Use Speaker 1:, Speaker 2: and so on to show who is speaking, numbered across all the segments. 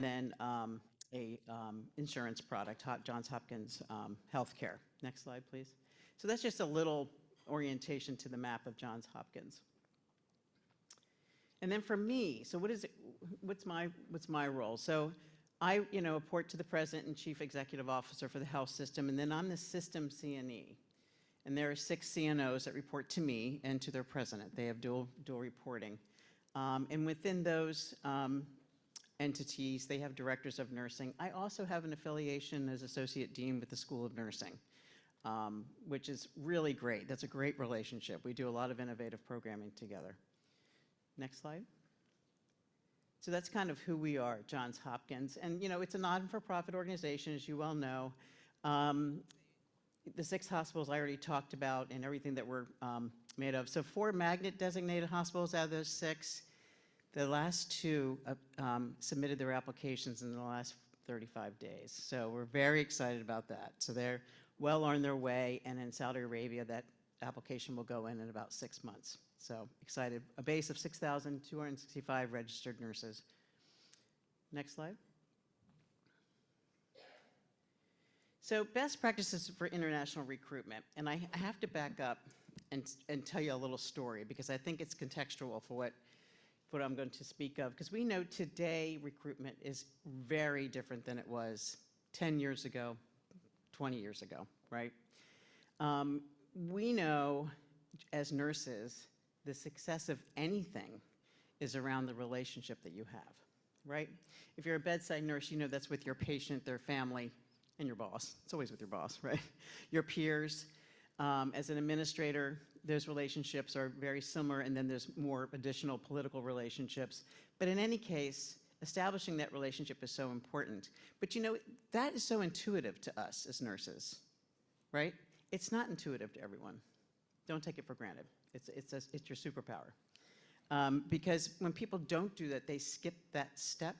Speaker 1: then a insurance product, Johns Hopkins Healthcare. Next slide, please. So that's just a little orientation to the map of Johns Hopkins. And then for me, so what's my role? So I, report to the president and chief executive officer for the health system, and then I'm the system CNE. And there are 6 CNOs that report to me and to their president. They have dual reporting. And within those entities, they have directors of nursing. I also have an affiliation as associate dean with the School of Nursing, which is really great. That's a great relationship. We do a lot of innovative programming together. Next slide. So that's kind of who we are at Johns Hopkins. And, it's a not-for-profit organization, as you well know. The 6 hospitals I already talked about and everything that we're made of. So 4 magnet-designated hospitals out of those 6. The last 2 submitted their applications in the last 35 days. So we're very excited about that. So they're well on their way, and in Saudi Arabia, that application will go in about 6 months. So excited. A base of 6,265 registered nurses. Next slide. So best practices for international recruitment. And I have to back up and tell you a little story because I think it's contextual for what I'm going to speak of. Because we know today recruitment is very different than it was 10 years ago, 20 years ago, right? We know as nurses, the success of anything is around the relationship that you have, right? If you're a bedside nurse, that's with your patient, their family, and your boss. It's always with your boss, right? Your peers. As an administrator, those relationships are very similar, and then there's more additional political relationships. But in any case, establishing that relationship is so important. But that is so intuitive to us as nurses, right? It's not intuitive to everyone. Don't take it for granted. It's your superpower. Because when people don't do that, they skip that step,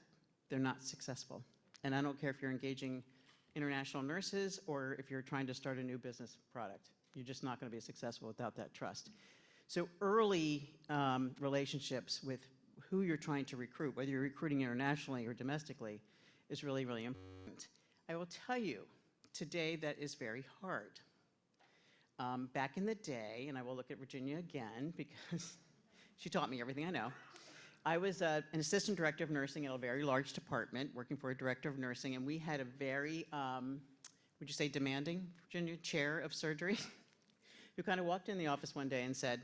Speaker 1: they're not successful. And I don't care if you're engaging international nurses or if you're trying to start a new business product. You're just not going to be successful without that trust. So early relationships with who you're trying to recruit, whether you're recruiting internationally or domestically, is really, really important. I will tell you, today that is very hard. Back in the day, and I will look at Virginia again because she taught me everything I know. I was an assistant director of nursing in a very large department, working for a director of nursing, and we had a very, would you say demanding, Virginia, chair of surgery, who kind of walked in the office one day and said,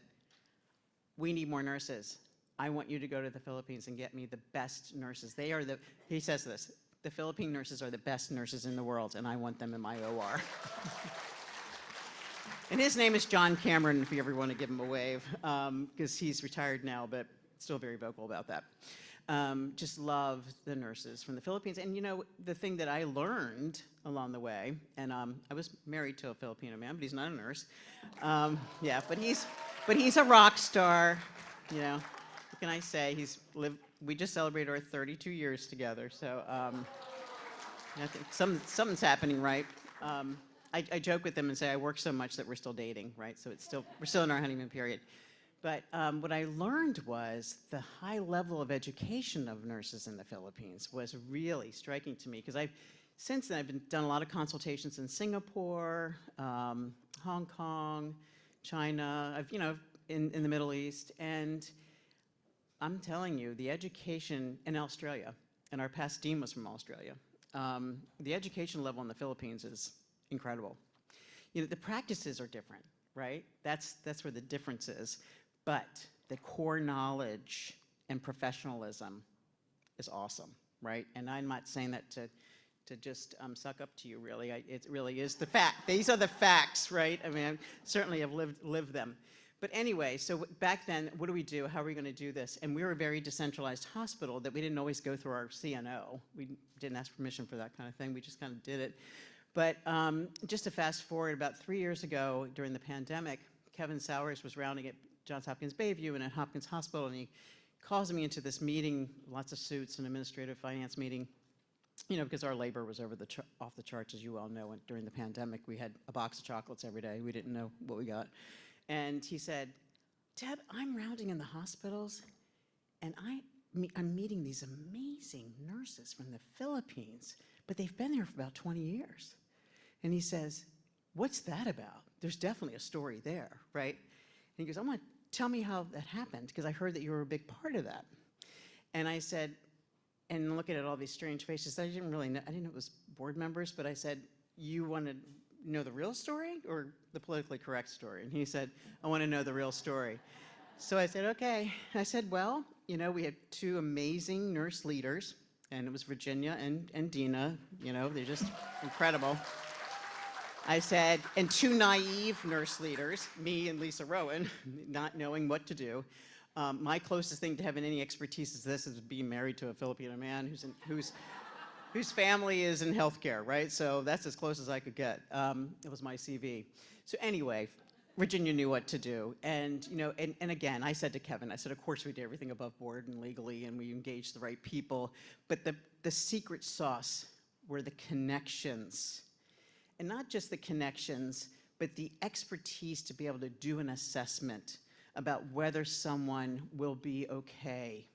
Speaker 1: "We need more nurses. I want you to go to the Philippines and get me the best nurses. He says this, the Philippine nurses are the best nurses in the world, and I want them in my OR." And his name is John Cameron, if you ever want to give him a wave, because he's retired now, but still very vocal about that. Just love the nurses from the Philippines. And the thing that I learned along the way, and I was married to a Filipino man, but he's not a nurse. Yeah, but he's a rock star. What can I say? We just celebrated our 32 years together, so I think something's happening right. I joke with them and say I work so much that we're still dating, right? So we're still in our honeymoon period. But what I learned was the high level of education of nurses in the Philippines was really striking to me because since then I've done a lot of consultations in Singapore, Hong Kong, China, in the Middle East, and I'm telling you, the education in Australia, and our past dean was from Australia, the education level in the Philippines is incredible. The practices are different, right? That's where the difference is. But the core knowledge and professionalism is awesome, right? And I'm not saying that to just suck up to you, really. It really is the fact. These are the facts, right? I mean, I certainly have lived them. But anyway, so back then, what do we do? How are we going to do this? And we were a very decentralized hospital that we didn't always go through our CNO. We didn't ask permission for that kind of thing. We just kind of did it. But just to fast forward, about 3 years ago during the pandemic, Kevin Sowers was rounding at Johns Hopkins Bayview and at Hopkins Hospital, and he calls me into this meeting, lots of suits, an administrative finance meeting, because our labor was off the charts, as you well know. And during the pandemic, we had a box of chocolates every day. We didn't know what we got. And he said, "Deb, I'm rounding in the hospitals, and I'm meeting these amazing nurses from the Philippines, but they've been there for about 20 years. And he says, what's that about? There's definitely a story there, right? And he goes, I want to tell me how that happened, because I heard that you were a big part of that. And I said, and looking at all these strange faces, I didn't really know, I didn't know it was board members, but I said, you want to know the real story or the politically correct story? And he said, I want to know the real story. So I said, okay. I said, well, you know, we had two amazing nurse leaders, and it was Virginia and Dina. You know, they're just incredible. I said, and two naive nurse leaders, me and Lisa Rowan, not knowing what to do. My closest thing to having any expertise is this, is being married to a Filipino man whose family is in healthcare, right? So that's as close as I could get. It was my CV. So anyway, Virginia knew what to do. And, you know, and again, I said to Kevin, I said, of course we did everything above board and legally, and we engaged the right people. But the secret sauce were the connections. And not just the connections, but the expertise to be able to do an assessment about whether someone will be okay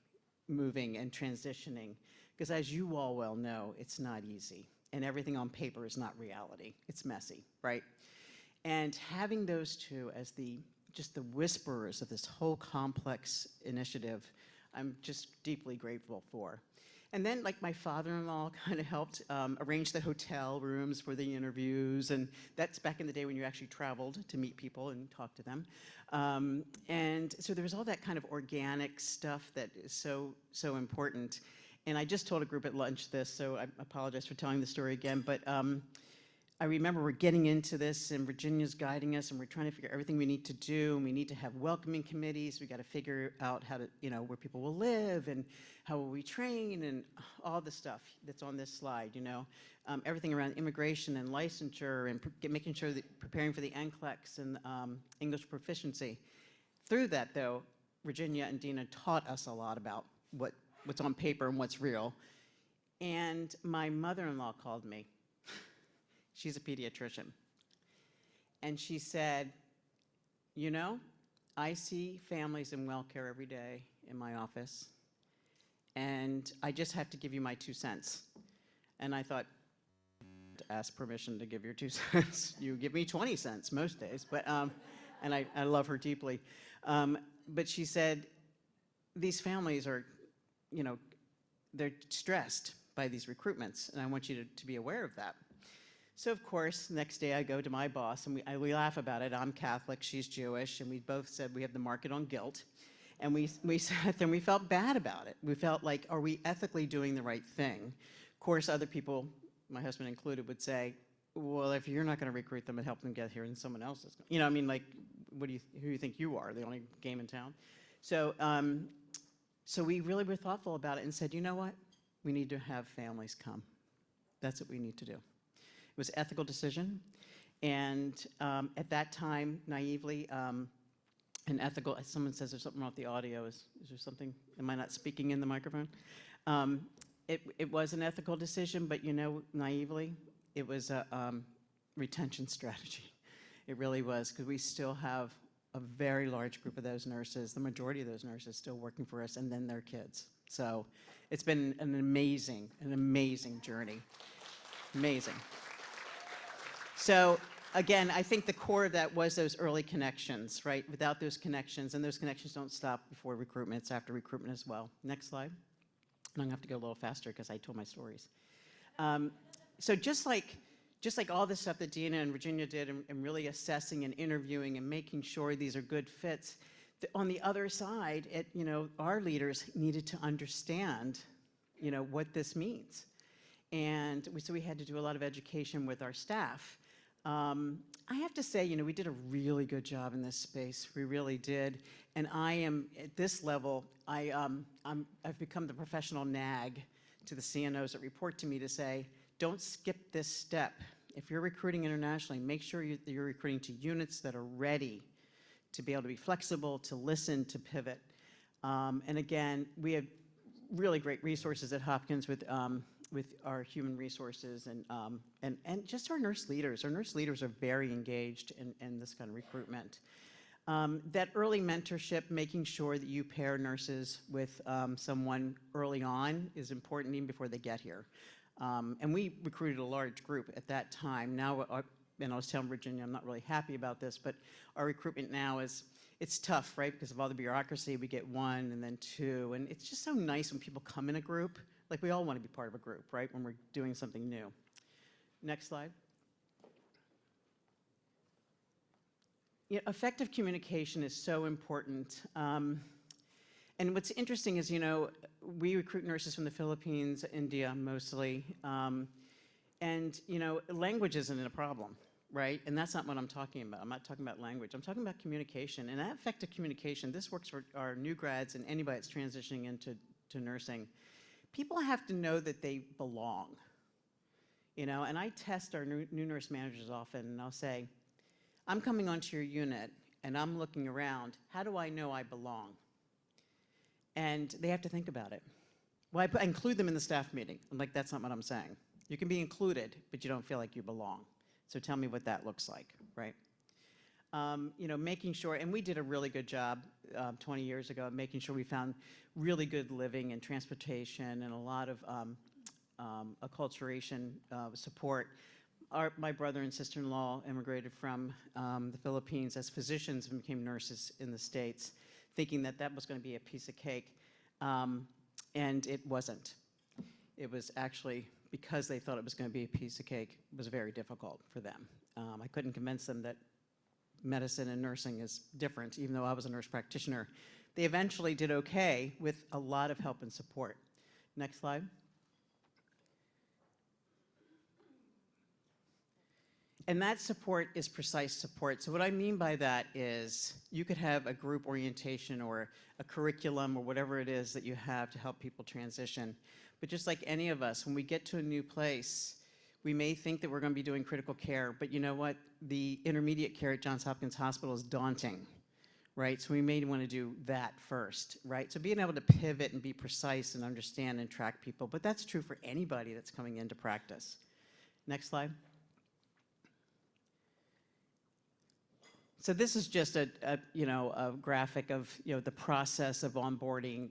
Speaker 1: moving and transitioning. Because as you all well know, it's not easy. And everything on paper is not reality. It's messy, right? And having those two as just the whisperers of this whole complex initiative, I'm just deeply grateful for. And then, like, my father-in-law kind of helped arrange the hotel rooms for the interviews, and that's back in the day when you actually traveled to meet people and talk to them. And so there was all that kind of organic stuff that is so important. And I just told a group at lunch this, so I apologize for telling the story again, but I remember we're getting into this, and Virginia's guiding us, and we're trying to figure everything we need to do, and we need to have welcoming committees. We got to figure out how to, you know, where people will live, and how will we train, and all the stuff that's on this slide, you know. Everything around immigration and licensure, and making sure that preparing for the NCLEX and English proficiency. Through that, though, Virginia and Dina taught us a lot about what's on paper and what's real. And my mother-in-law called me. She's a pediatrician. And she said, you know, I see families in WellCare every day in my office, and I just have to give you my 2 cents. And I thought, to ask permission to give your 2 cents. You give me 20 cents most days, but, and I love her deeply. But she said, these families are, you know, they're stressed by these recruitments, and I want you to be aware of that. So of course, next day I go to my boss, and we laugh about it. I'm Catholic, she's Jewish, and we both said we have the market on guilt. And we sat there and we felt bad about it. We felt like, are we ethically doing the right thing? Of course, other people, my husband included, would say, well, if you're not going to recruit them and help them get here, then someone else is going to. You know, I mean, like, who do you think you are, the only game in town? So, so we really were thoughtful about it and said, you know what? We need to have families come. That's what we need to do. It was an ethical decision, and at that time, naively, an ethical, someone says there's something wrong with the audio. Is there something, am I not speaking in the microphone? It was an ethical decision, but you know, naively, it was a retention strategy. It really was, because we still have a very large group of those nurses, the majority of those nurses still working for us, and then their kids. So it's been an amazing journey. Amazing. So again, I think the core of that was those early connections, right? Without those connections, and those connections don't stop before recruitment, it's after recruitment as well. Next slide. And I'm gonna have to go a little faster because I told my stories. So just like all the stuff that Dina and Virginia did and really assessing and interviewing and making sure these are good fits, on the other side, you know, our leaders needed to understand, you know, what this means. And so we had to do a lot of education with our staff. I have to say, you know, we did a really good job in this space. We really did. And I am, at this level, I've become the professional nag to the CNOs that report to me to say, don't skip this step. If you're recruiting internationally, make sure you're recruiting to units that are ready to be able to be flexible, to listen, to pivot. And again, we had really great resources at Hopkins with our human resources and just our nurse leaders. Our nurse leaders are very engaged in this kind of recruitment. That early mentorship, making sure that you pair nurses with someone early on is important even before they get here. And we recruited a large group at that time. Now, and I was telling Virginia, I'm not really happy about this, but our recruitment now it's tough, right? Because of all the bureaucracy, we get one and then two. And it's just so nice when people come in a group. Like, we all want to be part of a group, right? When we're doing something new. Next slide. Yeah, effective communication is so important. And what's interesting is, we recruit nurses from the Philippines, India mostly, and, language isn't a problem, right? And that's not what I'm talking about. I'm not talking about language. I'm talking about communication. And that effective communication, this works for our new grads and anybody that's transitioning into nursing. People have to know that they belong, and I test our new nurse managers often, and I'll say, I'm coming onto your unit, and I'm looking around. How do I know I belong? And they have to think about it. Well, I include them in the staff meeting. I'm like, that's not what I'm saying. You can be included, but you don't feel like you belong. So tell me what that looks like, right? Making sure, and we did a really good job 20 years ago, making sure we found really good living and transportation and a lot of acculturation support. My brother and sister-in-law immigrated from the Philippines as physicians and became nurses in the States, thinking that that was going to be a piece of cake, and it wasn't. It was actually, because they thought it was going to be a piece of cake, it was very difficult for them. I couldn't convince them that medicine and nursing is different, even though I was a nurse practitioner. They eventually did okay with a lot of help and support. Next slide. And that support is precise support. So what I mean by that is you could have a group orientation or a curriculum or whatever it is that you have to help people transition. But just like any of us, when we get to a new place, we may think that we're going to be doing critical care, but you know what? The intermediate care at Johns Hopkins Hospital is daunting, right? So we may want to do that first, right? So being able to pivot and be precise and understand and track people, but that's true for anybody that's coming into practice. Next slide. So this is just a graphic of the process of onboarding,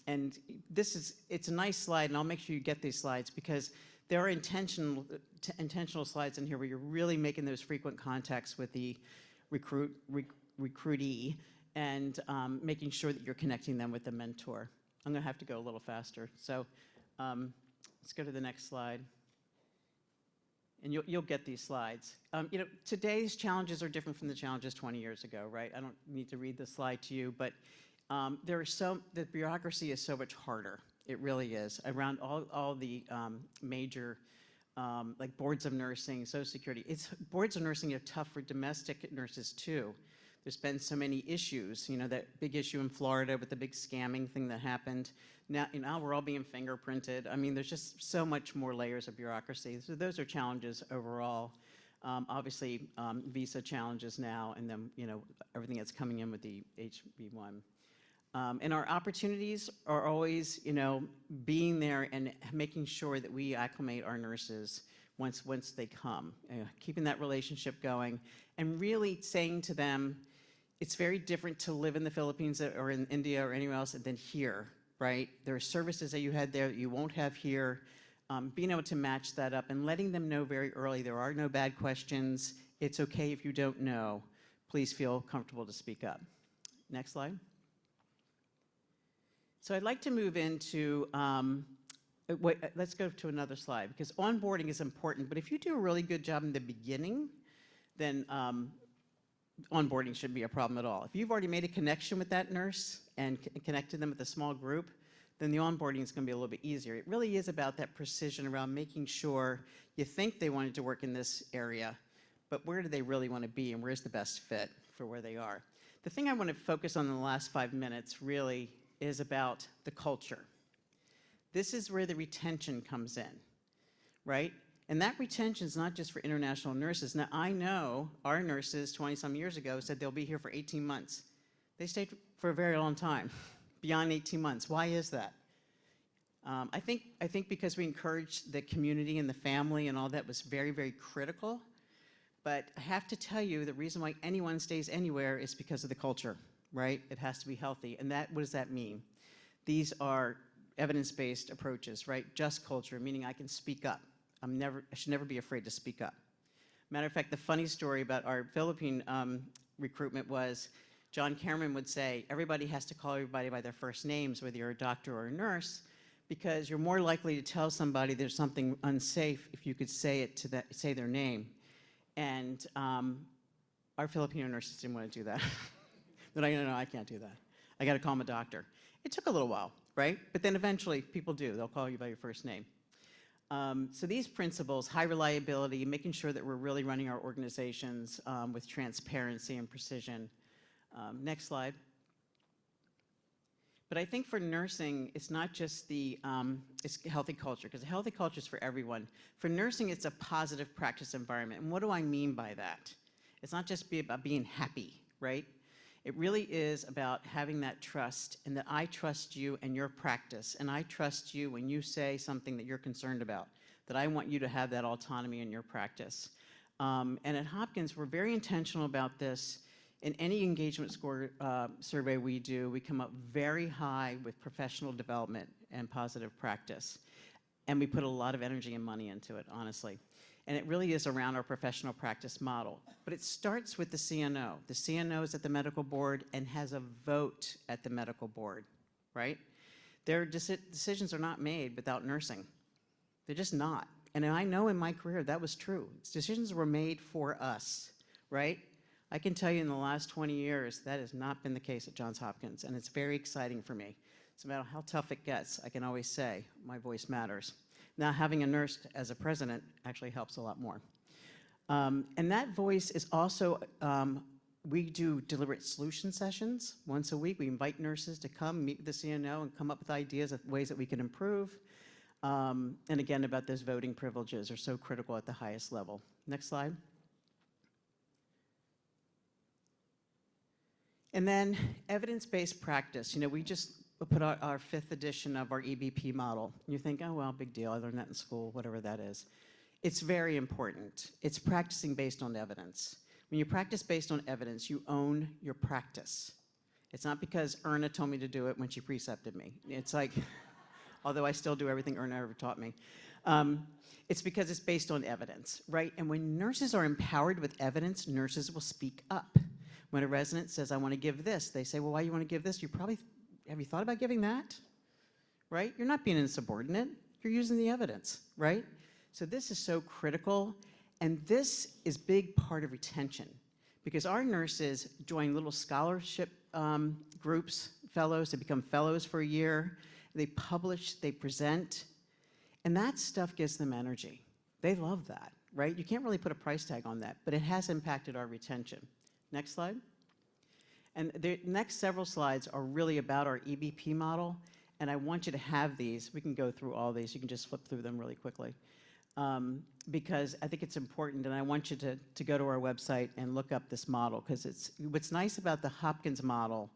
Speaker 1: and it's a nice slide, and I'll make sure you get these slides because there are intentional slides in here where you're really making those frequent contacts with the recruitee and making sure that you're connecting them with the mentor. I'm going to have to go a little faster, so let's go to the next slide. And you'll get these slides. Today's challenges are different from the challenges 20 years ago, right? I don't need to read this slide to you, but the bureaucracy is so much harder. It really is. Around all the major, like boards of nursing, Social Security. Boards of nursing are tough for domestic nurses too. There's been so many issues, that big issue in Florida with the big scamming thing that happened. Now we're all being fingerprinted. I mean, there's just so much more layers of bureaucracy. So those are challenges overall. Obviously, visa challenges now, and then, everything that's coming in with the HB1. And our opportunities are always, being there and making sure that we acclimate our nurses once they come, keeping that relationship going, and really saying to them, it's very different to live in the Philippines or in India or anywhere else than here, right? There are services that you had there that you won't have here. Being able to match that up and letting them know very early there are no bad questions. It's okay if you don't know. Please feel comfortable to speak up. Next slide. So I'd like to move into, let's go to another slide, because onboarding is important, but if you do a really good job in the beginning, then onboarding shouldn't be a problem at all. If you've already made a connection with that nurse and connected them with a small group, then the onboarding is going to be a little bit easier. It really is about that precision around making sure you think they wanted to work in this area, but where do they really want to be and where's the best fit for where they are? The thing I want to focus on in the last 5 minutes really is about the culture. This is where the retention comes in, right? And that retention is not just for international nurses. Now, I know our nurses 20-some years ago said they'll be here for 18 months. They stayed for a very long time, beyond 18 months. Why is that? I think because we encouraged the community and the family and all that was very, very critical. But I have to tell you, the reason why anyone stays anywhere is because of the culture, right? It has to be healthy. And what does that mean? These are evidence-based approaches, right? Just culture, meaning I can speak up. I should never be afraid to speak up. Matter of fact, the funny story about our Philippine recruitment was John Cameron would say, everybody has to call everybody by their first names, whether you're a doctor or a nurse, because you're more likely to tell somebody there's something unsafe if you could say their name. And our Filipino nurses didn't want to do that. But no, I can't do that. I got to call my doctor. It took a little while, right? But then eventually people do. They'll call you by your first name. So these principles, high reliability, making sure that we're really running our organizations with transparency and precision. Next slide. But I think for nursing, it's not just it's healthy culture, because a healthy culture is for everyone. For nursing, it's a positive practice environment. And what do I mean by that? It's not just about being happy, right? It really is about having that trust, and that I trust you and your practice, and I trust you when you say something that you're concerned about, that I want you to have that autonomy in your practice. And at Hopkins, we're very intentional about this. In any engagement score survey we do, we come up very high with professional development and positive practice. And we put a lot of energy and money into it, honestly. And it really is around our professional practice model. But it starts with the CNO. The CNO is at the medical board and has a vote at the medical board, right? Their decisions are not made without nursing. They're just not. And I know in my career that was true. Decisions were made for us, right? I can tell you in the last 20 years, that has not been the case at Johns Hopkins, and it's very exciting for me. No matter how tough it gets, I can always say, my voice matters. Now, having a nurse as a president actually helps a lot more. And that voice is also, we do deliberate solution sessions once a week. We invite nurses to come meet with the CNO and come up with ideas of ways that we can improve. And again, about those voting privileges are so critical at the highest level. Next slide. And then evidence-based practice. You know, we just put out our 5th edition of our EBP model. You think, oh, well, big deal. I learned that in school, whatever that is. It's very important. It's practicing based on evidence. When you practice based on evidence, you own your practice. It's not because Erna told me to do it when she precepted me. It's like, although I still do everything Erna ever taught me. It's because it's based on evidence, right? And when nurses are empowered with evidence, nurses will speak up. When a resident says, I want to give this, they say, well, why do you want to give this? Have you thought about giving that? Right? You're not being insubordinate. You're using the evidence, right? So this is so critical, and this is big part of retention, because our nurses join little scholarship groups, fellows. They become fellows for a year. They publish, they present, and that stuff gives them energy. They love that, right? You can't really put a price tag on that, but it has impacted our retention. Next slide. And the next several slides are really about our EBP model, and I want you to have these. We can go through all these. You can just flip through them really quickly, because I think it's important, and I want you to go to our website and look up this model, because what's nice about the Hopkins model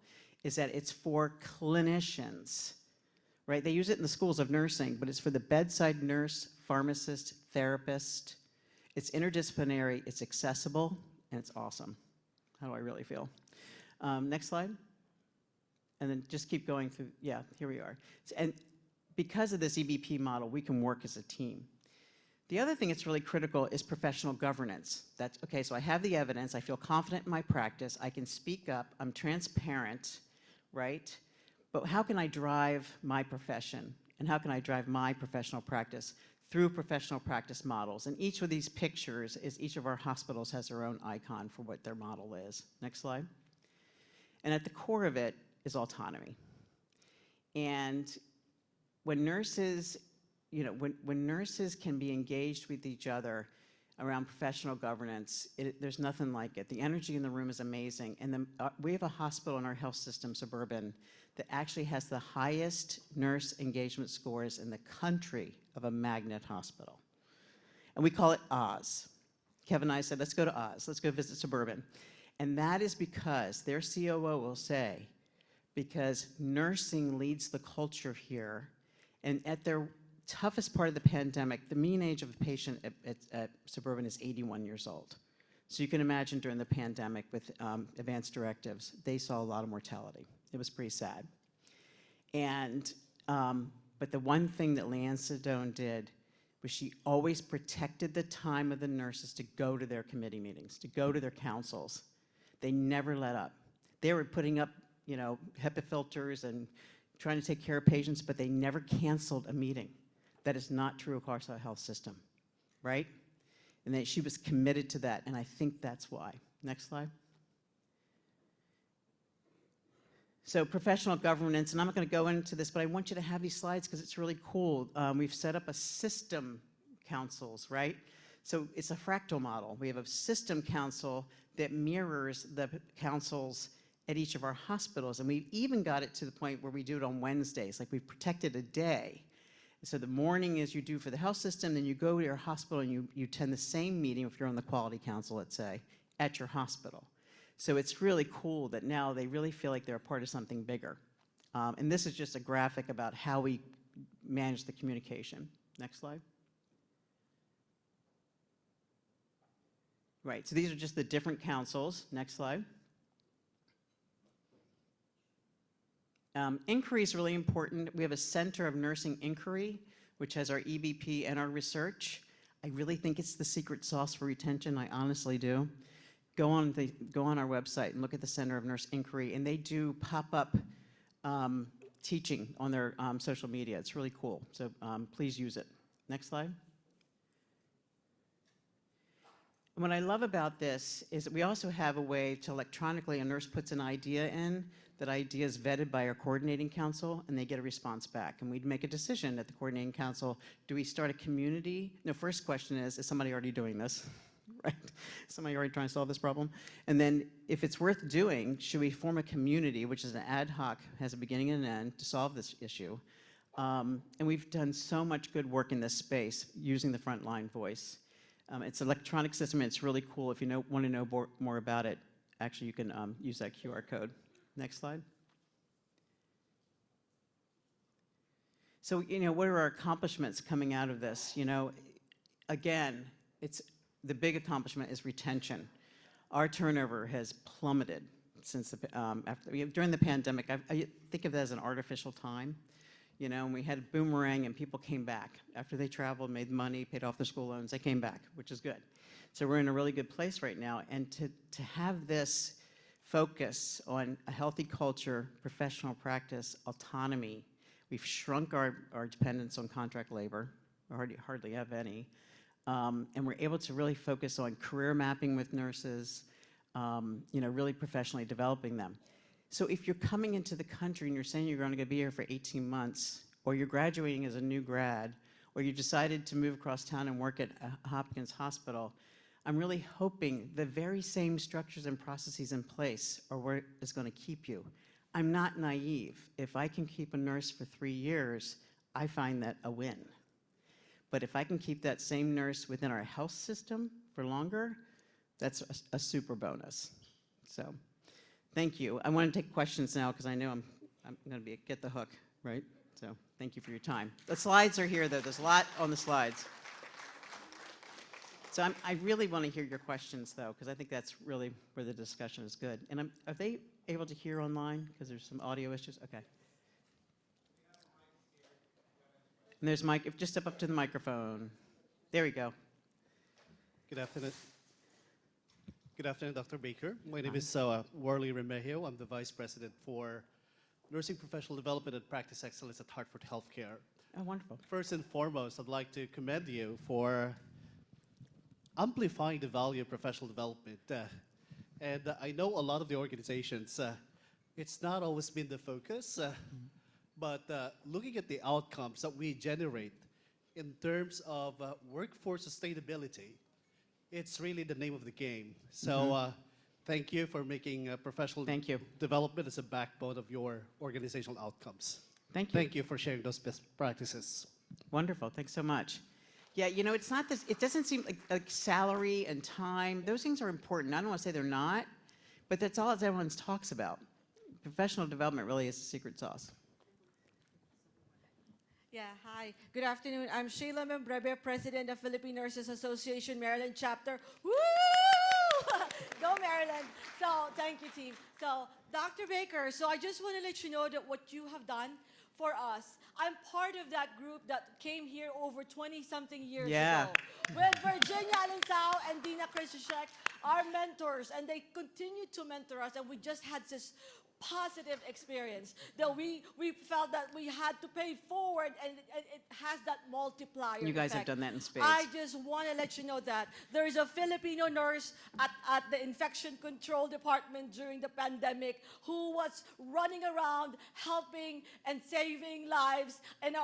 Speaker 1: is that it's for clinicians, right? They use it in the schools of nursing, but it's for the bedside nurse, pharmacist, therapist. It's interdisciplinary, it's accessible, and it's awesome. How do I really feel? Next slide. And then just keep going through. Yeah, here we are. And because of this EBP model, we can work as a team. The other thing that's really critical is professional governance. That's, okay, so I have the evidence. I feel confident in my practice. I can speak up. I'm transparent, right? But how can I drive my profession? And how can I drive my professional practice? Through professional practice models. And each of these pictures is each of our hospitals has their own icon for what their model is. Next slide. And at the core of it is autonomy. And when nurses, you know, when nurses can be engaged with each other around professional governance, there's nothing like it. The energy in the room is amazing. And we have a hospital in our health system, Suburban, that actually has the highest nurse engagement scores in the country of a magnet hospital. And we call it Oz. Kevin and I said, let's go to Oz. Let's go visit Suburban. And that is because their COO will say, because nursing leads the culture here, and at their toughest part of the pandemic, the mean age of a patient at Suburban is 81 years old. So you can imagine during the pandemic with advanced directives, they saw a lot of mortality. It was pretty sad. And, but the one thing that Leanne Sedone did was she always protected the time of the nurses to go to their committee meetings, to go to their councils. They never let up. They were putting up, you know, HEPA filters and trying to take care of patients, but they never canceled a meeting. That is not true across our health system, right? And that she was committed to that, and I think that's why. Next slide. So professional governance, and I'm not going to go into this, but I want you to have these slides because it's really cool. We've set up a system councils, right? So it's a fractal model. We have a system council that mirrors the councils at each of our hospitals, and we've even got it to the point where we do it on Wednesdays, like we've protected a day. So the morning is you do for the health system, then you go to your hospital and you attend the same meeting if you're on the quality council, let's say, at your hospital. So it's really cool that now they really feel like they're a part of something bigger. And this is just a graphic about how we manage the communication. Next slide. Right, so these are just the different councils. Next slide. Inquiry is really important. We have a Center of Nursing Inquiry, which has our EBP and our research. I really think it's the secret sauce for retention. I honestly do. Go on our website and look at the Center of Nurse Inquiry, and they do pop-up teaching on their social media. It's really cool, so please use it. Next slide. And what I love about this is that we also have a way to electronically, a nurse puts an idea in, that idea is vetted by our coordinating council, and they get a response back. And we'd make a decision at the coordinating council, do we start a community? No, first question is somebody already doing this? Right? Somebody already trying to solve this problem? And then if it's worth doing, should we form a community, which is an ad hoc, has a beginning and an end, to solve this issue? And we've done so much good work in this space using the frontline voice. It's an electronic system, and it's really cool. If you want to know more about it, actually you can use that QR code. Next slide. So, you know, what are our accomplishments coming out of this? You know, again, the big accomplishment is retention. Our turnover has plummeted since during the pandemic. I think of it as an artificial time. You know, and we had a boomerang and people came back. After they traveled, made money, paid off their school loans, they came back, which is good. So we're in a really good place right now. And to have this focus on a healthy culture, professional practice, autonomy, we've shrunk our dependence on contract labor, we hardly have any. And we're able to really focus on career mapping with nurses, you know, really professionally developing them. So if you're coming into the country and you're saying you're going to be here for 18 months, or you're graduating as a new grad, or you decided to move across town and work at Hopkins Hospital, I'm really hoping the very same structures and processes in place are where it's going to keep you. I'm not naive. If I can keep a nurse for 3 years, I find that a win. But if I can keep that same nurse within our health system for longer, that's a super bonus. So. Thank you. I want to take questions now because I know I'm going to get the hook, right? So thank you for your time. The slides are here, though. There's a lot on the slides. So I really want to hear your questions, though, because I think that's really where the discussion is good. And are they able to hear online? Because there's some audio issues. Okay. And there's Mike. Just step up to the microphone. There we go.
Speaker 2: Good afternoon. Good afternoon, Dr. Baker. My name is Warley Remigio. I'm the Vice President for Nursing Professional Development and Practice Excellence at Hartford Healthcare.
Speaker 1: Oh, wonderful.
Speaker 2: First and foremost, I'd like to commend you for amplifying the value of professional development. And I know a lot of the organizations, it's not always been the focus, but looking at the outcomes that we generate in terms of workforce sustainability, it's really the name of the game. So thank you for making professional development as a backbone of your organizational outcomes.
Speaker 1: Thank you.
Speaker 2: Thank you for sharing those best practices.
Speaker 1: Wonderful. Thanks so much. Yeah, you know, it's not this, it doesn't seem like salary and time, those things are important. I don't want to say they're not, but that's all everyone talks about. Professional development really is the secret sauce.
Speaker 3: Yeah, hi. Good afternoon. I'm Sheila Membrebe, President of Philippine Nurses Association, Maryland chapter. Woo! So, Dr. Baker, so I just want to let you know that what you have done for us. I'm part of that group that came here over 20-something years
Speaker 1: Yeah.
Speaker 3: ago with Virginia Alinsao and Dina Krzyzek, our mentors, and they continue to mentor us, and we just had this positive experience that we felt that we had to pay forward, and it has that multiplier
Speaker 1: You guys have
Speaker 3: effect.
Speaker 1: done that in spades.
Speaker 3: I just want to let you know that there is a Filipino nurse at the infection control department during the pandemic who was running around helping and saving lives and,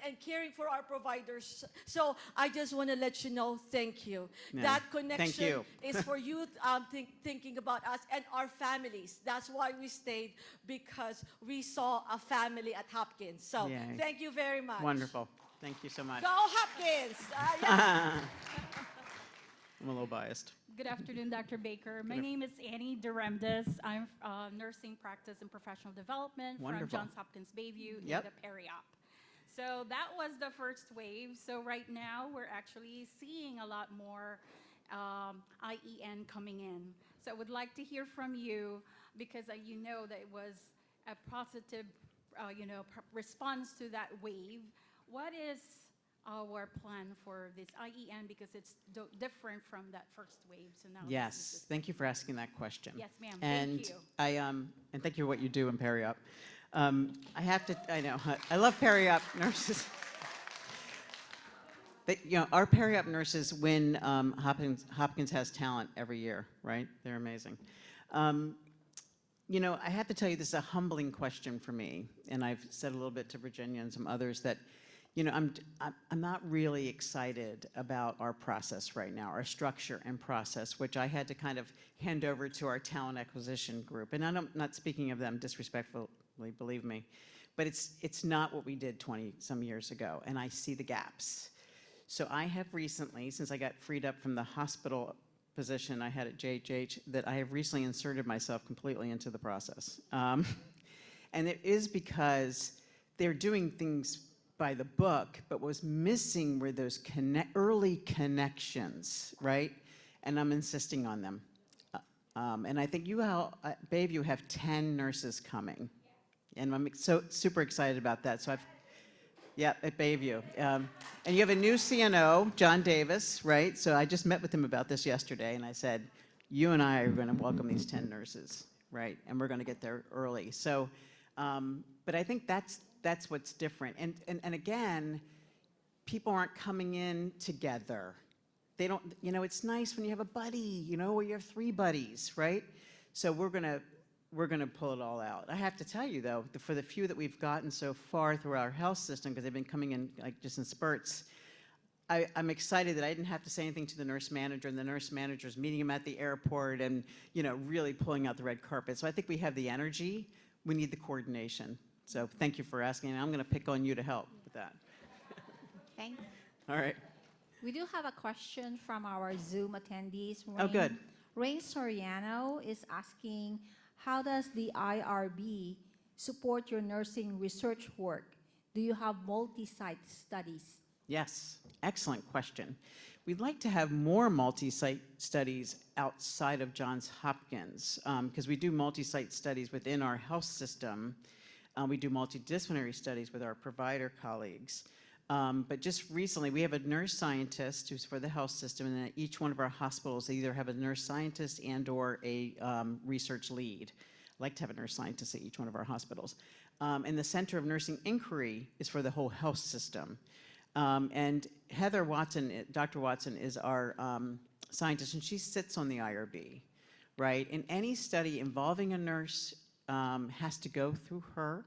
Speaker 3: and caring for our providers. So I just want to let you know, thank you.
Speaker 1: Yeah.
Speaker 3: That
Speaker 1: Thank
Speaker 3: connection
Speaker 1: you.
Speaker 3: is for you thinking about us and our families. That's why we stayed, because we saw a family at Hopkins. So
Speaker 1: Yay.
Speaker 3: thank you very much.
Speaker 1: Wonderful. Thank you so much.
Speaker 3: Go Hopkins! Yeah.
Speaker 1: I'm a little biased.
Speaker 4: Good afternoon, Dr. Baker. My name is Annie Duremdes. I'm nursing practice and professional development
Speaker 1: Wonderful.
Speaker 4: from Johns Hopkins Bayview
Speaker 1: Yep.
Speaker 4: in the Peri-Op. So that was the first wave. So right now we're actually seeing a lot more IEN coming in. So I would like to hear from you, because you know that it was a positive response to that wave. What is our plan for this IEN, because it's different from that first wave? So now
Speaker 1: Yes. Thank you for asking that question.
Speaker 4: Yes, ma'am.
Speaker 1: And
Speaker 4: Thank you.
Speaker 1: and thank you for what you do in Peri-Op. I know, I love Peri-Op nurses. Our Peri-Op nurses win Hopkins Has Talent every year, right? They're amazing. I have to tell you, this is a humbling question for me, and I've said a little bit to Virginia and some others that, I'm not really excited about our process right now, our structure and process, which I had to kind of hand over to our talent acquisition group. And I'm not speaking of them disrespectfully, believe me, but it's not what we did 20-some years ago, and I see the gaps. So I have recently, since I got freed up from the hospital position I had at JHH, that I have recently inserted myself completely into the process. And it is because they're doing things by the book, but what was missing were those early connections, right? And I'm insisting on them. And I think you all at Bayview have 10 nurses coming. And I'm so super excited about that. So at Bayview. And you have a new CNO, John Davis, right? So I just met with him about this yesterday, and I said, you and I are going to welcome these 10 nurses, right? And we're going to get there early. So, but I think that's what's different. And again, people aren't coming in together. They don't, it's nice when you have a buddy, or you have 3 buddies, right? So we're gonna pull it all out. I have to tell you though, for the few that we've gotten so far through our health system, because they've been coming in like just in spurts, I'm excited that I didn't have to say anything to the nurse manager, and the nurse manager's meeting him at the airport and really pulling out the red carpet. So I think we have the energy. We need the coordination. So thank you for asking, and I'm going to pick on you to help with that.
Speaker 5: Thank you.
Speaker 1: All right.
Speaker 5: We do have a question from our Zoom attendees.
Speaker 1: Oh, good.
Speaker 5: Rain Soriano is asking, how does the IRB support your nursing research work? Do you have multi-site studies?
Speaker 1: Yes, excellent question. We'd like to have more multi-site studies outside of Johns Hopkins, because we do multi-site studies within our health system. We do multidisciplinary studies with our provider colleagues. But just recently, we have a nurse scientist who's for the health system, and at each one of our hospitals, they either have a nurse scientist and or a research lead. I'd like to have a nurse scientist at each one of our hospitals. And the Center of Nursing Inquiry is for the whole health system. And Heather Watson, Dr. Watson, is our scientist, and she sits on the IRB, right? And any study involving a nurse has to go through her.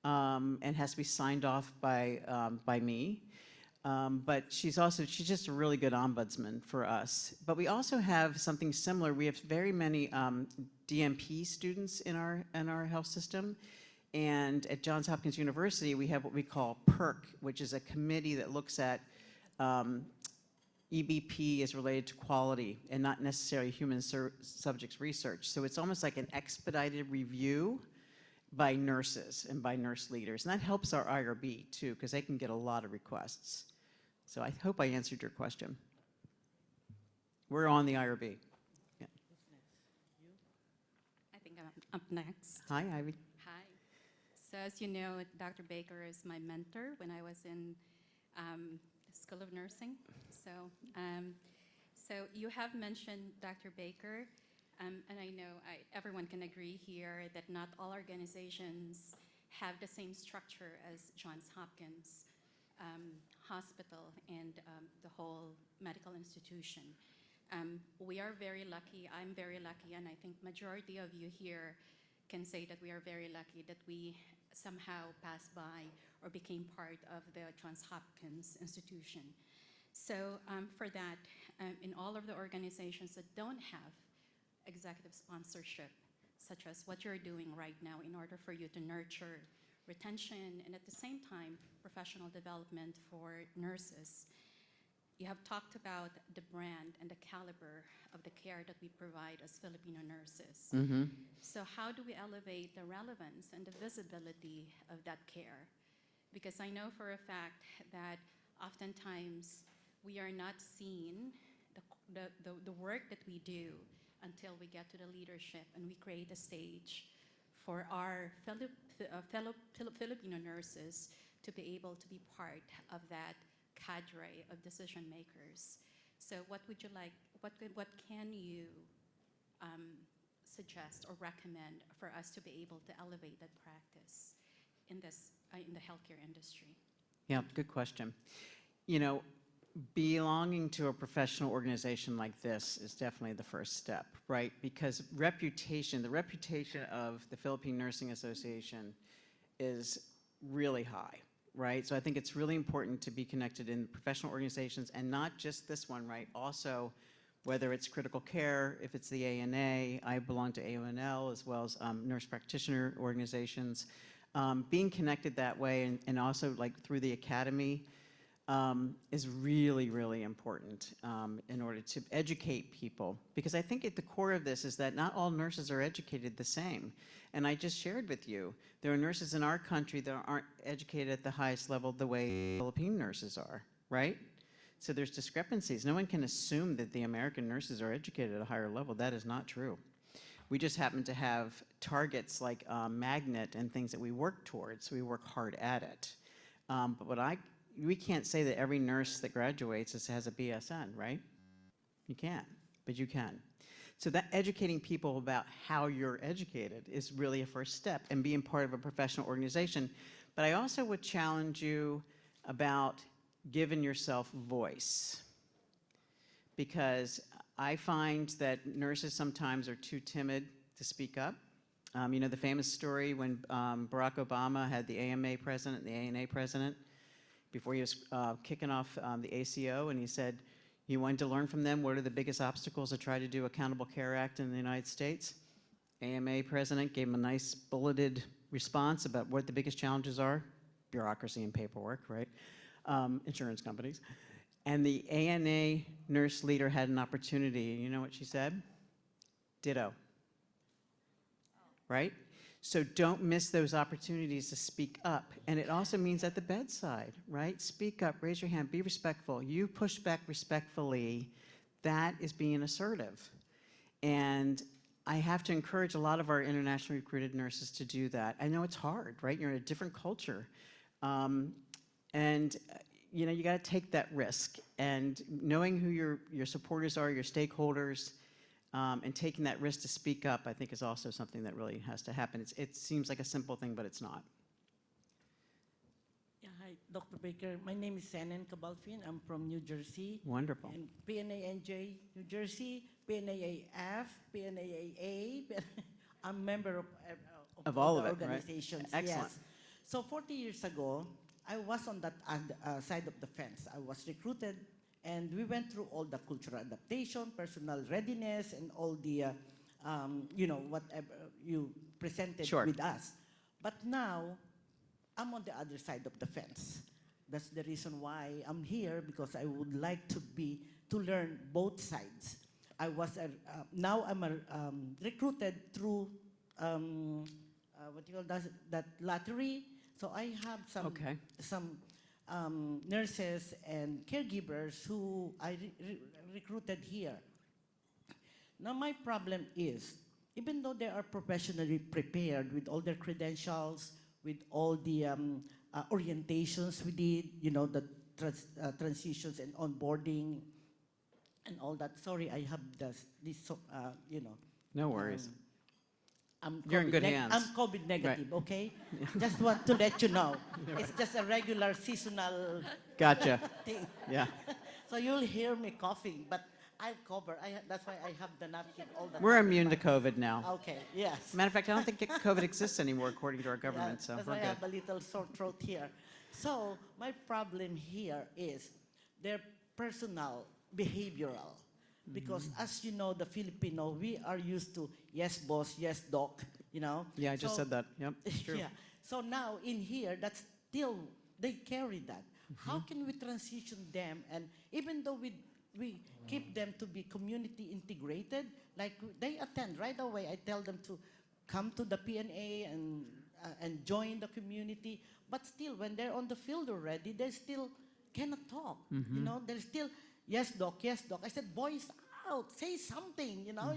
Speaker 1: And has to be signed off by me. But she's just a really good ombudsman for us. But we also have something similar. We have very many DMP students in our health system. And at Johns Hopkins University, we have what we call PERC, which is a committee that looks at EBP as related to quality and not necessarily human subjects research. So it's almost like an expedited review by nurses and by nurse leaders. And that helps our IRB too, because they can get a lot of requests. So I hope I answered your question. We're on the IRB. Yeah.
Speaker 4: I think
Speaker 6: up next.
Speaker 1: Hi, Ivy.
Speaker 6: Hi. So as you know, Dr. Baker is my mentor when I was in the School of Nursing. So, so you have mentioned Dr. Baker, and I know everyone can agree here that not all organizations have the same structure as Johns Hopkins Hospital and the whole medical institution. We are very lucky, I'm very lucky, and I think majority of you here can say that we are very lucky that we somehow passed by or became part of the Johns Hopkins institution. So for that, in all of the organizations that don't have executive sponsorship, such as what you're doing right now in order for you to nurture retention and at the same time professional development for nurses, you have talked about the brand and the caliber of the care that we provide as Filipino nurses.
Speaker 1: Mm-hmm.
Speaker 6: So how do we elevate the relevance and the visibility of that care? Because I know for a fact that oftentimes we are not seeing the work that we do until we get to the leadership and we create a stage for our fellow Filipino nurses to be able to be part of that cadre of decision makers. So what would you like, what can you suggest or recommend for us to be able to elevate that practice in this, in the healthcare industry?
Speaker 1: Yeah, good question. You know, belonging to a professional organization like this is definitely the first step, right? Because reputation, the reputation of the Philippine Nursing Association is really high, right? So I think it's really important to be connected in professional organizations, and not just this one, right? Also, whether it's critical care, if it's the ANA, I belong to AONL, as well as nurse practitioner organizations. Being connected that way, and also like through the academy, is really, really important in order to educate people. Because I think at the core of this is that not all nurses are educated the same. And I just shared with you, there are nurses in our country that aren't educated at the highest level the way Philippine nurses are, right? So there's discrepancies. No one can assume that the American nurses are educated at a higher level. That is not true. We just happen to have targets like magnet and things that we work towards. We work hard at it. But we can't say that every nurse that graduates has a BSN, right? You can't, but you can. So that educating people about how you're educated is really a first step, and being part of a professional organization. But I also would challenge you about giving yourself voice. Because I find that nurses sometimes are too timid to speak up. You know the famous story when Barack Obama had the AMA president, the ANA president, before he was kicking off the ACO, and he said he wanted to learn from them what are the biggest obstacles to try to do Accountable Care Act in the United States. AMA president gave him a nice bulleted response about what the biggest challenges are: bureaucracy and paperwork, right? Insurance companies. And the ANA nurse leader had an opportunity. You know what she said? Ditto. Right? So don't miss those opportunities to speak up. And it also means at the bedside, right? Speak up, raise your hand, be respectful. You push back respectfully. That is being assertive. And I have to encourage a lot of our internationally recruited nurses to do that. I know it's hard, right? You're in a different culture. And you know, you got to take that risk. And knowing who your supporters are, your stakeholders, and taking that risk to speak up, I think is also something that really has to happen. It seems like a simple thing, but it's not.
Speaker 7: Yeah, hi, Dr. Baker. My name is Senan Cabalfin. I'm from New Jersey.
Speaker 1: Wonderful.
Speaker 7: And PNANJ, New Jersey, PNAAF, PNAAA. I'm a member of
Speaker 1: all
Speaker 7: the
Speaker 1: of it, right?
Speaker 7: organizations.
Speaker 1: Excellent.
Speaker 7: Yes. So 40 years ago, I was on that side of the fence. I was recruited, and we went through all the cultural adaptation, personal readiness, and all the, you know, whatever you presented
Speaker 1: Sure.
Speaker 7: with us. But now, I'm on the other side of the fence. That's the reason why I'm here, because I would like to learn both sides. I was now I'm recruited through what you call that lottery. So I have some nurses and caregivers who I recruited here. Now my problem is even though they are professionally prepared with all their credentials, with all the orientations we did, you know, the transitions and onboarding and all that. Sorry, I have you know.
Speaker 1: No worries.
Speaker 7: I'm
Speaker 1: You're in good hands.
Speaker 7: I'm COVID negative, okay? Just want to let you know. It's just a regular seasonal
Speaker 1: Gotcha.
Speaker 7: thing.
Speaker 1: Yeah.
Speaker 7: So you'll hear me coughing, but I'll cover. That's why I have the napkin all the time.
Speaker 1: We're immune to COVID now.
Speaker 7: Okay, yes.
Speaker 1: Matter of fact, I don't think COVID exists anymore according to our
Speaker 7: Yeah,
Speaker 1: government, so
Speaker 7: that's
Speaker 1: we're
Speaker 7: why I
Speaker 1: good.
Speaker 7: have a little sore throat here. So my problem here is their personal, behavioral. Because as you know, the Filipino, we are used to yes, boss, yes, doc, you know.
Speaker 1: Yeah, I just
Speaker 7: So-
Speaker 1: said that. Yep, it's true.
Speaker 7: Yeah. So now in here, that's still, they carry that. How can we transition them? And even though we keep them to be community integrated, like they attend right away, I tell them to come to the PNA and join the community. But still, when they're on the field already, they still cannot talk. You know, they're still, yes, doc, yes, doc. I said, voice out, say something, you know.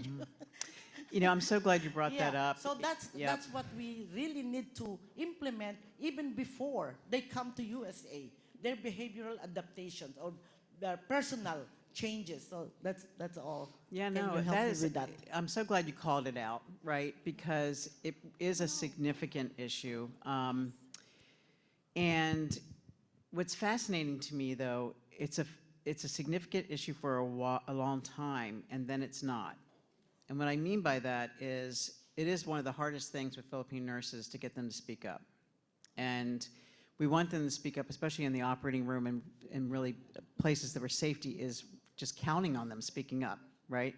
Speaker 1: You know, I'm so glad you brought that
Speaker 7: Yeah,
Speaker 1: up.
Speaker 7: so that's
Speaker 1: Yep.
Speaker 7: that's what we really need to implement even before they come to USA. Their behavioral adaptations or their personal changes. So that's all.
Speaker 1: Yeah,
Speaker 7: Can
Speaker 1: no,
Speaker 7: you help
Speaker 1: that
Speaker 7: me
Speaker 1: is,
Speaker 7: with that?
Speaker 1: I'm so glad you called it out, right? Because it is a significant issue. And what's fascinating to me, though, it's a significant issue for a long time, and then it's not. And what I mean by that is, it is one of the hardest things with Philippine nurses to get them to speak up. And we want them to speak up, especially in the operating room and really places that where safety is just counting on them speaking up, right?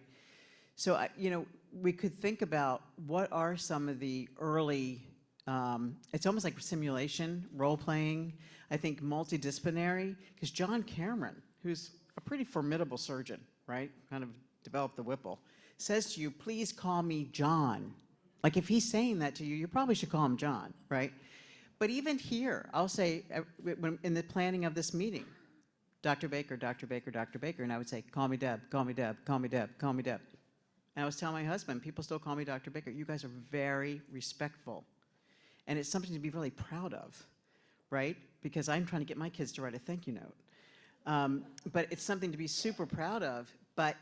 Speaker 1: So, you know, we could think about what are some of the early, it's almost like simulation, role-playing, I think multidisciplinary, because John Cameron, who's a pretty formidable surgeon, right, kind of developed the Whipple, says to you, please call me John. Like if he's saying that to you, you probably should call him John, right? But even here, I'll say, in the planning of this meeting, Dr. Baker, Dr. Baker, Dr. Baker, and I would say, call me Deb, call me Deb, call me Deb, call me Deb. And I was telling my husband, people still call me Dr. Baker. You guys are very respectful. And it's something to be really proud of, right? Because I'm trying to get my kids to write a thank you note. But it's something to be super proud of. But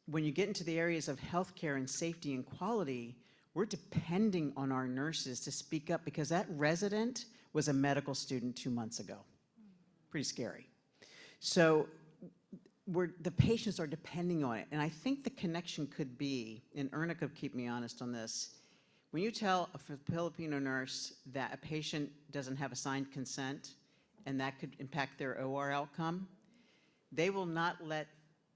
Speaker 1: when you get into the areas of healthcare and safety and quality, we're depending on our nurses to speak up because that resident was a medical student 2 months ago. Pretty scary. So the patients are depending on it. And I think the connection could be, and Erna could keep me honest on this, when you tell a Filipino nurse that a patient doesn't have assigned consent and that could impact their OR outcome, they will not let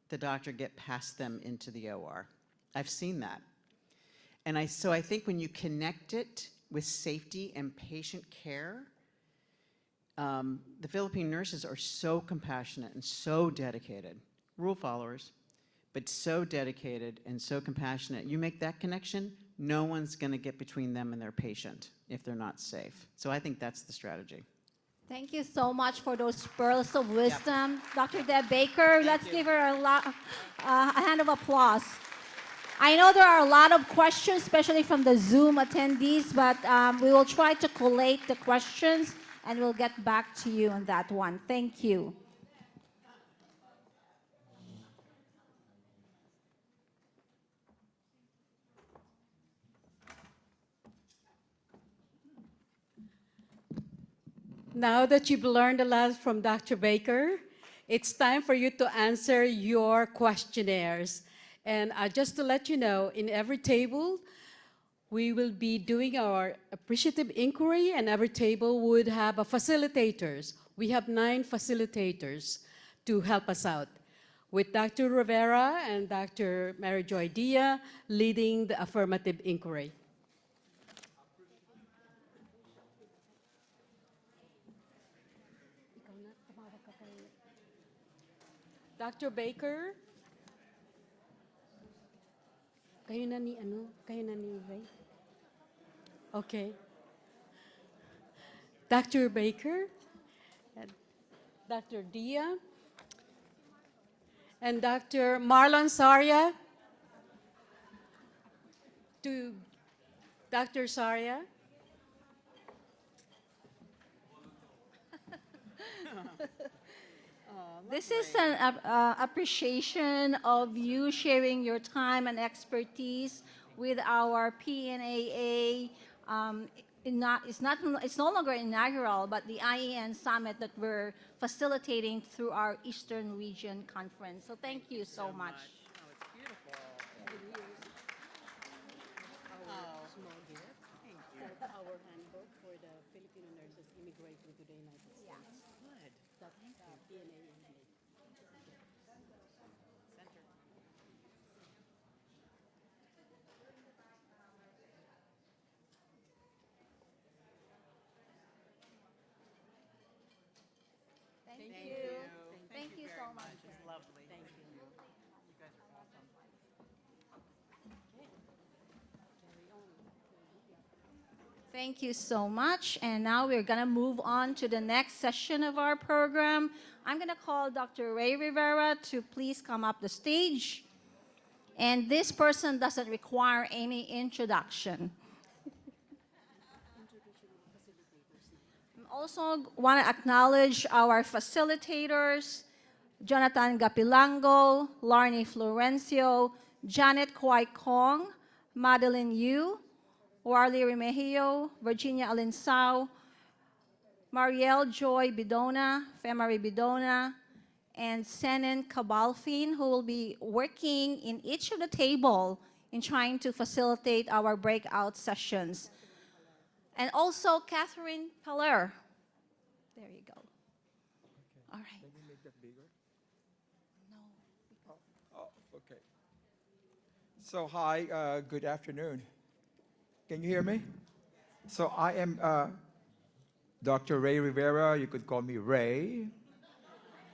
Speaker 1: the doctor get past them into the OR. I've seen that. And so I think when you connect it with safety and patient care, the Philippine nurses are so compassionate and so dedicated, rule followers, but so dedicated and so compassionate. You make that connection, no one's gonna get between them and their patient if they're not safe. So I think that's the strategy.
Speaker 5: Thank you so much for those pearls of wisdom. Dr. Deb Baker, let's give her a hand of applause. I know there are a lot of questions, especially from the Zoom attendees, but we will try to collate the questions and we'll get back to you on that one. Thank you.
Speaker 8: Now that you've learned a lot from Dr. Baker, it's time for you to answer your questionnaires. And just to let you know, in every table, we will be doing our appreciative inquiry, and every table would have a facilitators. We have 9 facilitators to help us out, with Dr. Rivera and Dr. Mary Joy Dia leading the affirmative inquiry. Dr. Baker, kayo na ni Ray? Okay. Dr. Baker, Dr. Dia, and Dr. Marlon Saria. to Dr. Saria.
Speaker 5: This is an appreciation of you sharing your time and expertise with our PNAA. It's no longer inaugural, but the IEN summit that we're facilitating through our Eastern Region Conference. So thank you so much.
Speaker 1: Oh, it's beautiful.
Speaker 8: Small gift. That's our handbook for the Filipino nurses immigrating to the United States.
Speaker 1: Good.
Speaker 8: That's PNA.
Speaker 5: Thank
Speaker 1: Thank
Speaker 5: you.
Speaker 1: you.
Speaker 5: Thank you
Speaker 1: very
Speaker 5: so much.
Speaker 1: It's lovely.
Speaker 8: Thank you.
Speaker 1: You guys are awesome.
Speaker 5: Thank you so much. And now we're going to move on to the next session of our program. I'm going to call Dr. Ray Rivera to please come up the stage. And this person doesn't require any introduction. I also want to acknowledge our facilitators, Jonathan Gapilango, Larnie Florencio, Janet Kwai Kong, Madeline Yu, Warley Remigio, Virginia Alinsao, Marielle Joy Bidona, Femari Bidona, and Senen Kabalfin, who will be working in each of the table in trying to facilitate our breakout sessions. And also Catherine Peller. There you go. All right.
Speaker 9: Can you make that bigger?
Speaker 5: No.
Speaker 9: Oh, okay. So hi, good afternoon. Can you hear me? So I am Dr. Ray Rivera. You could call me Ray.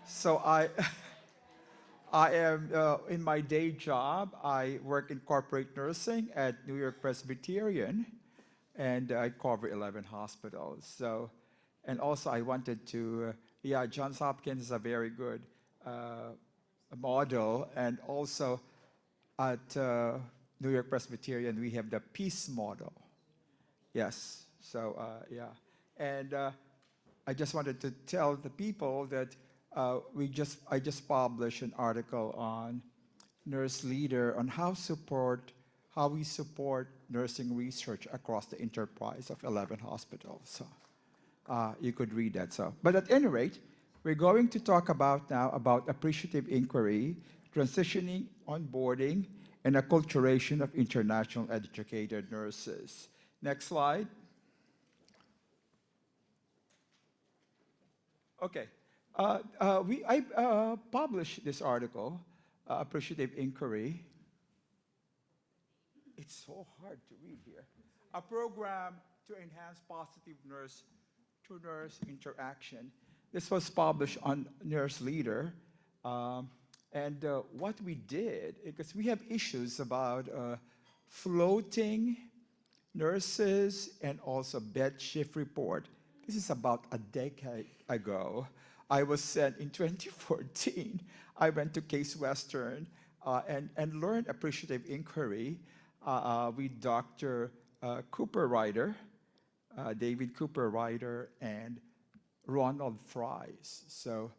Speaker 9: So I am in my day job. I work in corporate nursing at New York Presbyterian, and I cover 11 hospitals. So, and also I wanted to, yeah, Johns Hopkins is a very good model, and also at New York Presbyterian we have the peace model. Yes. So yeah, and I just wanted to tell the people that I just published an article on Nurse Leader on how we support nursing research across the enterprise of 11 hospitals. So you could read that. So, but at any rate, we're going to talk now about appreciative inquiry, transitioning, onboarding, and acculturation of international educated nurses. Next slide. Okay. I published this article, Appreciative Inquiry. It's so hard to read here. A program to enhance positive nurse-to-nurse interaction. This was published on Nurse Leader. And what we did, because we have issues about floating nurses and also bed shift report. This is about a decade ago. I was sent in 2014. I went to Case Western and learned appreciative inquiry with Dr. Cooper Ryder, David Cooper Ryder, and Ronald Fries. So,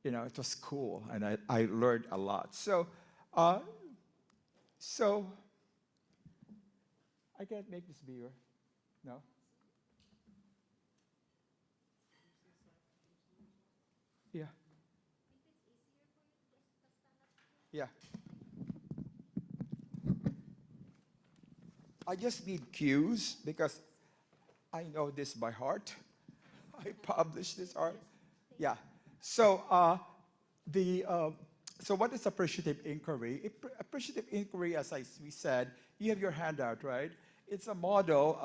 Speaker 9: you know, it was cool, and I learned a lot. So, so I can't make this bigger. No? Yeah. Yeah. I just need cues because I know this by heart. I published this art. Yeah. So so what is appreciative inquiry? Appreciative inquiry, as we said, you have your handout, right? It's a model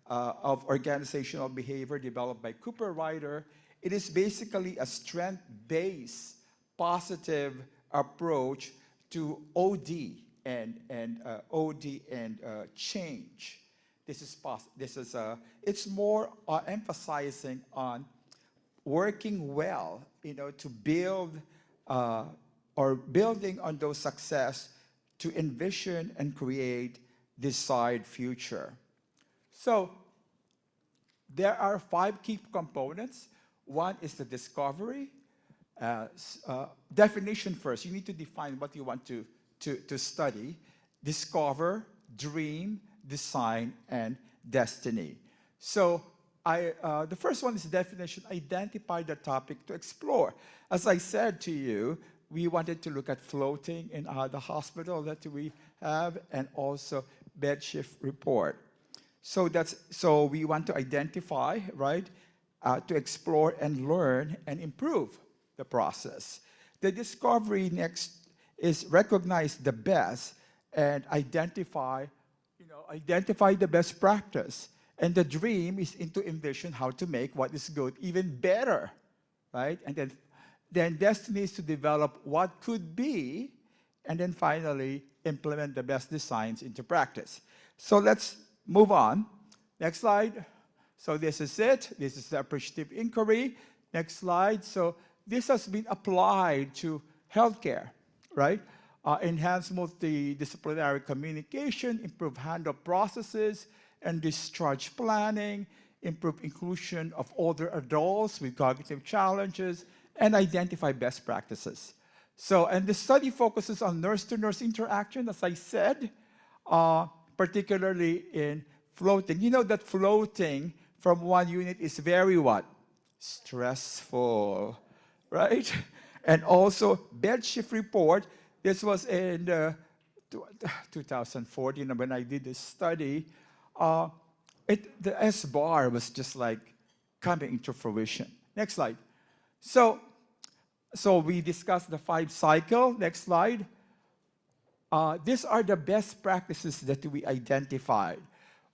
Speaker 9: of organizational behavior developed by Cooper Ryder. It is basically a strength-based, positive approach to OD and change. It's more emphasizing on working well, you know, to build or building on those success to envision and create desired future. So there are 5 key components. One is the discovery. Definition first. You need to define what you want to study. Discover, dream, design, and destiny. So the first one is definition. Identify the topic to explore. As I said to you, we wanted to look at floating in the hospital that we have, and also bed shift report. So we want to identify, right, to explore and learn and improve the process. The discovery next is recognize the best and identify the best practice. And the dream is to envision how to make what is good even better, right? And then destiny is to develop what could be, and then finally implement the best designs into practice. So let's move on. Next slide. So this is it. This is the appreciative inquiry. Next slide. So this has been applied to healthcare, right? Enhance multidisciplinary communication, improve handoff processes and discharge planning, improve inclusion of older adults with cognitive challenges, and identify best practices. So, and the study focuses on nurse-to-nurse interaction, as I said, particularly in floating. You know that floating from one unit is very what? Stressful, right? And also, bed shift report, this was in 2014 when I did this study. The S-bar was just like coming into fruition. Next slide. So we discussed the 5 cycle. Next slide. These are the best practices that we identified.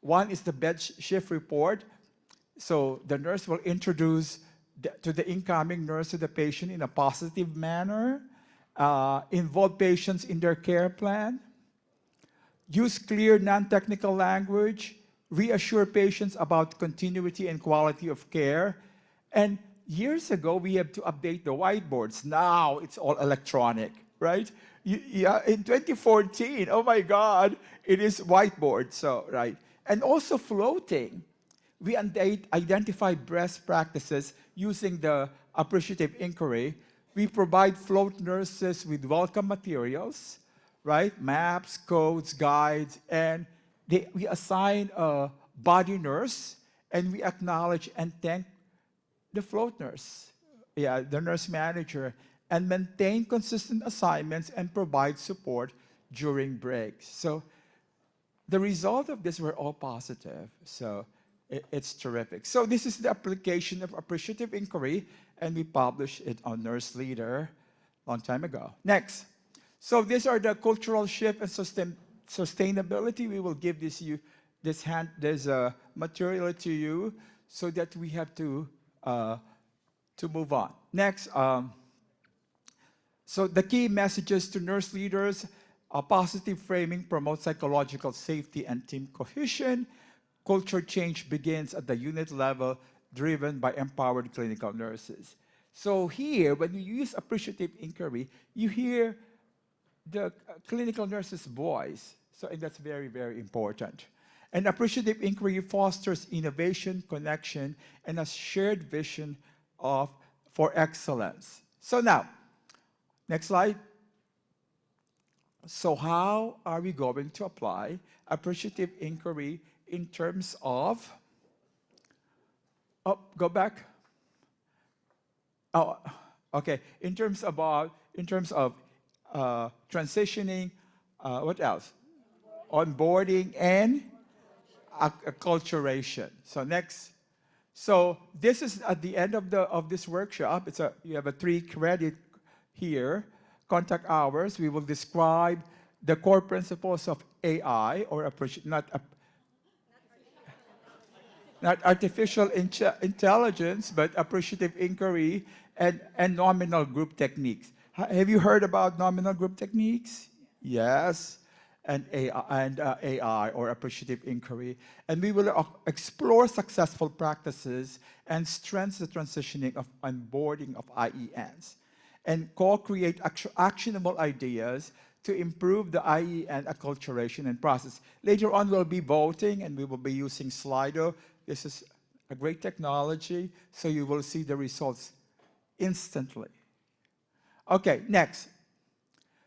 Speaker 9: One is the bed shift report. So the nurse will introduce to the incoming nurse to the patient in a positive manner, involve patients in their care plan, use clear non-technical language, reassure patients about continuity and quality of care. And years ago, we had to update the whiteboards. Now it's all electronic, right? Yeah, in 2014, oh my God, it is whiteboard, so, right. And also floating. We identify best practices using the appreciative inquiry. We provide float nurses with welcome materials, right? Maps, codes, guides, and we assign a body nurse, and we acknowledge and thank the float nurse, the nurse manager, and maintain consistent assignments and provide support during breaks. So the result of this were all positive. So it's terrific. So this is the application of appreciative inquiry, and we published it on Nurse Leader a long time ago. Next. So these are the cultural shift and sustainability. We will give this material to you so that we have to move on. Next. So the key messages to nurse leaders: positive framing promotes psychological safety and team cohesion. Culture change begins at the unit level, driven by empowered clinical nurses. So here, when you use appreciative inquiry, you hear the clinical nurse's voice. So and that's very, very important. And appreciative inquiry fosters innovation, connection, and a shared vision for excellence. So now, next slide. So how are we going to apply appreciative inquiry in terms of, go back. Oh, okay. In terms of transitioning, what else? Onboarding and acculturation. So next. So this is at the end of this workshop. You have a 3-credit here. Contact hours. We will describe the core principles of AI, or not artificial intelligence, but appreciative inquiry and nominal group techniques. Have you heard about nominal group techniques? Yes. And AI, or appreciative inquiry. And we will explore successful practices and strengthen the transitioning of onboarding of IENs, and co-create actionable ideas to improve the IEN acculturation and process. Later on, we'll be voting, and we will be using Slido. This is a great technology, so you will see the results instantly. Okay, next.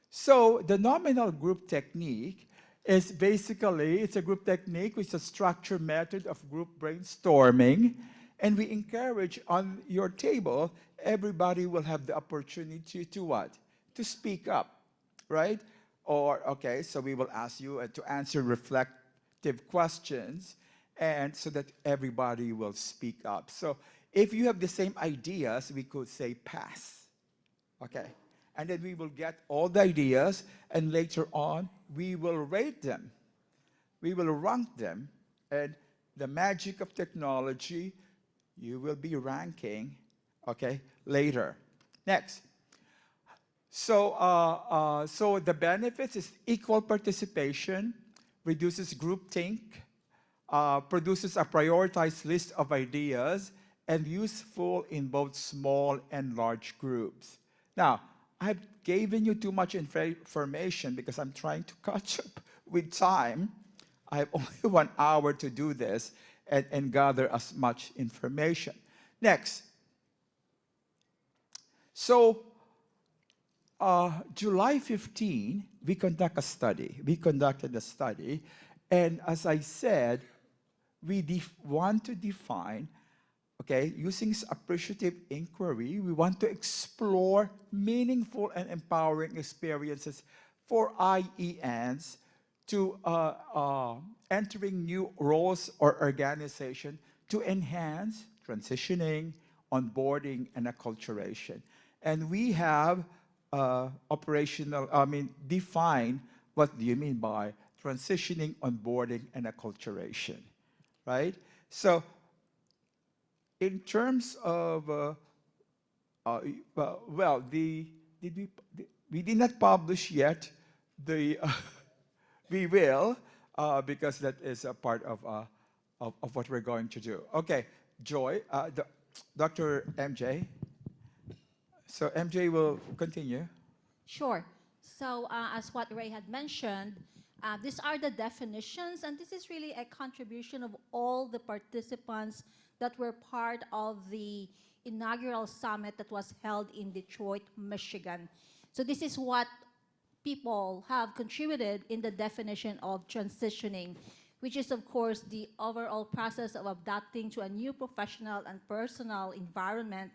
Speaker 9: So the nominal group technique is basically, it's a group technique which is a structured method of group brainstorming, and we encourage on your table, everybody will have the opportunity to what? To speak up, right? Or, okay, so we will ask you to answer reflective questions, and so that everybody will speak up. So if you have the same ideas, we could say pass, okay? And then we will get all the ideas, and later on, we will rate them. We will rank them, and the magic of technology, you will be ranking, okay, later. Next. So, so the benefits is equal participation, reduces groupthink, produces a prioritized list of ideas, and useful in both small and large groups. Now, I've given you too much information because I'm trying to catch up with time. I have only 1 hour to do this and gather as much information. Next. So, July 15, we conducted a study, and as I said, we want to define, okay, using appreciative inquiry, we want to explore meaningful and empowering experiences for IENs to entering new roles or organization to enhance transitioning, onboarding, and acculturation. And we have define what do you mean by transitioning, onboarding, and acculturation, right? So in terms of, we did not publish yet. We will, because that is a part of what we're going to do. Okay, Joy, Dr. MJ. So MJ will continue.
Speaker 5: Sure. So as what Ray had mentioned, these are the definitions, and this is really a contribution of all the participants that were part of the inaugural summit that was held in Detroit, Michigan. So this is what people have contributed in the definition of transitioning, which is, of course, the overall process of adapting to a new professional and personal environment,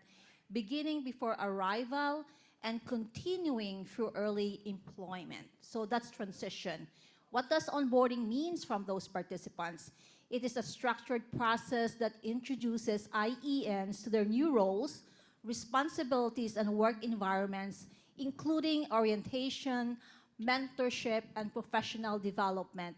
Speaker 5: beginning before arrival and continuing through early employment. So that's transition. What does onboarding means from those participants? It is a structured process that introduces IENs to their new roles, responsibilities, and work environments, including orientation, mentorship, and professional development.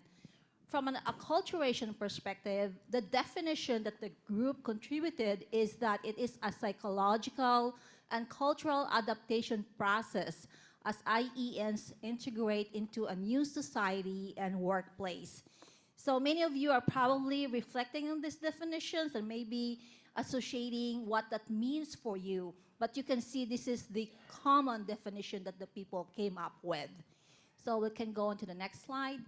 Speaker 5: From an acculturation perspective, the definition that the group contributed is that it is a psychological and cultural adaptation process as IENs integrate into a new society and workplace. So many of you are probably reflecting on these definitions and maybe associating what that means for you. But you can see this is the common definition that the people came up with. So we can go on to the next slide.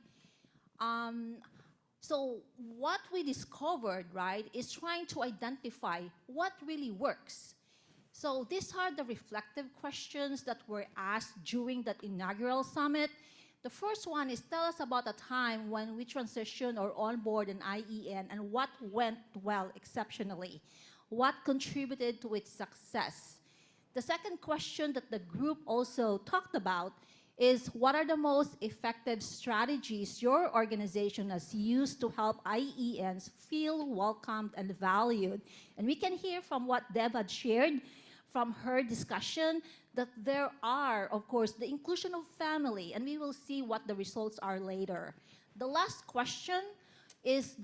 Speaker 5: So what we discovered, right, is trying to identify what really works. So these are the reflective questions that were asked during that inaugural summit. The first one is, tell us about a time when we transitioned or onboard an IEN and what went well exceptionally. What contributed to its success? The second question that the group also talked about is, what are the most effective strategies your organization has used to help IENs feel welcomed and valued? And we can hear from what Deb had shared from her discussion that there are, of course, the inclusion of family, and we will see what the results are later. The last question is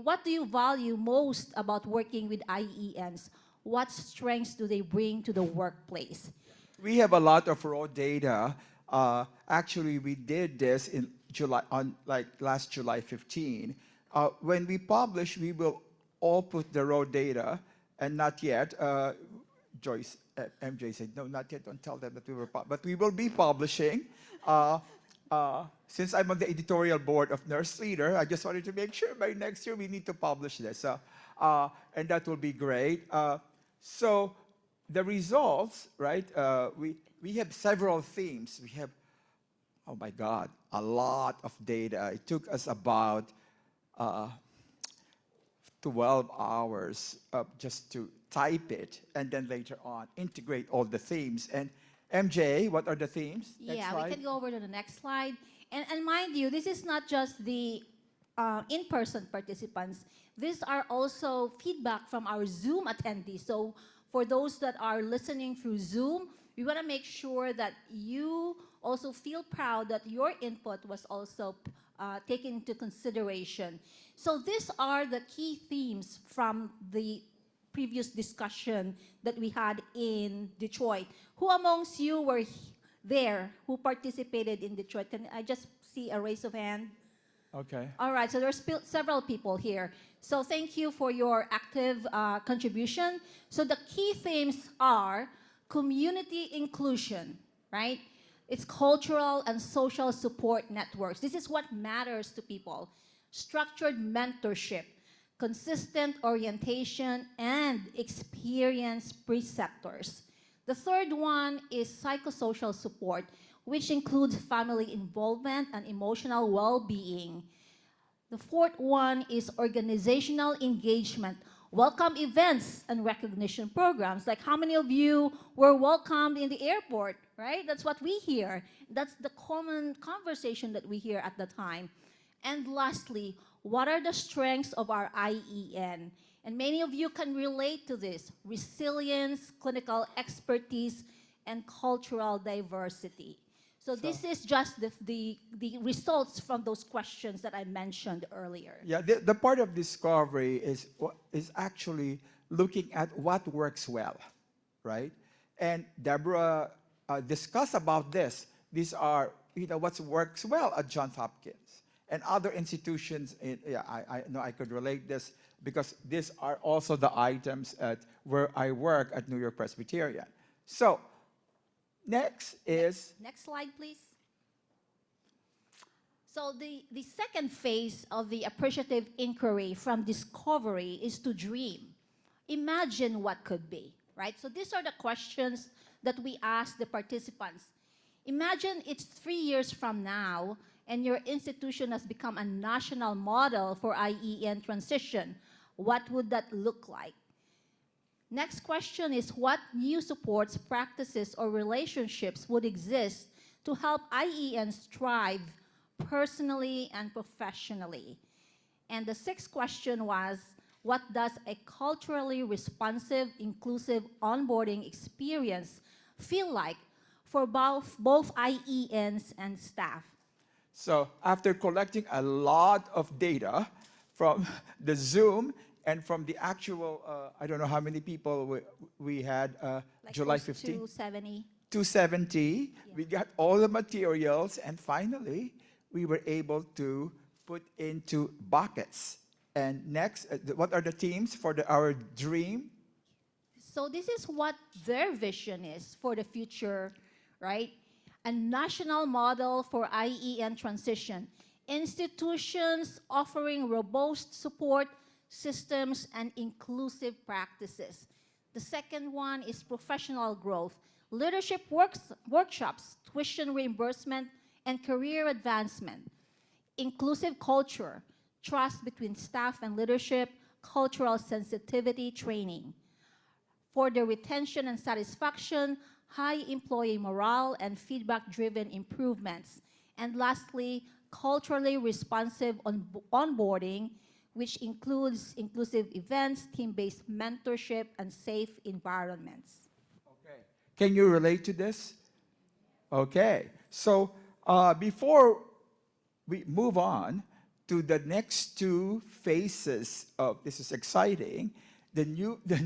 Speaker 5: what do you value most about working with IENs? What strengths do they bring to the workplace?
Speaker 9: We have a lot of raw data. Actually, we did this in last July 15. When we publish, we will all put the raw data, and not yet. Joyce, MJ said, no, not yet, don't tell them that we were, but we will be publishing. since I'm on the editorial board of Nurse Leader, I just wanted to make sure by next year we need to publish this. And that will be great. So the results, right? We have several themes. We have, oh my God, a lot of data. It took us about 12 hours just to type it, and then later on integrate all the themes. And MJ, what are the themes? Next
Speaker 5: Yeah,
Speaker 9: slide.
Speaker 5: we can go over to the next slide. And mind you, this is not just the in-person participants. These are also feedback from our Zoom attendees. So for those that are listening through Zoom, we want to make sure that you also feel proud that your input was also taken into consideration. So these are the key themes from the previous discussion that we had in Detroit. Who amongst you were there who participated in Detroit? Can I just see a raise of hand?
Speaker 9: Okay.
Speaker 5: All right, so there's several people here. So thank you for your active contribution. So the key themes are community inclusion, right? It's cultural and social support networks. This is what matters to people. Structured mentorship, consistent orientation, and experienced preceptors. The third one is psychosocial support, which includes family involvement and emotional well-being. The fourth one is organizational engagement, welcome events and recognition programs. Like how many of you were welcomed in the airport, right? That's what we hear. That's the common conversation that we hear at the time. And lastly, what are the strengths of our IEN? And many of you can relate to this: resilience, clinical expertise, and cultural diversity. So this is just the results from those questions that I mentioned earlier.
Speaker 9: Yeah, the part of discovery is actually looking at what works well, right? And Deborah discussed about this. These are, what works well at Johns Hopkins and other institutions. I know I could relate this because these are also the items at where I work at New York Presbyterian. So next is...
Speaker 5: Next slide, please. So the second phase of the appreciative inquiry from discovery is to dream. Imagine what could be, right? So these are the questions that we ask the participants. Imagine it's 3 years from now and your institution has become a national model for IEN transition. What would that look like? Next question is, what new supports, practices, or relationships would exist to help IENs thrive personally and professionally? And the sixth question was, what does a culturally responsive, inclusive onboarding experience feel like for both IENs and staff?
Speaker 9: So after collecting a lot of data from the Zoom and from the actual, I don't know how many people we had,
Speaker 5: Like
Speaker 9: July
Speaker 5: close to
Speaker 9: 15th.
Speaker 5: 270.
Speaker 9: 270.
Speaker 5: Yeah.
Speaker 9: We got all the materials, and finally, we were able to put into buckets. And next, what are the themes for our dream?
Speaker 5: So this is what their vision is for the future, right? A national model for IEN transition. Institutions offering robust support systems and inclusive practices. The second one is professional growth, leadership workshops, tuition reimbursement, and career advancement. Inclusive culture, trust between staff and leadership, cultural sensitivity training. For the retention and satisfaction, high employee morale and feedback-driven improvements. And lastly, culturally responsive onboarding, which includes inclusive events, team-based mentorship, and safe environments.
Speaker 9: Okay. Can you relate to this? Okay. So before we move on to the next two phases of, this is exciting, the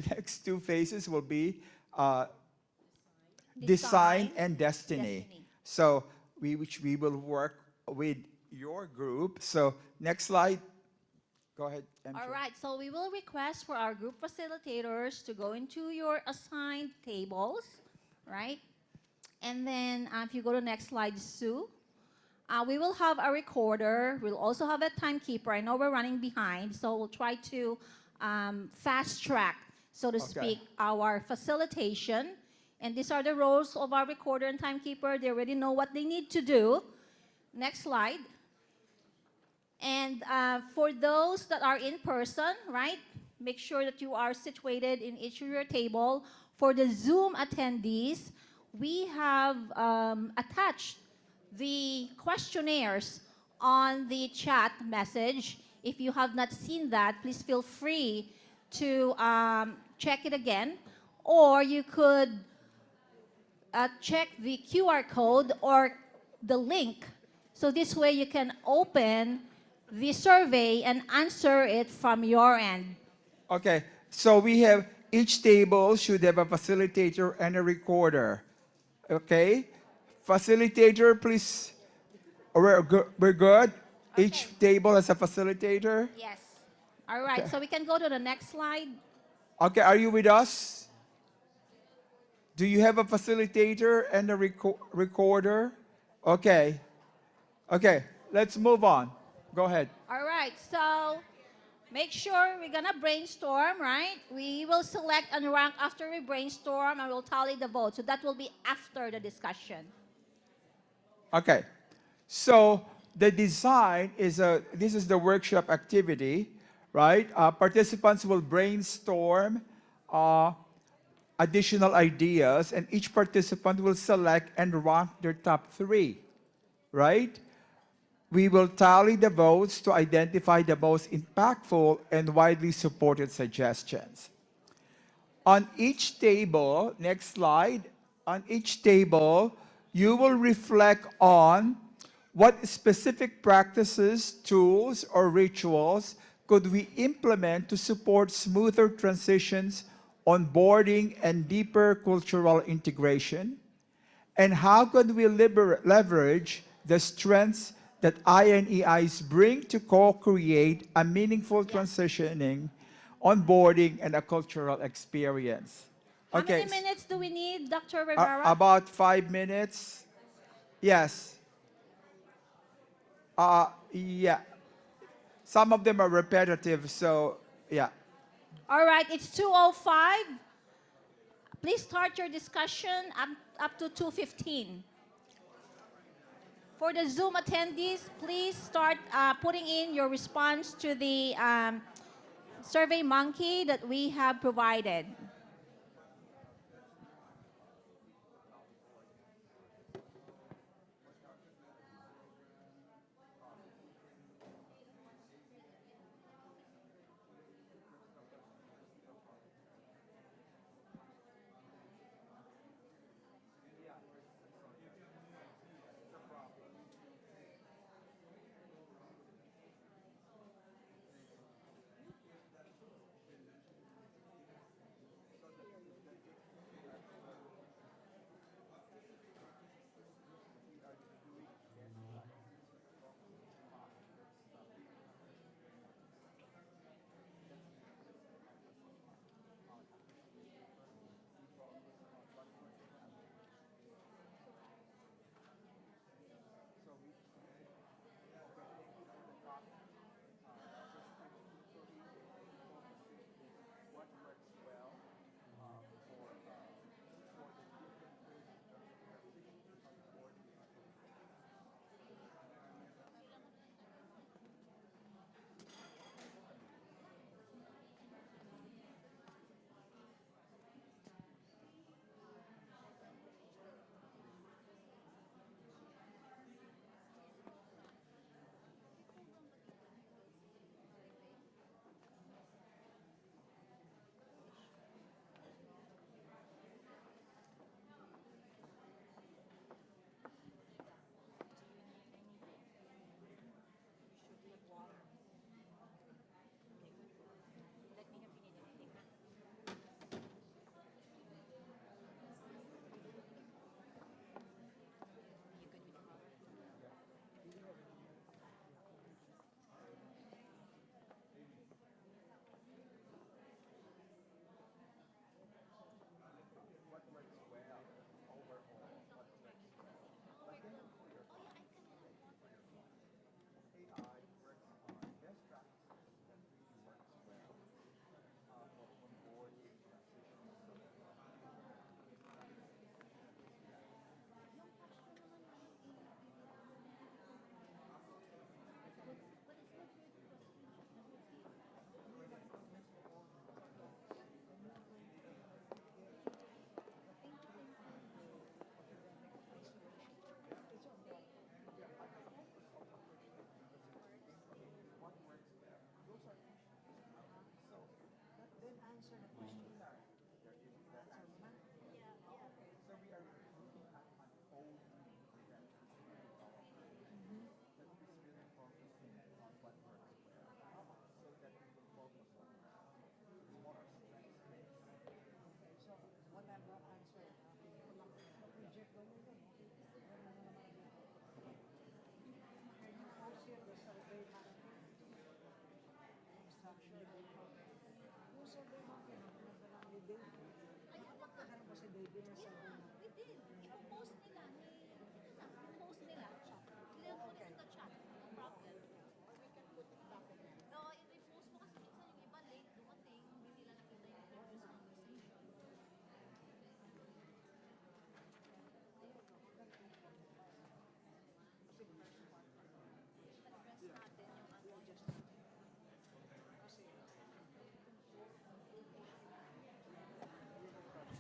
Speaker 9: next two phases will be design and destiny. So which we will work with your group. So next slide. Go ahead, MJ.
Speaker 5: All right, so we will request for our group facilitators to go into your assigned tables, right? And then if you go to next slide, Sue, We will have a recorder. We'll also have a timekeeper. I know we're running behind, so we'll try to fast track, so to
Speaker 9: Okay.
Speaker 5: speak, our facilitation. And these are the roles of our recorder and timekeeper. They already know what they need to do. Next slide. And for those that are in person, right, make sure that you are situated in each of your table. For the Zoom attendees, we have attached the questionnaires on the chat message. If you have not seen that, please feel free to check it again. Or you could check the QR code or the link. So this way you can open the survey and answer it from your end.
Speaker 9: Okay, so we have each table should have a facilitator and a recorder. Okay, facilitator, please. We're good. Each table has a facilitator.
Speaker 5: Yes. All right,
Speaker 9: Okay.
Speaker 5: so we can go to the next slide.
Speaker 9: Okay, are you with us? Do you have a facilitator and a recorder? Okay. Okay, let's move on. Go ahead.
Speaker 5: All right, so make sure we're gonna brainstorm, right? We will select and rank after we brainstorm and we'll tally the votes. So that will be after the discussion.
Speaker 9: Okay. So the design is this is the workshop activity, right? Participants will brainstorm additional ideas, and each participant will select and rank their top 3, right? We will tally the votes to identify the most impactful and widely supported suggestions. On each table, next slide, on each table, you will reflect on what specific practices, tools, or rituals could we implement to support smoother transitions, onboarding, and deeper cultural integration? And how could we leverage the strengths that INEIs bring to co-create a meaningful transitioning, onboarding, and a cultural experience?
Speaker 5: How many minutes do we need, Dr. Rivera?
Speaker 9: About 5 minutes. Yes. Yeah. Some of them are repetitive, so yeah.
Speaker 5: All right, it's 2:05. Please start your discussion up to 2:15. For the Zoom attendees, please start putting in your response to the Survey Monkey that we have provided.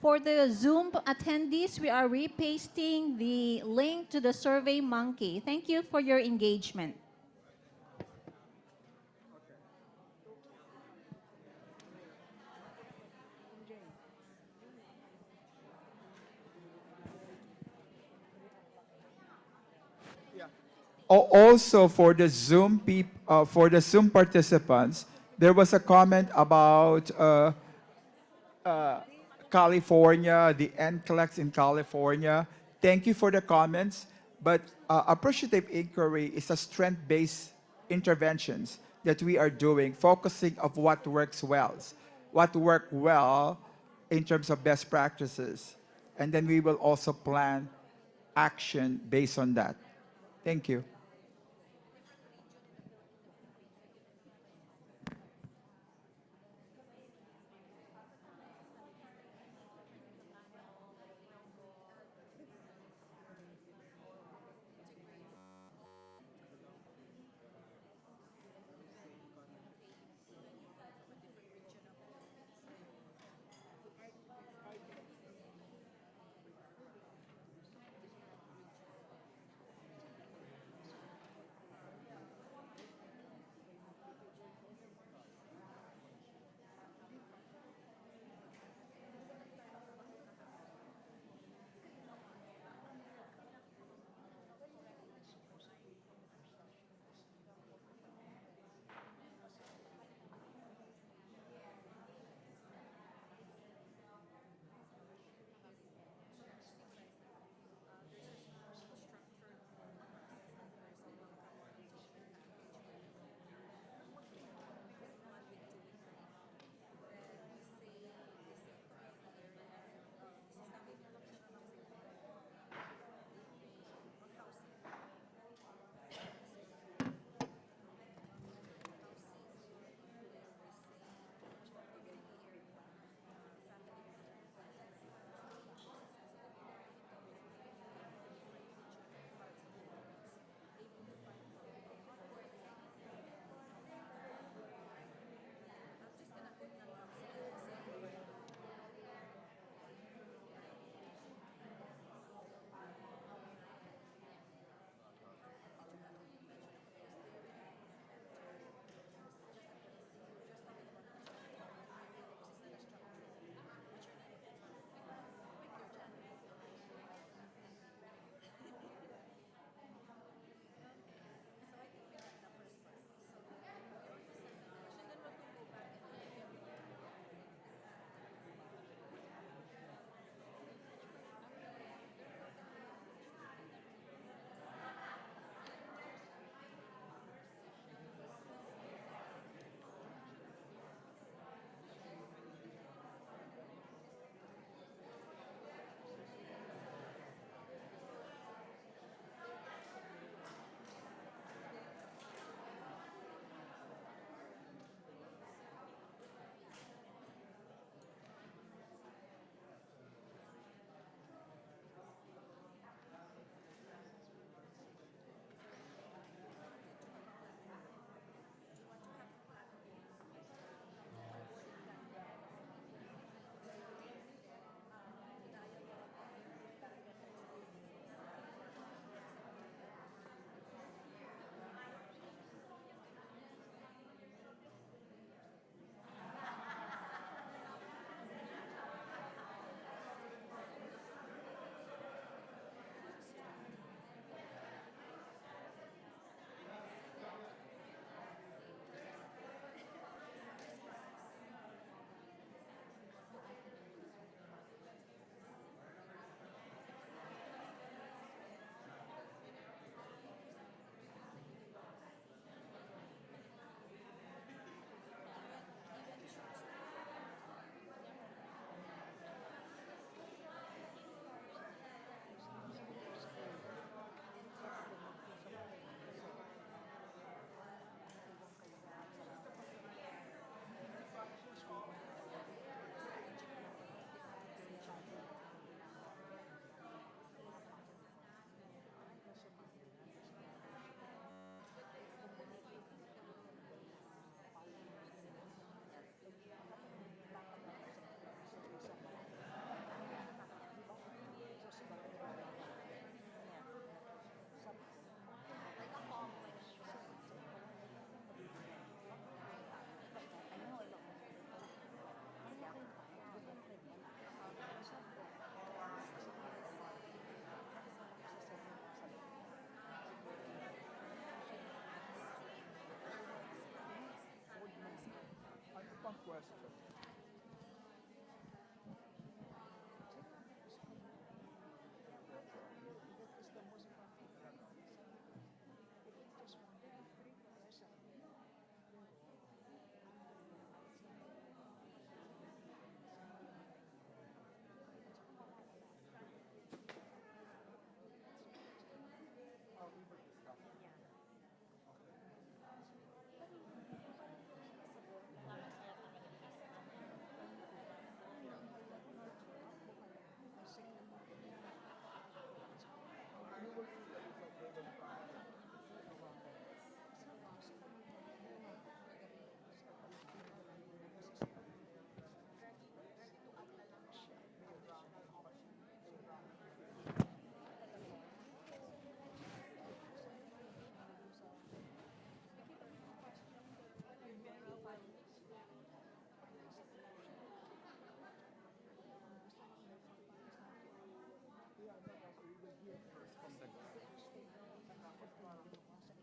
Speaker 5: For the Zoom attendees, we are repasting the link to the Survey Monkey. Thank you for your engagement.
Speaker 9: Also, for the for the Zoom participants, there was a comment about California, the NCLEX in California. Thank you for the comments, but appreciative inquiry is a strength-based interventions that we are doing, focusing of what works what work well in terms of best practices. And then we will also plan action based on that. Thank you.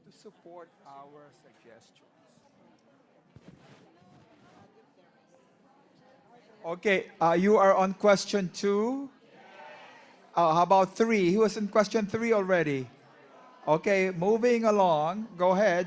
Speaker 9: to support our suggestions. Okay, you are on question 2. How about 3? He was in question 3 already. Okay, moving along. Go ahead.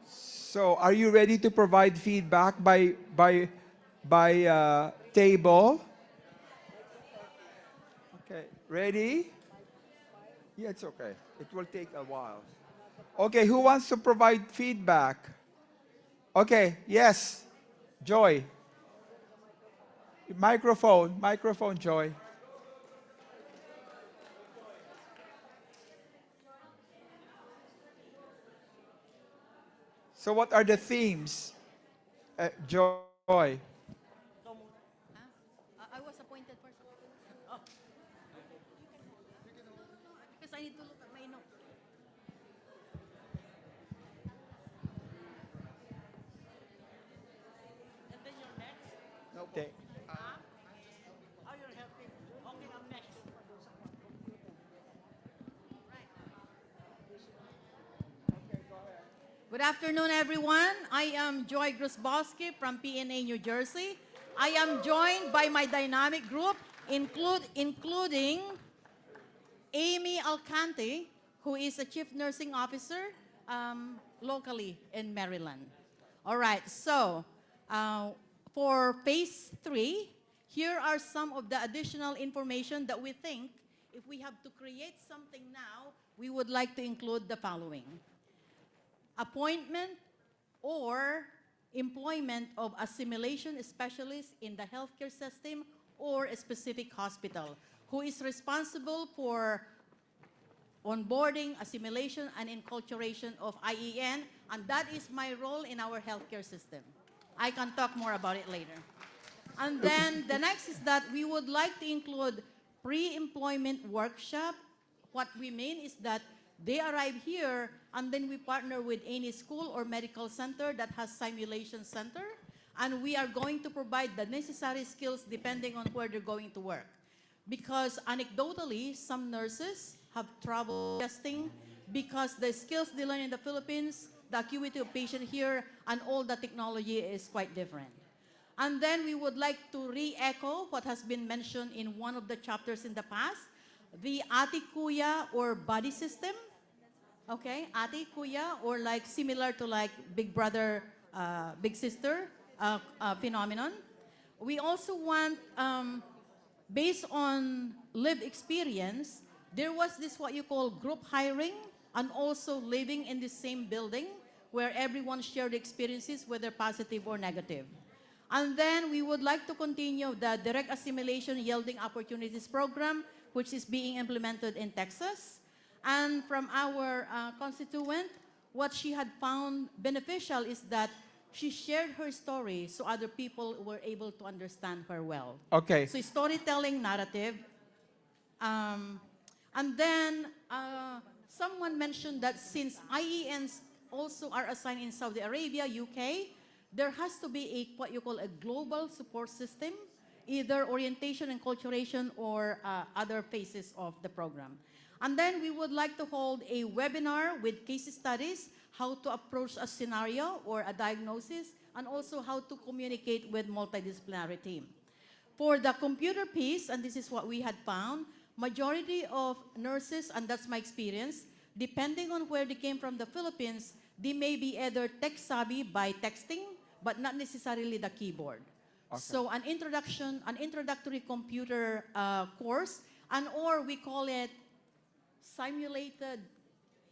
Speaker 9: So, are you ready to provide feedback by table? Okay, ready? Yeah, it's okay. It will take a while. Okay, who wants to provide feedback? Okay, yes, Joy. Microphone, Joy. So, what are the themes, Joy?
Speaker 10: I was appointed first. Oh. Because I need to look at my notes. And then you're next?
Speaker 9: Okay.
Speaker 10: Oh, you're helping. Okay, I'm next. Good afternoon, everyone. I am Joy Grusbowski from PNA, New Jersey. I am joined by my dynamic group, including Amy Alcante, who is a Chief Nursing Officer locally in Maryland. All right, so for phase 3, here are some of the additional information that we think if we have to create something now, we would like to include the following. Appointment or employment of assimilation specialists in the healthcare system or a specific hospital who is responsible for onboarding, assimilation, and enculturation of IEN, and that is my role in our healthcare system. I can talk more about it later. And then the next is that we would like to include pre-employment workshop. What we mean is that they arrive here, and then we partner with any school or medical center that has simulation center, and we are going to provide the necessary skills depending on where they're going to work. Because anecdotally, some nurses have trouble adjusting because the skills they learn in the Philippines, the acuity of patient here, and all the technology is quite different. And then we would like to re-echo what has been mentioned in one of the chapters in the past, the ate kuya or body system. Okay, ate kuya, or like similar to like big brother, big sister phenomenon. We also want, based on lived experience, there was this what you call group hiring and also living in the same building where everyone shared experiences, whether positive or negative. And then we would like to continue the direct assimilation yielding opportunities program, which is being implemented in Texas. And from our constituent, what she had found beneficial is that she shared her story so other people were able to understand her well.
Speaker 9: Okay.
Speaker 10: So storytelling narrative. And then someone mentioned that since IENs also are assigned in Saudi Arabia, UK, there has to be a what you call a global support system, either orientation and enculturation or other phases of the program. And then we would like to hold a webinar with case studies, how to approach a scenario or a diagnosis, and also how to communicate with multidisciplinary team. For the computer piece, and this is what we had found, majority of nurses, and that's my experience, depending on where they came from the Philippines, they may be either tech savvy by texting, but not necessarily the keyboard.
Speaker 9: Okay.
Speaker 10: So an introductory computer course, and or we call it simulated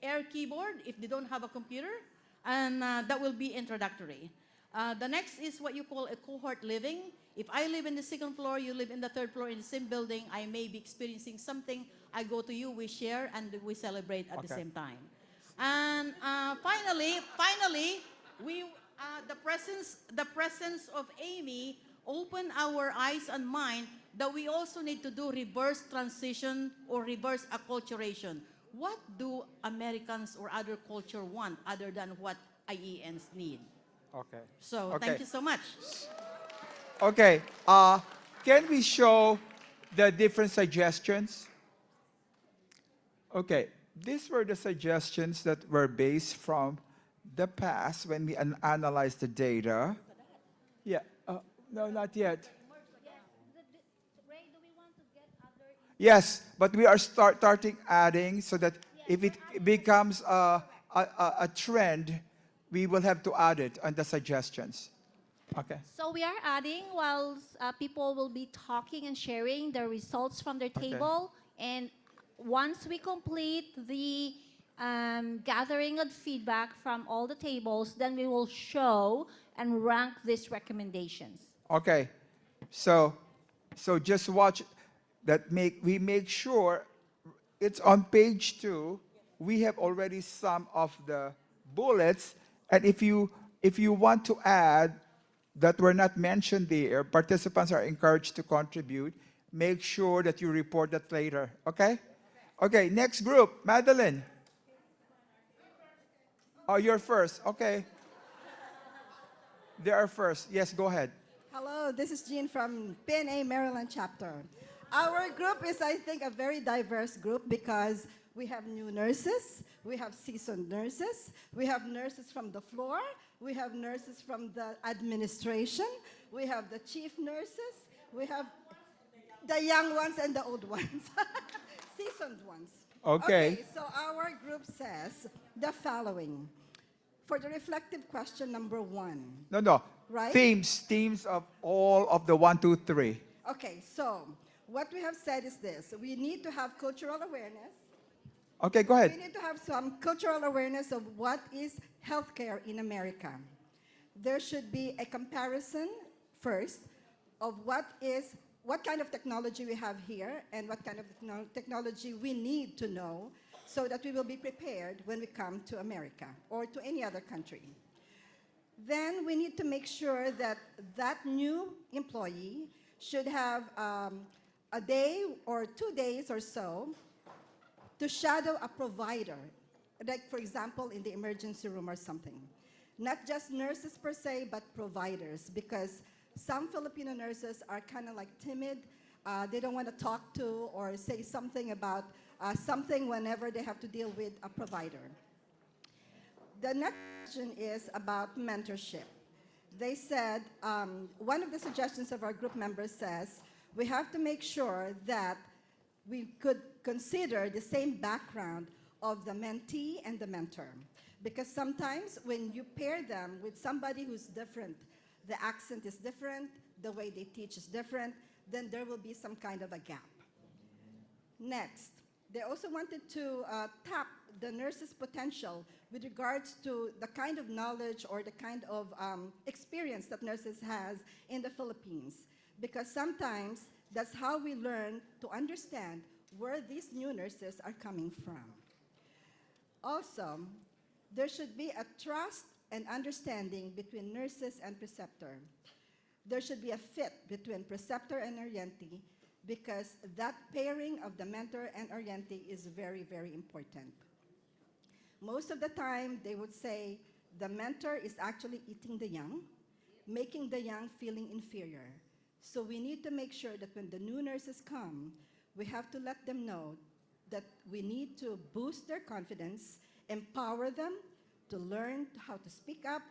Speaker 10: air keyboard if they don't have a computer, and that will be introductory. The next is what you call a cohort living. If I live in the second floor, you live in the third floor in the same building, I may be experiencing something, I go to you, we share, and we celebrate at the same time. And finally, the presence of Amy opened our eyes and mind that we also need to do reverse transition or reverse acculturation. What do Americans or other culture want other than what IENs need?
Speaker 9: Okay.
Speaker 10: So
Speaker 9: Okay.
Speaker 10: thank you so much.
Speaker 9: Okay. Can we show the different suggestions? Okay. These were the suggestions that were based from the past when we analyzed the data. Yeah. No, not yet. Yes, but we are starting adding so that if it becomes a trend, we will have to add it on the suggestions. Okay.
Speaker 5: So we are adding while people will be talking and sharing the results from their
Speaker 9: Okay.
Speaker 5: table. And once we complete the gathering of feedback from all the tables, then we will show and rank these recommendations.
Speaker 9: Okay. So just watch that. We make sure it's on page 2. We have already some of the bullets, and if you want to add that were not mentioned there, participants are encouraged to contribute. Make sure that you report that later. Okay? Okay, next group, Madeline. Oh, you're first. Okay. They are first. Yes, go ahead.
Speaker 11: Hello, this is Jean from PNA Maryland chapter. Our group is, I think, a very diverse group because we have new nurses, we have seasoned nurses, we have nurses from the floor, we have nurses from the administration, we have the chief nurses, we have the young ones and the old ones, seasoned ones.
Speaker 9: Okay.
Speaker 11: So our group says the following. For the reflective question number 1.
Speaker 9: No.
Speaker 11: Right?
Speaker 9: Themes of all of the 1, 2, 3.
Speaker 11: Okay, so what we have said is this. We need to have cultural awareness.
Speaker 9: Okay, go ahead.
Speaker 11: We need to have some cultural awareness of what is healthcare in America. there should be a comparison first of what kind of technology we have here and what kind of technology we need to know so that we will be prepared when we come to America or to any other country. Then we need to make sure that that new employee should have a day or 2 days or so to shadow a provider, like for example in the emergency room or something. Not just nurses per se, but providers, because some Filipino nurses are kind of like timid. They don't want to talk to or say something about something whenever they have to deal with a provider. The next question is about mentorship. They said, one of the suggestions of our group members says, we have to make sure that we could consider the same background of the mentee and the mentor. Because sometimes when you pair them with somebody who's different, the accent is different, the way they teach is different, then there will be some kind of a gap. Next, they also wanted to tap the nurses' potential with regards to the kind of knowledge or the kind of experience that nurses has in the Philippines. Because sometimes that's how we learn to understand where these new nurses are coming from. Also, there should be a trust and understanding between nurses and preceptor. There should be a fit between preceptor and orientee because that pairing of the mentor and orientee is very, very important. Most of the time, they would say the mentor is actually eating the young, making the young feeling inferior. So we need to make sure that when the new nurses come, we have to let them know that we need to boost their confidence, empower them to learn how to speak up,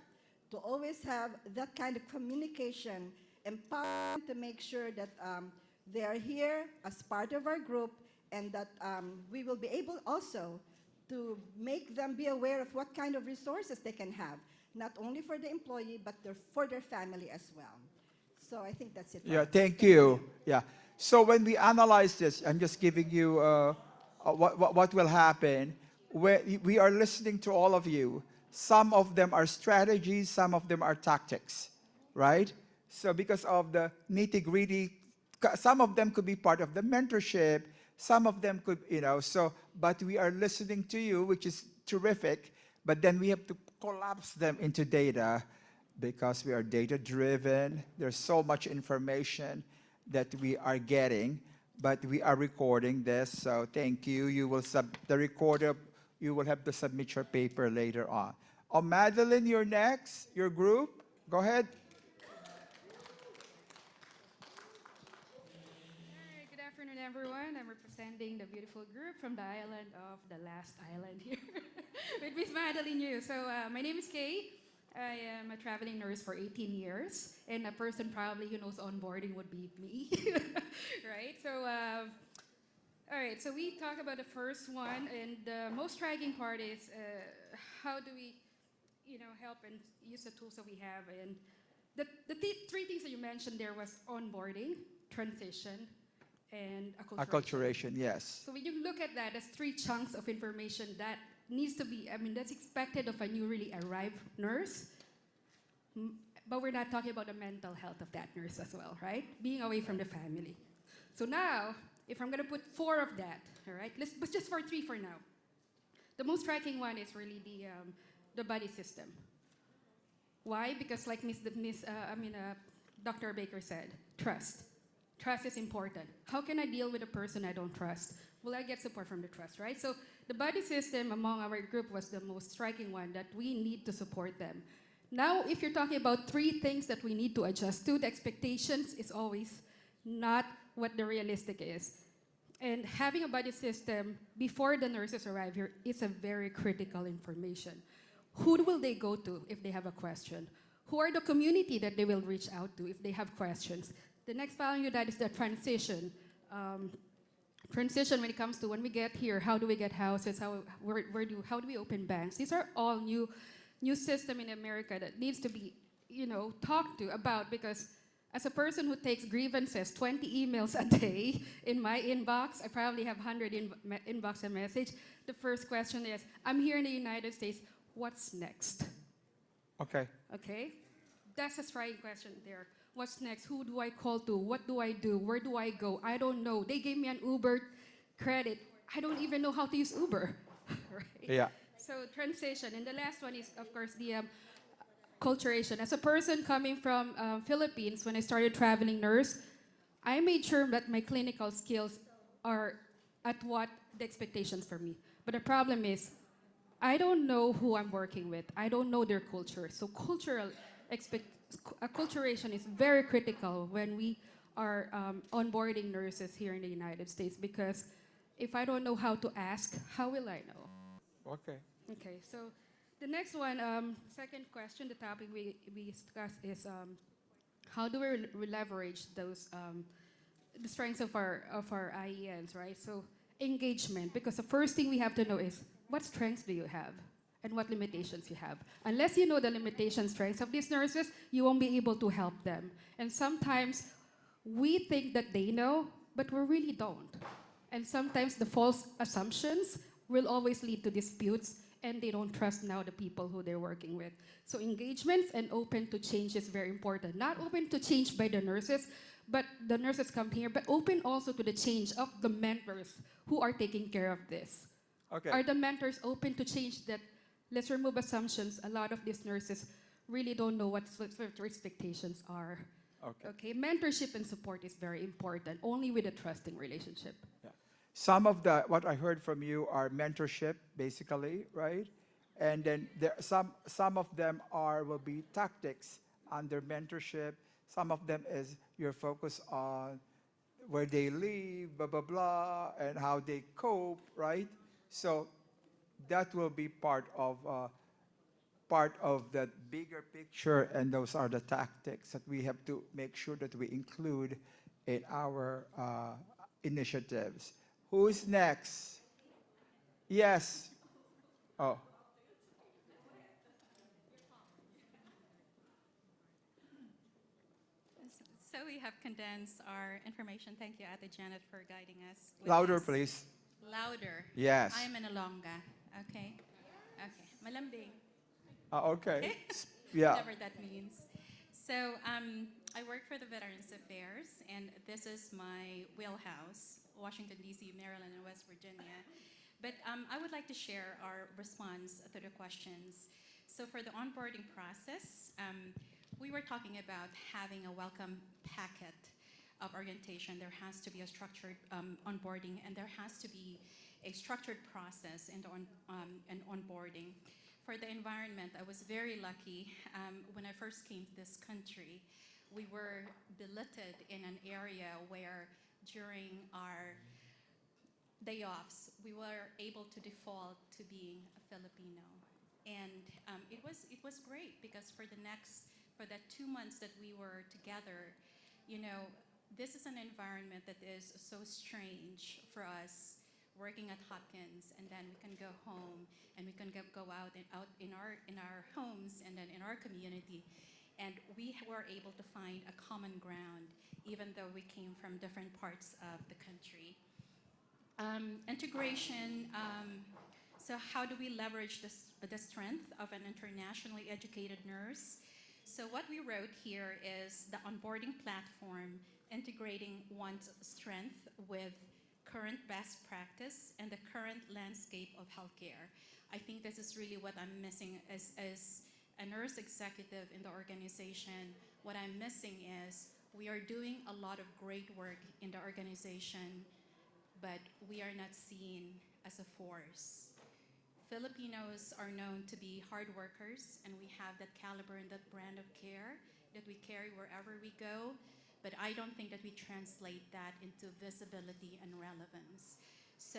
Speaker 11: to always have that kind of communication, empower them to make sure that they are here as part of our group and that we will be able also to make them be aware of what kind of resources they can have, not only for the employee, but for their family as well. So I think that's it.
Speaker 9: Yeah, thank you. Yeah. So when we analyze this, I'm just giving you what will happen. We are listening to all of you. Some of them are strategies, some of them are tactics, right? So because of the nitty-gritty, some of them could be part of the mentorship, some of them could, but we are listening to you, which is terrific, but then we have to collapse them into data because we are data-driven. There's so much information that we are getting, but we are recording this, so thank you. You will you will have to submit your paper later on. Oh, Madeline, you're next, your group. Go ahead.
Speaker 12: Hi, good afternoon, everyone. I'm representing the beautiful group from the island of the last island here with Miss Madeline Yu. So my name is Kay. I am a traveling nurse for 18 years, and a person probably who knows onboarding would be me, right? So, all right, so we talk about the first one, and the most striking part is how do we, help and use the tools that we have. And the three things that you mentioned there was onboarding, transition, and acculturation.
Speaker 9: Acculturation, yes.
Speaker 12: So when you look at that, there's 3 chunks of information that needs to be, that's expected of a new really arrived nurse, but we're not talking about the mental health of that nurse as well, right? Being away from the family. So now, if I'm gonna put 4 of that, all right, let's just for 3 for now. The most striking one is really the buddy system. Why? Because like Dr. Baker said, trust. Trust is important. How can I deal with a person I don't trust? Will I get support from the trust, right? So the buddy system among our group was the most striking one that we need to support them. Now, if you're talking about 3 things that we need to adjust to, the expectations is always not what the realistic is. And having a buddy system before the nurses arrive here is a very critical information. Who will they go to if they have a question? Who are the community that they will reach out to if they have questions? The next following that is the transition. Transition when it comes to when we get here, how do we get houses, how do we open banks? These are all new system in America that needs to be, talked to about, because as a person who takes grievances, 20 emails a day in my inbox, I probably have 100 inbox a message. The first question is, I'm here in the United States, what's next?
Speaker 9: Okay.
Speaker 12: Okay? that's a trying question there. What's next? Who do I call to? What do I do? Where do I go? I don't know. They gave me an Uber credit. I don't even know how to use Uber. Right?
Speaker 9: Yeah.
Speaker 12: So transition. And the last one is, of course, the culturation. As a person coming from Philippines, when I started traveling nurse, I made sure that my clinical skills are at what the expectations for me. But the problem is, I don't know who I'm working with. I don't know their culture. So acculturation is very critical when we are onboarding nurses here in the United States, because if I don't know how to ask, how will I know?
Speaker 9: Okay.
Speaker 12: Okay, so the next one, second question, the topic we discussed is how do we leverage those the strengths of our IENs, right? So engagement, because the first thing we have to know is what strengths do you have and what limitations you have. Unless you know the limitation strengths of these nurses, you won't be able to help them. And sometimes we think that they know, but we really don't. And sometimes the false assumptions will always lead to disputes, and they don't trust now the people who they're working with. So engagements and open to change is very important. Not open to change by the nurses, but the nurses come here, but open also to the change of the mentors who are taking care of this.
Speaker 9: Okay.
Speaker 12: Are the mentors open to change that? Let's remove assumptions. A lot of these nurses really don't know what their expectations are.
Speaker 9: Okay.
Speaker 12: Okay, mentorship and support is very important, only with a trusting relationship.
Speaker 9: Yeah. What I heard from you are mentorship, basically, right? And then some of them will be tactics under mentorship. Some of them is your focus on where they live, blah, blah, blah, and how they cope, right? So that will be part of that bigger picture, and those are the tactics that we have to make sure that we include in our initiatives. Who's next? Yes. Oh.
Speaker 6: So we have condensed our information. Thank you, Ate Janet, for guiding us. with
Speaker 9: Louder,
Speaker 6: this.
Speaker 9: please.
Speaker 6: Louder.
Speaker 9: Yes.
Speaker 6: I'm in Alonga. Okay. Okay. Malambing.
Speaker 9: Okay.
Speaker 6: Okay.
Speaker 9: Yeah.
Speaker 6: Whatever that means. So I work for the Veterans Affairs, and this is my wheelhouse, Washington, D.C., Maryland, and West Virginia. But I would like to share our response to the questions. So for the onboarding process, we were talking about having a welcome packet of orientation. There has to be a structured onboarding, and there has to be a structured process in the onboarding. For the environment, I was very lucky. When I first came to this country, we were billeted in an area where during our day offs, we were able to default to being a Filipino. And it was great, because for that 2 months that we were together, you know, this is an environment that is so strange for us, working at Hopkins, and then we can go home and we can go out in our homes and then in our community, and we were able to find a common ground, even though we came from different parts of the country. Integration. So how do we leverage the strength of an internationally educated nurse? So what we wrote here is the onboarding platform, integrating one's strength with current best practice and the current landscape of healthcare. I think this is really what I'm missing as a nurse executive in the organization. What I'm missing is we are doing a lot of great work in the organization, but we are not seen as a force. Filipinos are known to be hard workers, and we have that caliber and that brand of care that we carry wherever we go, but I don't think that we translate that into visibility and relevance. So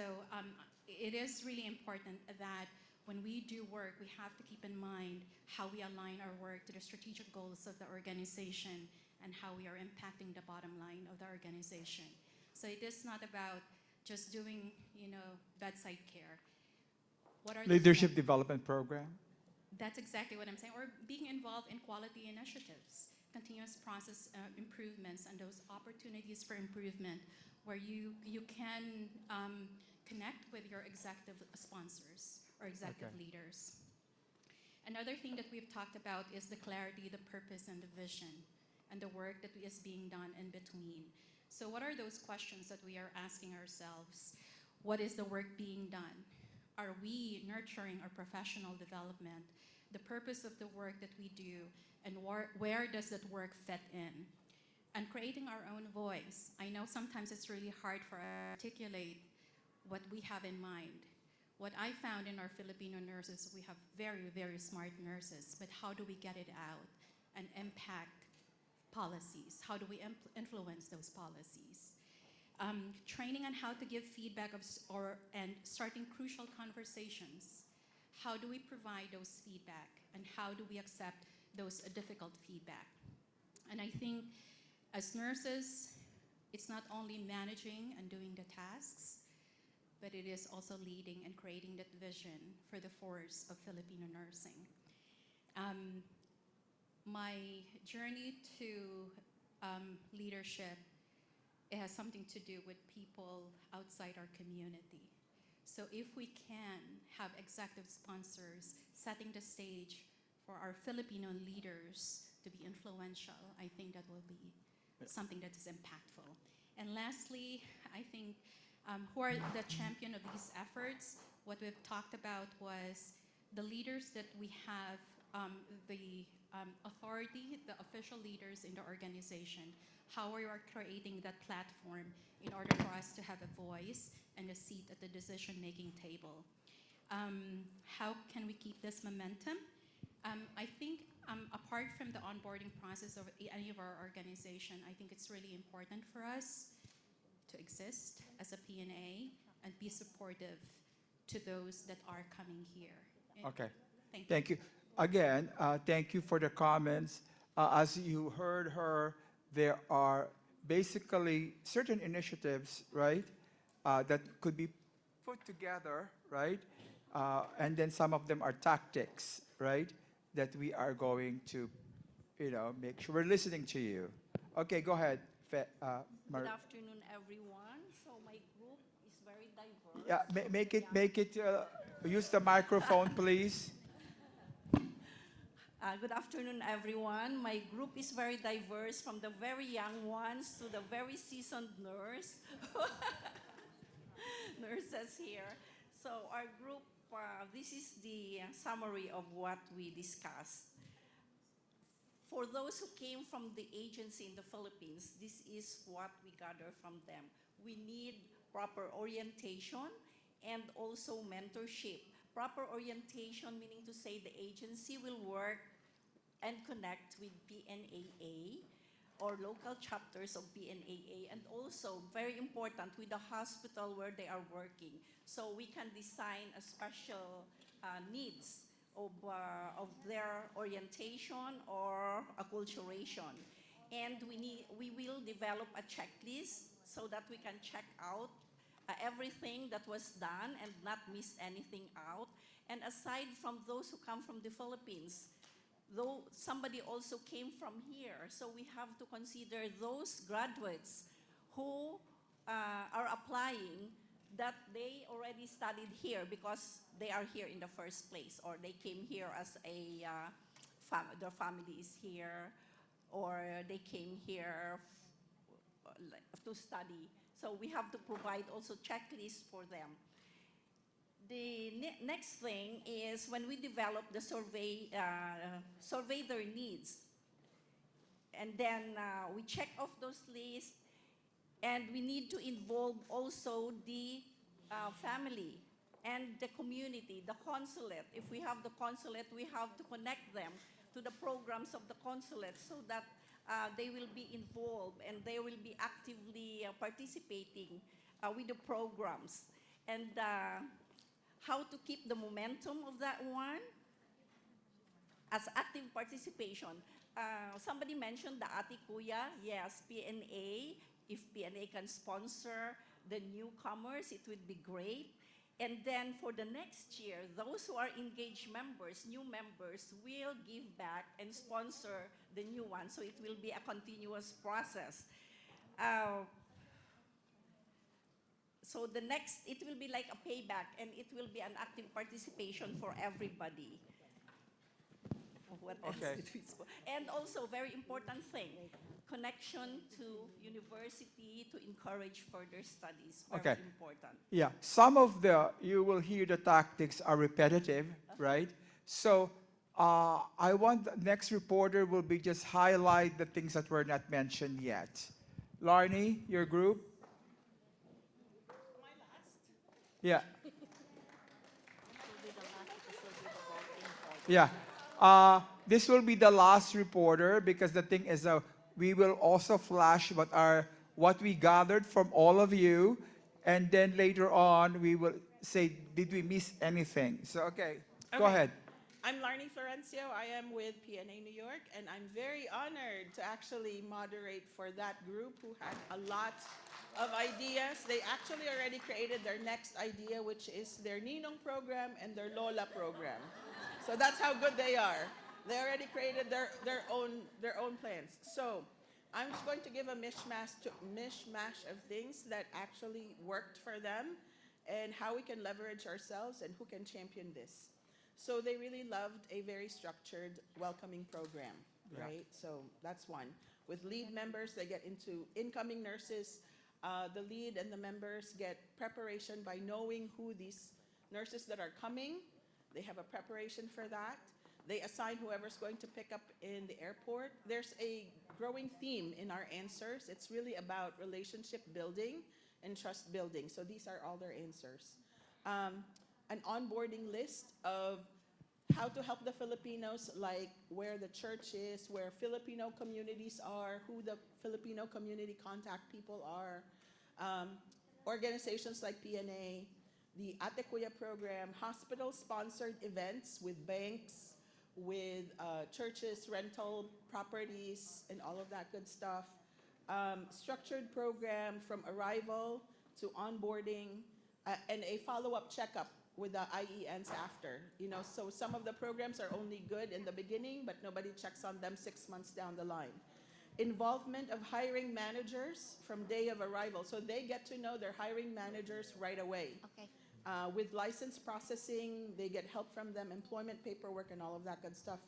Speaker 6: it is really important that when we do work, we have to keep in mind how we align our work to the strategic goals of the organization and how we are impacting the bottom line of the organization. So it is not about just doing, you know, bedside care. What are the
Speaker 9: Leadership
Speaker 6: steps?
Speaker 9: development program.
Speaker 6: That's exactly what I'm saying. Or being involved in quality initiatives, continuous process improvements, and those opportunities for improvement where you can connect with your executive sponsors or executive leaders. Another thing that we've talked about is the clarity, the purpose, and the vision, and the work that is being done in between. So what are those questions that we are asking ourselves? What is the work being done? Are we nurturing our professional development? The purpose of the work that we do, and where does that work fit in? And creating our own voice. I know sometimes it's really hard for us to articulate what we have in mind. What I found in our Filipino nurses, we have very, very smart nurses, but how do we get it out and impact policies? How do we influence those policies? Training on how to give feedback and starting crucial conversations. How do we provide those feedback, and how do we accept those difficult feedback? And I think as nurses, it's not only managing and doing the tasks, but it is also leading and creating that vision for the force of Filipino nursing. My journey to leadership, it has something to do with people outside our community. So if we can have executive sponsors setting the stage for our Filipino leaders to be influential, I think that will be something that is impactful. And lastly, I think who are the champion of these efforts? What we've talked about was the leaders that we have, the authority, the official leaders in the organization, how we are creating that platform in order for us to have a voice and a seat at the decision-making table. How can we keep this momentum? I think apart from the onboarding process of any of our organization, I think it's really important for us to exist as a PNA and be supportive to those that are coming here.
Speaker 9: Okay.
Speaker 6: Thank you.
Speaker 9: Thank you. Again, thank you for the comments. As you heard her, there are basically certain initiatives, right, that could be put together, right? And then some of them are tactics, right, that we are going to, make sure we're listening to you. Okay, go ahead,
Speaker 13: Good afternoon, everyone. So my group is very diverse.
Speaker 9: Yeah, make it, use the microphone, please.
Speaker 13: Good afternoon, everyone. My group is very diverse, from the very young ones to the very seasoned nurses here. So our group, this is the summary of what we discussed. For those who came from the agency in the Philippines, this is what we gather from them. We need proper orientation and also mentorship. Proper orientation meaning to say the agency will work and connect with PNAA or local chapters of PNAA, and also, very important, with the hospital where they are working. So we can design a special needs of their orientation or acculturation. And we will develop a checklist so that we can check out everything that was done and not miss anything out. And aside from those who come from the Philippines, though somebody also came from here, so we have to consider those graduates who are applying, that they already studied here because they are here in the first place, or they came here as their family is here, or they came here to study. So we have to provide also checklists for them. The next thing is when we develop the survey their needs. And then we check off those lists, and we need to involve also the family and the community, the consulate. If we have the consulate, we have to connect them to the programs of the consulate so that they will be involved and they will be actively participating with the programs. And how to keep the momentum of that one as active participation. Somebody mentioned the Ate Kuya. Yes, PNA. If PNA can sponsor the newcomers, it would be great. And then for the next year, those who are engaged members, new members, will give back and sponsor the new ones. So it will be a continuous process. So the next, it will be like a payback, and it will be an active participation for everybody. what else
Speaker 9: Okay.
Speaker 13: did we And also, very important thing, connection to university to encourage further studies. Very
Speaker 9: Okay.
Speaker 13: important.
Speaker 9: Yeah, some of you will hear the tactics are repetitive, right? So I want the next reporter will be just highlight the things that were not mentioned yet. Larnie, your group? Yeah. Yeah. This will be the last reporter because the thing is, we will also flash what we gathered from all of you, and then later on we will say, did we miss anything? So okay, go
Speaker 14: Okay.
Speaker 9: ahead.
Speaker 14: I'm Larnie Florencio. I am with PNA New York, and I'm very honored to actually moderate for that group who had a lot of ideas. They actually already created their next idea, which is their Ninong program and their Lola program. So that's how good they are. They already created their own plans. So I'm just going to give a mishmash of things that actually worked for them and how we can leverage ourselves and who can champion this. So they really loved a very structured welcoming program,
Speaker 9: Yeah.
Speaker 14: right? So that's one. With lead members, they get into incoming nurses. The lead and the members get preparation by knowing who these nurses that are coming. They have a preparation for that. They assign whoever's going to pick up in the airport. There's a growing theme in our answers. It's really about relationship building and trust building. So these are all their answers. An onboarding list of how to help the Filipinos, like where the church is, where Filipino communities are, who the Filipino community contact people are, organizations like PNA, the Ate Kuya program, hospital-sponsored events with banks, with churches, rental properties, and all of that good stuff. Structured program from arrival to onboarding, and a follow-up checkup with the IENs after. You know, so some of the programs are only good in the beginning, but nobody checks on them 6 months down the line. Involvement of hiring managers from day of arrival, so they get to know their hiring managers right away.
Speaker 5: Okay.
Speaker 14: With license processing, they get help from them, employment paperwork and all of that good stuff.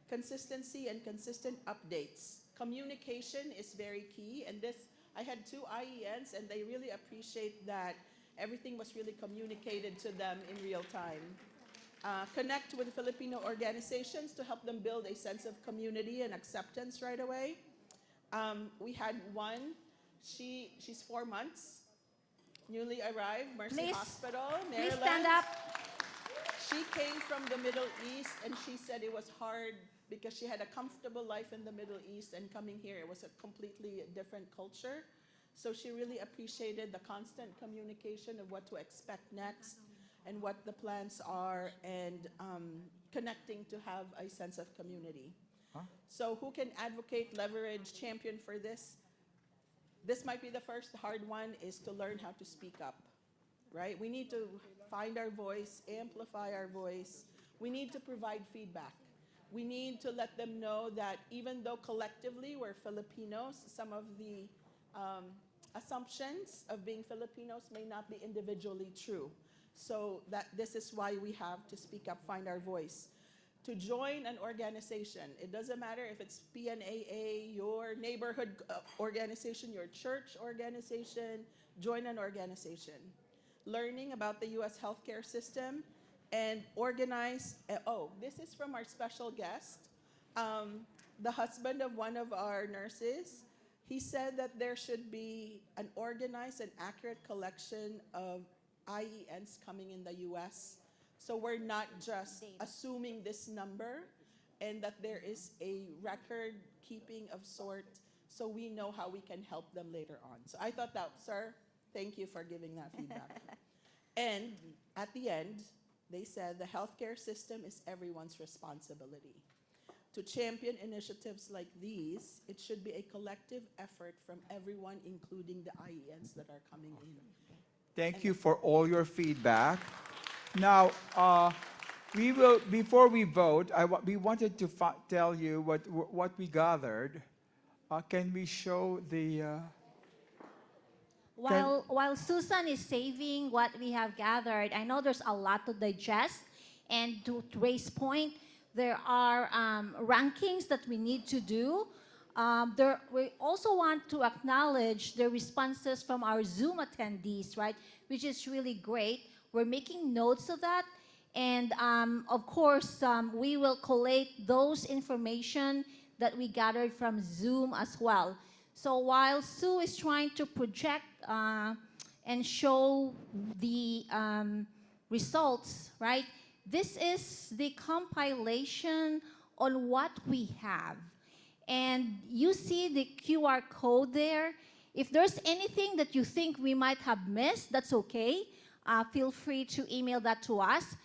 Speaker 14: Consistency and consistent updates. Communication is very key, and this, I had 2 IENs and they really appreciate that everything was really communicated to them in real time. Connect with Filipino organizations to help them build a sense of community and acceptance right away. We had one, she's 4 months, newly arrived, Mercy
Speaker 5: Please.
Speaker 14: Hospital,
Speaker 5: Please
Speaker 14: Maryland.
Speaker 5: stand up.
Speaker 14: She came from the Middle East and she said it was hard because she had a comfortable life in the Middle East, and coming here, it was a completely different culture. So she really appreciated the constant communication of what to expect next and what the plans are, and connecting to have a sense of community.
Speaker 9: Huh?
Speaker 14: So who can advocate, leverage, champion for this? This might be the first hard one, is to learn how to speak up, right? We need to find our voice, amplify our voice. We need to provide feedback. We need to let them know that even though collectively we're Filipinos, some of the assumptions of being Filipinos may not be individually true. So that this is why we have to speak up, find our voice. To join an organization, it doesn't matter if it's PNAA, your neighborhood organization, your church organization, join an organization. Learning about the US healthcare system and organize, this is from our special guest, the husband of one of our nurses. He said that there should be an organized and accurate collection of IENs coming in the US. So we're not just assuming this number, and that there is a record keeping of sort, so we know how we can help them later on. So I thought that, sir, thank you for giving that feedback. And at the end, they said the healthcare system is everyone's responsibility. To champion initiatives like these, it should be a collective effort from everyone, including the IENs that are coming in.
Speaker 9: Thank you for all your feedback. Now, we will, before we vote, we wanted to tell you what we gathered. Can we show the...
Speaker 5: While Susan is saving what we have gathered, I know there's a lot to digest and to raise point. There are rankings that we need to do. We also want to acknowledge the responses from our Zoom attendees, right, which is really great. We're making notes of that. And of course, we will collate those information that we gathered from Zoom as well. So while Sue is trying to project and show the results, right, this is the compilation on what we have. And you see the QR code there. If there's anything that you think we might have missed, that's okay. Feel free to email that to us.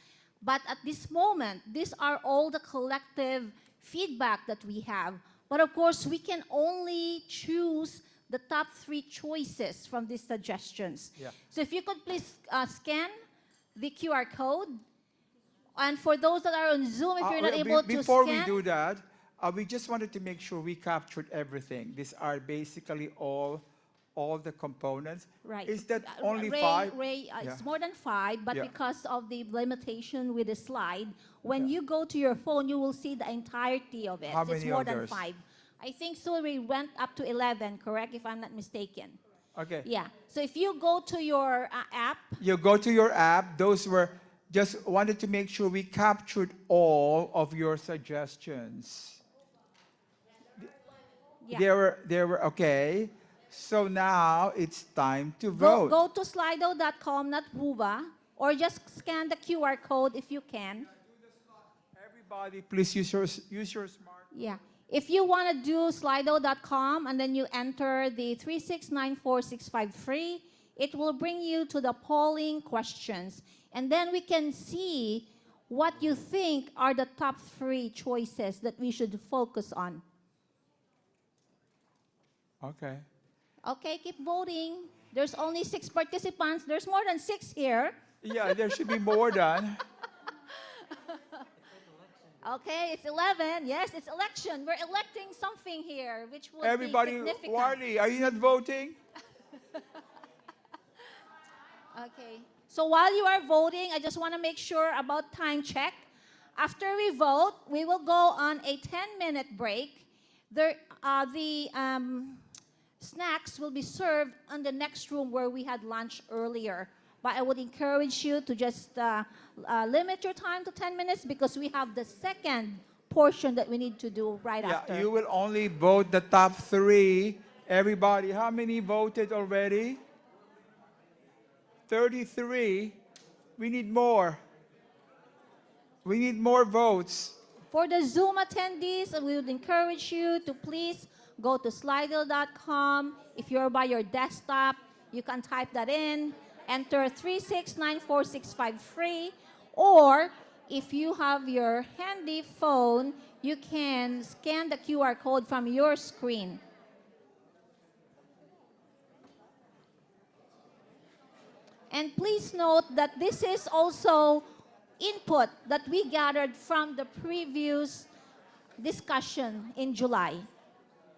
Speaker 5: But at this moment, these are all the collective feedback that we have. But of course, we can only choose the top 3 choices from these suggestions.
Speaker 9: Yeah.
Speaker 5: So if you could please scan the QR code. And for those that are on Zoom, if you're not able to
Speaker 9: Before
Speaker 5: scan.
Speaker 9: we do that, we just wanted to make sure we captured everything. These are basically all the components.
Speaker 5: Right.
Speaker 9: Is that only
Speaker 5: Ray,
Speaker 9: 5?
Speaker 5: Ray,
Speaker 9: Yeah.
Speaker 5: it's more than 5, but
Speaker 9: Yeah.
Speaker 5: because of the limitation with the slide, when you go to your phone, you will see the entirety of it.
Speaker 9: How
Speaker 5: It's
Speaker 9: many
Speaker 5: more
Speaker 9: of
Speaker 5: than
Speaker 9: those?
Speaker 5: 5. I think so. We went up to 11, correct? If I'm not mistaken.
Speaker 9: Okay.
Speaker 5: Yeah. So if you go to your app,
Speaker 9: You go to your app. Those were just wanted to make sure we captured all of your suggestions.
Speaker 5: yeah.
Speaker 9: They were okay. So now it's time to
Speaker 5: Go,
Speaker 9: vote.
Speaker 5: go to slido.com, not Wova, or just scan the QR code if you can.
Speaker 9: Everybody, please use your smart.
Speaker 5: Yeah. If you want to do slido.com and then you enter the 3694653, it will bring you to the polling questions. And then we can see what you think are the top 3 choices that we should focus on.
Speaker 9: Okay.
Speaker 5: Okay, keep voting. There's only 6 participants. There's more than 6 here.
Speaker 9: Yeah, there should be more done.
Speaker 5: Okay, it's 11. Yes, it's election. We're electing something here, which would
Speaker 9: Everybody,
Speaker 5: be significant.
Speaker 9: Warley, are you not voting?
Speaker 5: Okay. So while you are voting, I just want to make sure about time check. After we vote, we will go on a 10-minute break. The snacks will be served in the next room where we had lunch earlier. But I would encourage you to just limit your time to 10 minutes because we have the second portion that we need to do right after.
Speaker 9: Yeah, you will only vote the top 3. Everybody, how many voted already? 33. We need more. We need more votes.
Speaker 5: For the Zoom attendees, we would encourage you to please go to slido.com. If you're by your desktop, you can type that in, enter 3694653, or if you have your handy phone, you can scan the QR code from your screen. And please note that this is also input that we gathered from the previous discussion in July.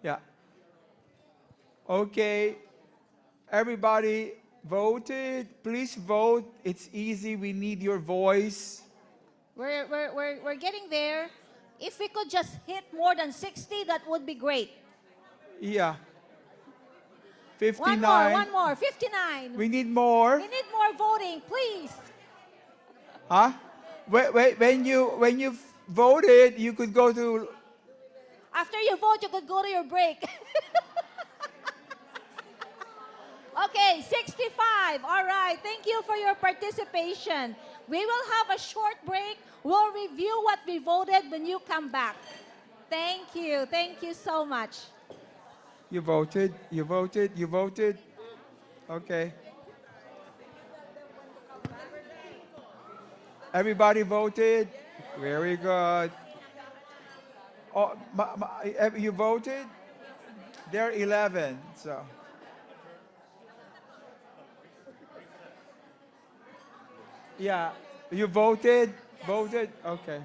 Speaker 9: Yeah. Okay. Everybody voted. Please vote. It's easy. We need your voice.
Speaker 5: We're getting there. If we could just hit more than 60, that would be great.
Speaker 9: Yeah. 59.
Speaker 5: One more, 59.
Speaker 9: We need more.
Speaker 5: We need more voting, please.
Speaker 9: Huh? When you voted, you could go to.
Speaker 5: After you vote, you could go to your break. Okay, 65. All right. Thank you for your participation. We will have a short break. We'll review what we voted when you come back. Thank you. Thank you so much.
Speaker 9: You voted. You voted. You voted. Okay. Everybody voted. Very good. Oh, you voted? There are 11. So. Yeah. You voted? Voted? Okay.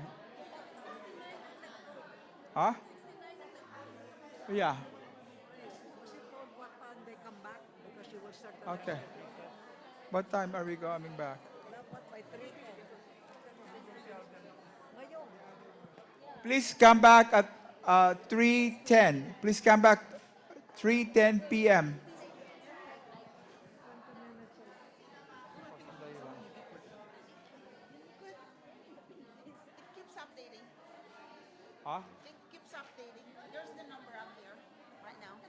Speaker 9: Huh? Yeah. Okay. What time are we coming back? Please come back at 3:10. Please come back 3:10 p.m.
Speaker 7: It keeps updating.
Speaker 9: Huh?
Speaker 7: It keeps updating. There's the number up there right now.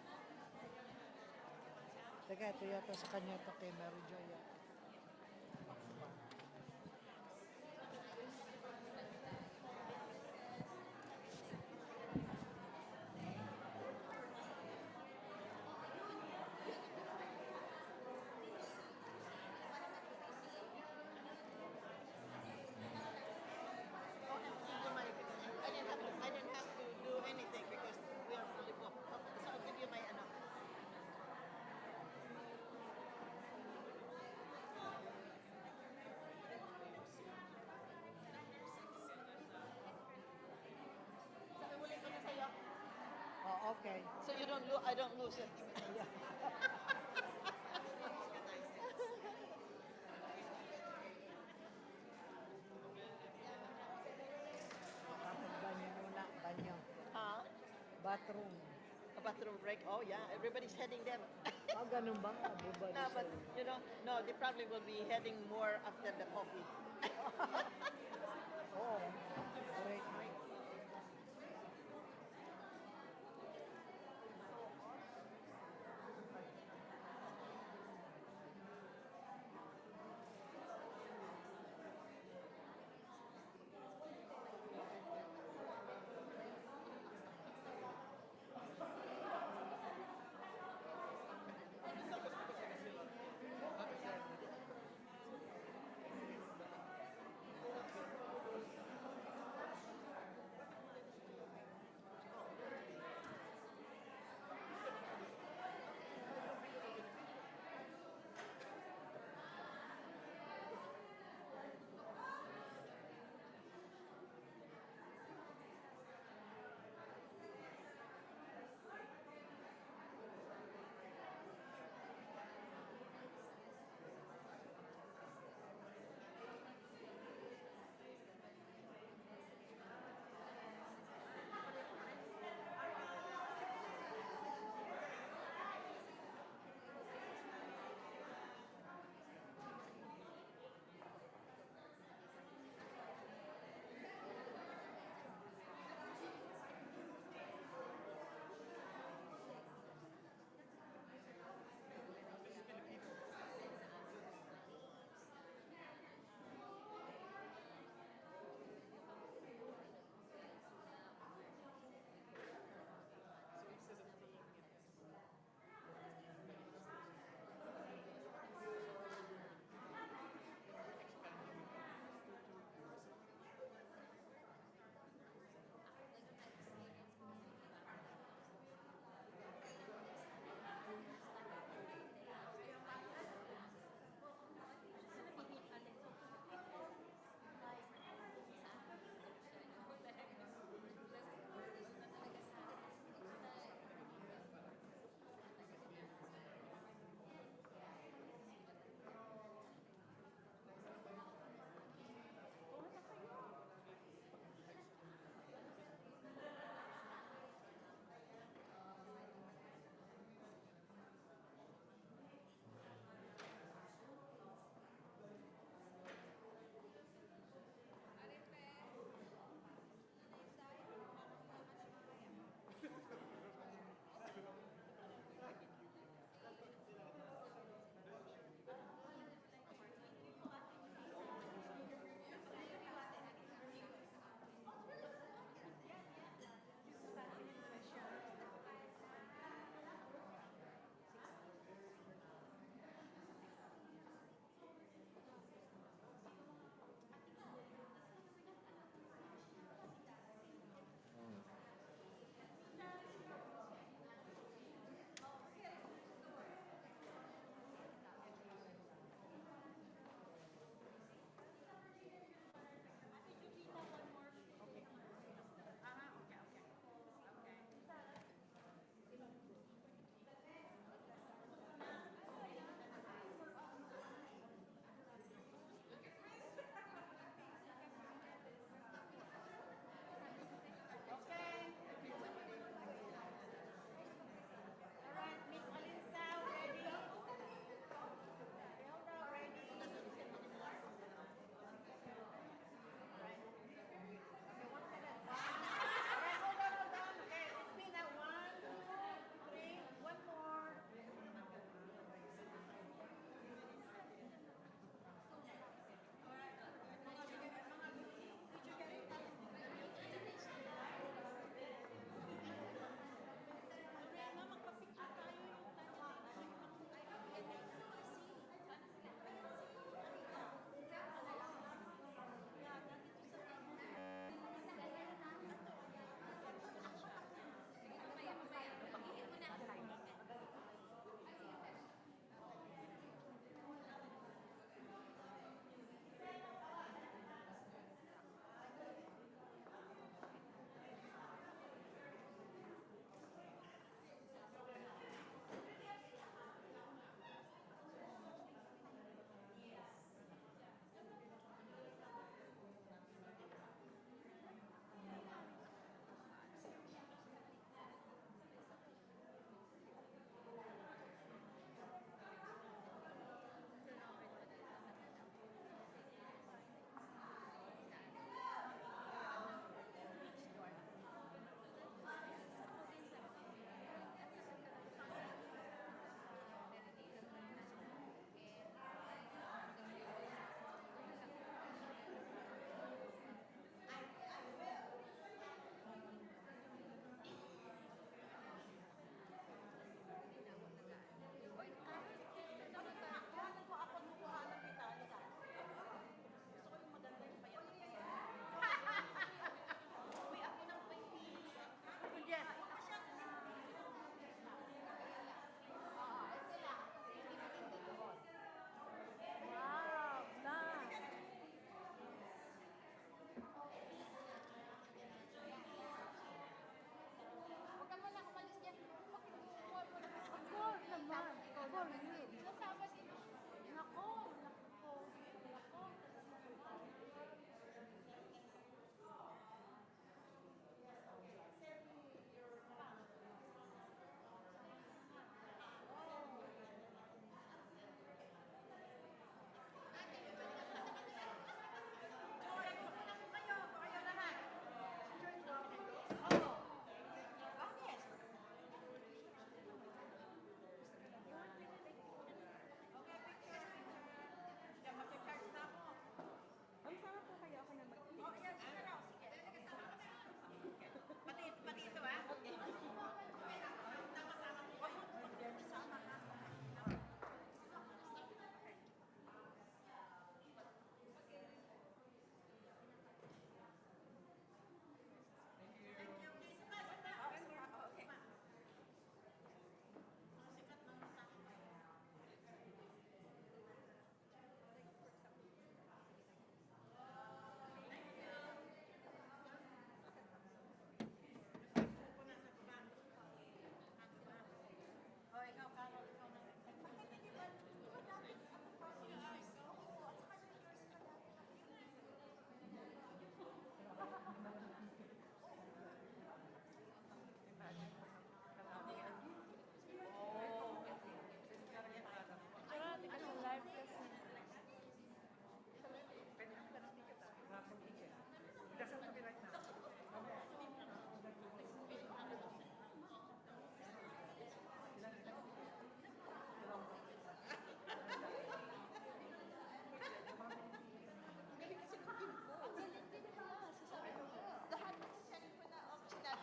Speaker 15: Teka, ito yata sa kanya to kay Mary Joy.
Speaker 7: I didn't have to do anything because we are fully booked. So I'll give you my ano. Sabi ulit ko na sa'yo.
Speaker 15: Oh, okay.
Speaker 7: So you don't lose, I don't lose it.
Speaker 15: Tapos banyo muna, banyo.
Speaker 7: Huh?
Speaker 15: Bathroom.
Speaker 7: A bathroom break. Oh yeah, everybody's heading there.
Speaker 15: Ah, ganun ba? Everybody
Speaker 7: No, but
Speaker 15: say.
Speaker 7: you know, no, they probably will be heading more after the coffee.
Speaker 15: Oo. Correct.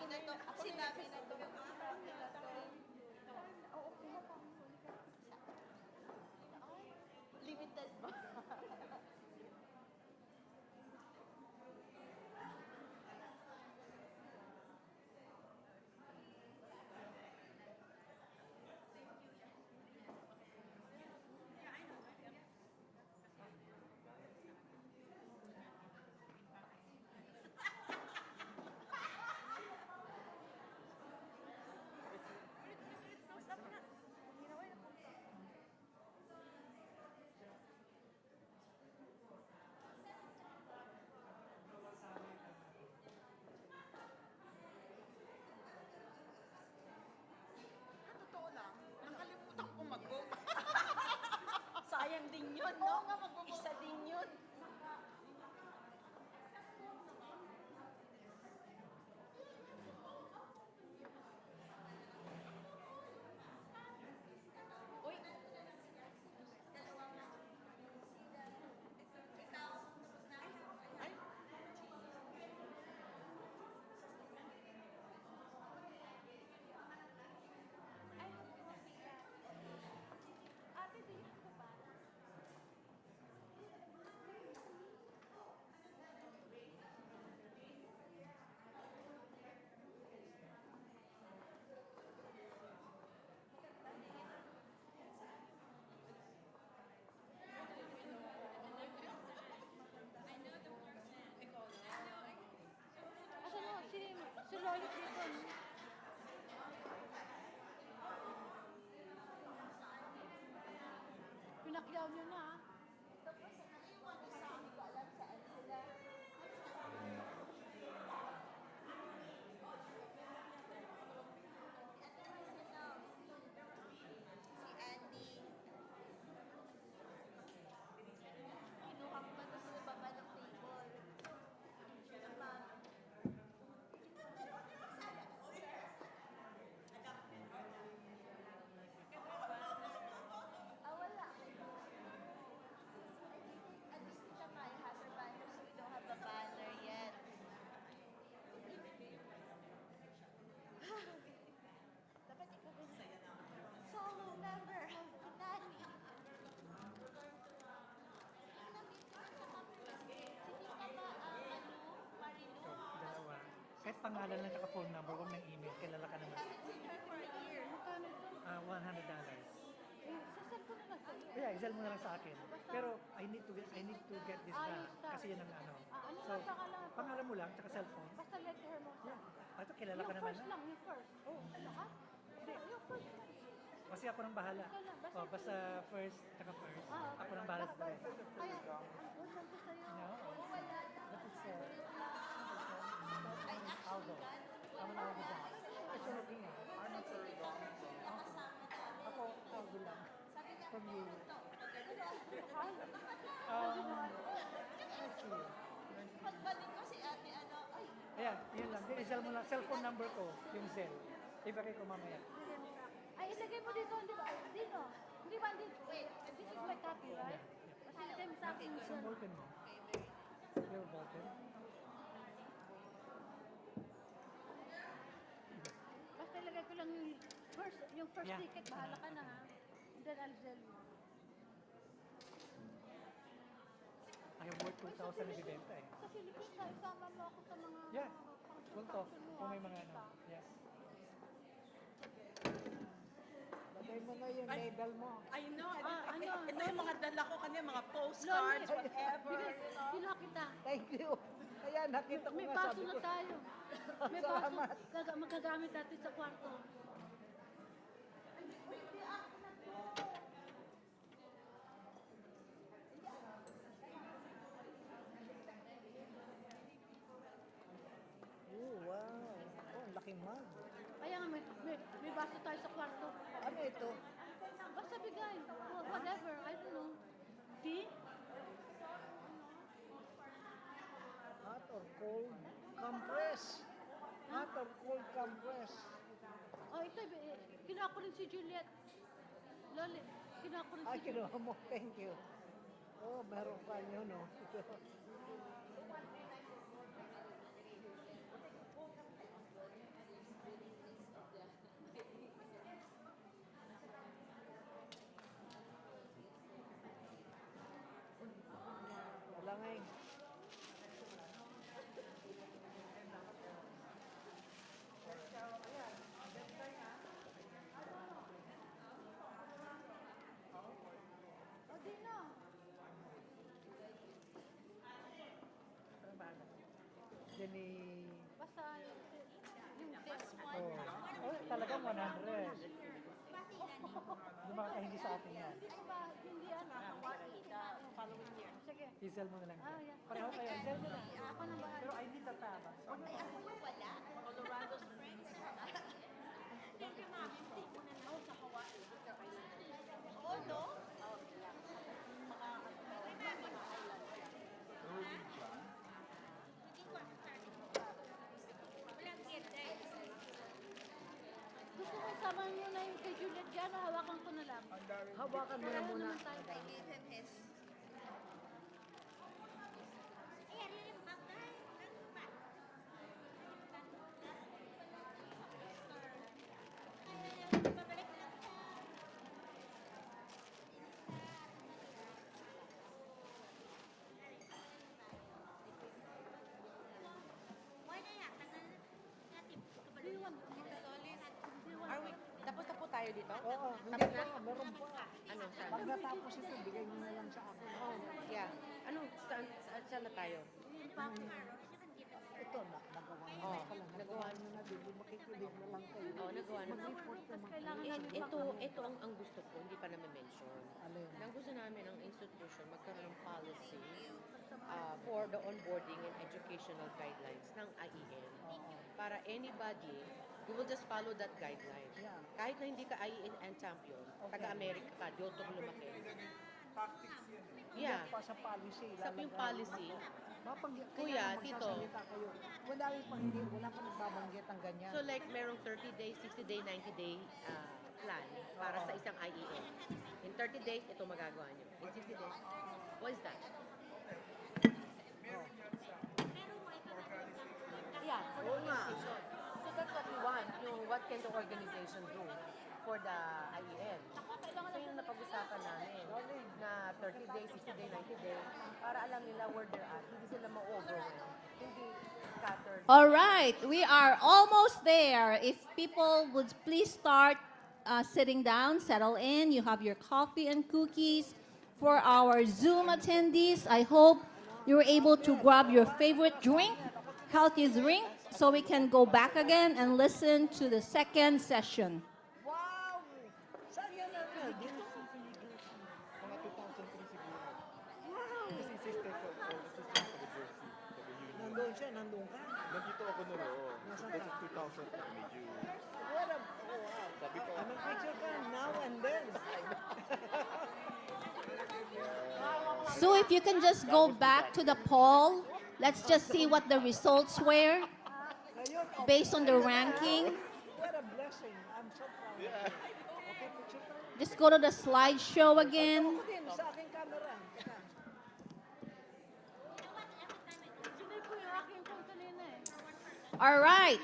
Speaker 13: Sinabi na to. Limited ba? Totoo lang, nakalimutan ko mag-vote. Sayang din yun, no? Isa din yun. Uy. Ay.
Speaker 5: Asan mo? Si Lolit dito. Pinakyaw niyo na, ah.
Speaker 13: Tapos, naiwan ko sa hindi ko alam saan sila. Si Andy. Kinuha ko ba ito sa baba ng table? Ma'am. Ah, wala. At least Tita Maya has her banner, so we don't have a banner yet. Dapat ikaw ba saya na? So, member of Nani. Si Tita Marilu.
Speaker 16: Dalawa. Kahit pangalan lang tsaka phone number, huwag ng email. Kilala ka naman.
Speaker 13: Haven't seen her for a year.
Speaker 5: Magkano ito?
Speaker 16: $100.
Speaker 5: Sasal ko na lang sa'yo.
Speaker 16: Yeah, isal mo na lang sa akin. Pero I need to get this done. Kasi yan ang ano.
Speaker 5: Ano
Speaker 16: So,
Speaker 5: nga pangalan?
Speaker 16: pangalan mo lang, tsaka cellphone.
Speaker 5: Basta letter mo.
Speaker 16: Yeah. Ito, kilala ka
Speaker 5: Yung
Speaker 16: naman
Speaker 5: first
Speaker 16: na.
Speaker 5: lang, yung first.
Speaker 16: Oh.
Speaker 5: Lahat? Yung first lang.
Speaker 16: Kasi ako nang bahala. Oh, basta first, tsaka first. Ako nang bahala sa dali.
Speaker 5: Kaya, ang usan ko sa'yo.
Speaker 16: No.
Speaker 13: Wala.
Speaker 16: But it's
Speaker 13: Ay,
Speaker 16: Aldo.
Speaker 13: actually,
Speaker 16: I'm an Aldo guy. It's your looking at. I'm not sure.
Speaker 13: nakasama namin.
Speaker 16: Ako, Aldo lang.
Speaker 13: Sabi niya,
Speaker 16: From you.
Speaker 13: ito.
Speaker 16: Nice to you.
Speaker 13: Pagbalik ko si ate, ano, ay,
Speaker 16: Ayan, yun lang. Isal mo lang. Cellphone number ko, yung cell. Ibigay ko mamaya.
Speaker 5: Ay, ilagay mo dito, di ba? Dito. Hindi ba, dito? Wait, this is my copy, right? Kasi ilagay mo sa akin.
Speaker 16: Yung ballpen mo. Your ballpen.
Speaker 5: Basta ilagay ko lang yung first
Speaker 16: Yeah.
Speaker 5: ticket, bahala ka na, ha? And then I'll tell you.
Speaker 16: I have worth 2,000 na bibenta eh.
Speaker 5: Sa Philippines, ha, isama mo ako sa mga...
Speaker 16: Yeah. We'll talk. Kung may mga ano. Yes.
Speaker 15: Lagay mo na yung label mo.
Speaker 14: I know.
Speaker 5: ano?
Speaker 14: Ito yung mga dala ko kanina, mga postcards, whatever.
Speaker 5: Sino kita?
Speaker 15: Thank you. Kaya nakita ko
Speaker 5: May
Speaker 15: nga
Speaker 5: baso
Speaker 15: sabi
Speaker 5: na
Speaker 15: ko.
Speaker 5: tayo. May baso.
Speaker 15: Salamat.
Speaker 5: Magagamit natin sa kwarto.
Speaker 15: Oh, wow. Oh, ang laking mug.
Speaker 5: Kaya nga, may baso tayo sa kwarto.
Speaker 15: Ano ito?
Speaker 5: Basta bigay. Whatever. I don't know. Tea?
Speaker 15: Hot or cold? Compress. Hot or cold compress.
Speaker 5: Oh, ito. Kinuha ko rin si Juliet. Loli. Kinuha ko rin
Speaker 15: Ay,
Speaker 5: si Juliet.
Speaker 15: kinuha mo. Thank you. Oh, meron pa nyo, no?
Speaker 16: hindi sa akin yan. I-sell mo na lang. Pareho kayo, i-sell mo na. Pero I need the tab.
Speaker 13: Colorado Springs. Thank you, ma'am. Hindi mo na lang sa Hawaii. Oh, no?
Speaker 5: Gusto ko sama nyo na yung kay Juliet dyan, hawakan ko na lang.
Speaker 15: Hawakan mo na muna.
Speaker 13: I gave him his.
Speaker 17: Tapos na po tayo dito?
Speaker 15: Oo, hindi pa, meron pa.
Speaker 17: Ano, saan?
Speaker 15: Pag natapos ito, bigay mo na lang sa akin.
Speaker 17: Oh, yeah. Ano, saan na tayo?
Speaker 15: Ito, nagawa mo
Speaker 17: Oh,
Speaker 15: na pala.
Speaker 17: nagawa
Speaker 15: Nagawa mo na, di ba makikinig na lang kayo.
Speaker 17: Oo, nagawa na.
Speaker 15: Mag-report naman
Speaker 17: Ito ang gusto ko, hindi pa namin-mention.
Speaker 15: Alin?
Speaker 17: Ang gusto namin, ang institution, magkaroon ng policy for the onboarding and educational guidelines ng IEN. Para anybody, you will just follow that guideline.
Speaker 15: Yeah.
Speaker 17: Kahit na hindi ka IEN champion, taga-America ka, di otong lumaki. Yeah.
Speaker 15: Pa sa policy.
Speaker 17: Sa yung policy,
Speaker 15: Kuya,
Speaker 17: Tito.
Speaker 15: Kayo. Wala pa nagbabanggit ang ganyan.
Speaker 17: So like merong 30 days, 60 day, 90 day plan para sa isang IEN. In 30 days, ito magagawa nyo. In 60 days, what is that? Yeah, for the organization. So that's what we want. What can the organization do for the IEN? So yun napag-usapan namin na 30 days, 60 day, 90 day para alam nila where they're at. Hindi sila ma-overwhelm. Hindi scattered.
Speaker 5: All right, we are almost there. If people would please start sitting down, settle in. You have your coffee and cookies. For our Zoom attendees, I hope you're able to grab your favorite drink, healthy drink, so we can go back again and listen to the second session.
Speaker 15: Wow! Saan yan natin? Dito?
Speaker 18: Mga 2003 siguro.
Speaker 15: Wow!
Speaker 18: Kasi sister ko, assistant ko sa Jersey.
Speaker 15: Nandun siya, nandun ka.
Speaker 18: Nandito ako noon, oo.
Speaker 15: Nasaan
Speaker 18: That's
Speaker 15: ka?
Speaker 18: 2000 medyo.
Speaker 15: What a, oh wow.
Speaker 18: Sabi ko,
Speaker 15: Ano picture ka now and then?
Speaker 5: So if you can just go back to the poll, let's just see what the results were based on the ranking.
Speaker 15: What a blessing. I'm so proud of you. Okay, picture tayo.
Speaker 5: Just go to the slideshow again.
Speaker 15: Ako din, sa aking camera. Teka.
Speaker 5: All right.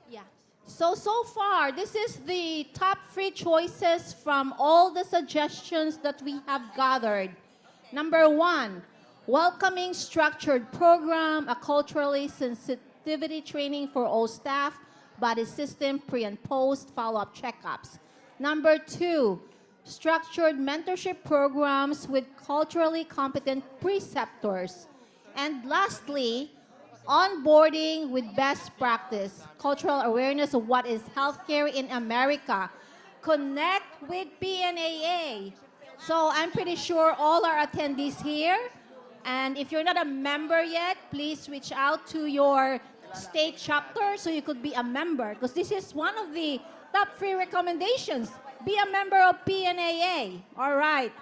Speaker 5: Yeah. So far, this is the top 3 choices from all the suggestions that we have gathered. Number 1, welcoming structured program, a culturally sensitivity training for all staff, body system, pre and post, follow-up checkups. Number 2, structured mentorship programs with culturally competent preceptors. And lastly, onboarding with best practice, cultural awareness of what is healthcare in America. Connect with PNAA. So I'm pretty sure all our attendees here, and if you're not a member yet, please reach out to your state chapter so you could be a member, because this is one of the top 3 recommendations. Be a member of PNAA. All right.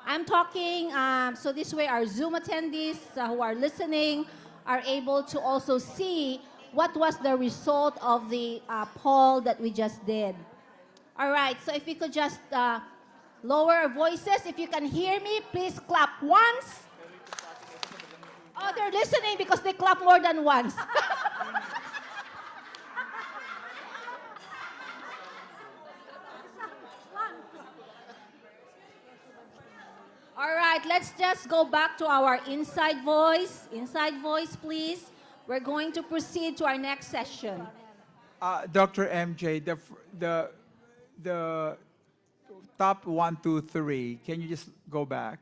Speaker 5: I'm talking, so this way our Zoom attendees who are listening are able to also see what was the result of the poll that we just did. All right, so if we could just lower our voices. If you can hear me, please clap once. Oh, they're listening because they clap more than once. All right, let's just go back to our inside voice. Inside voice, please. We're going to proceed to our next session.
Speaker 9: Dr. MJ, the top 1, 2, 3. Can you just go back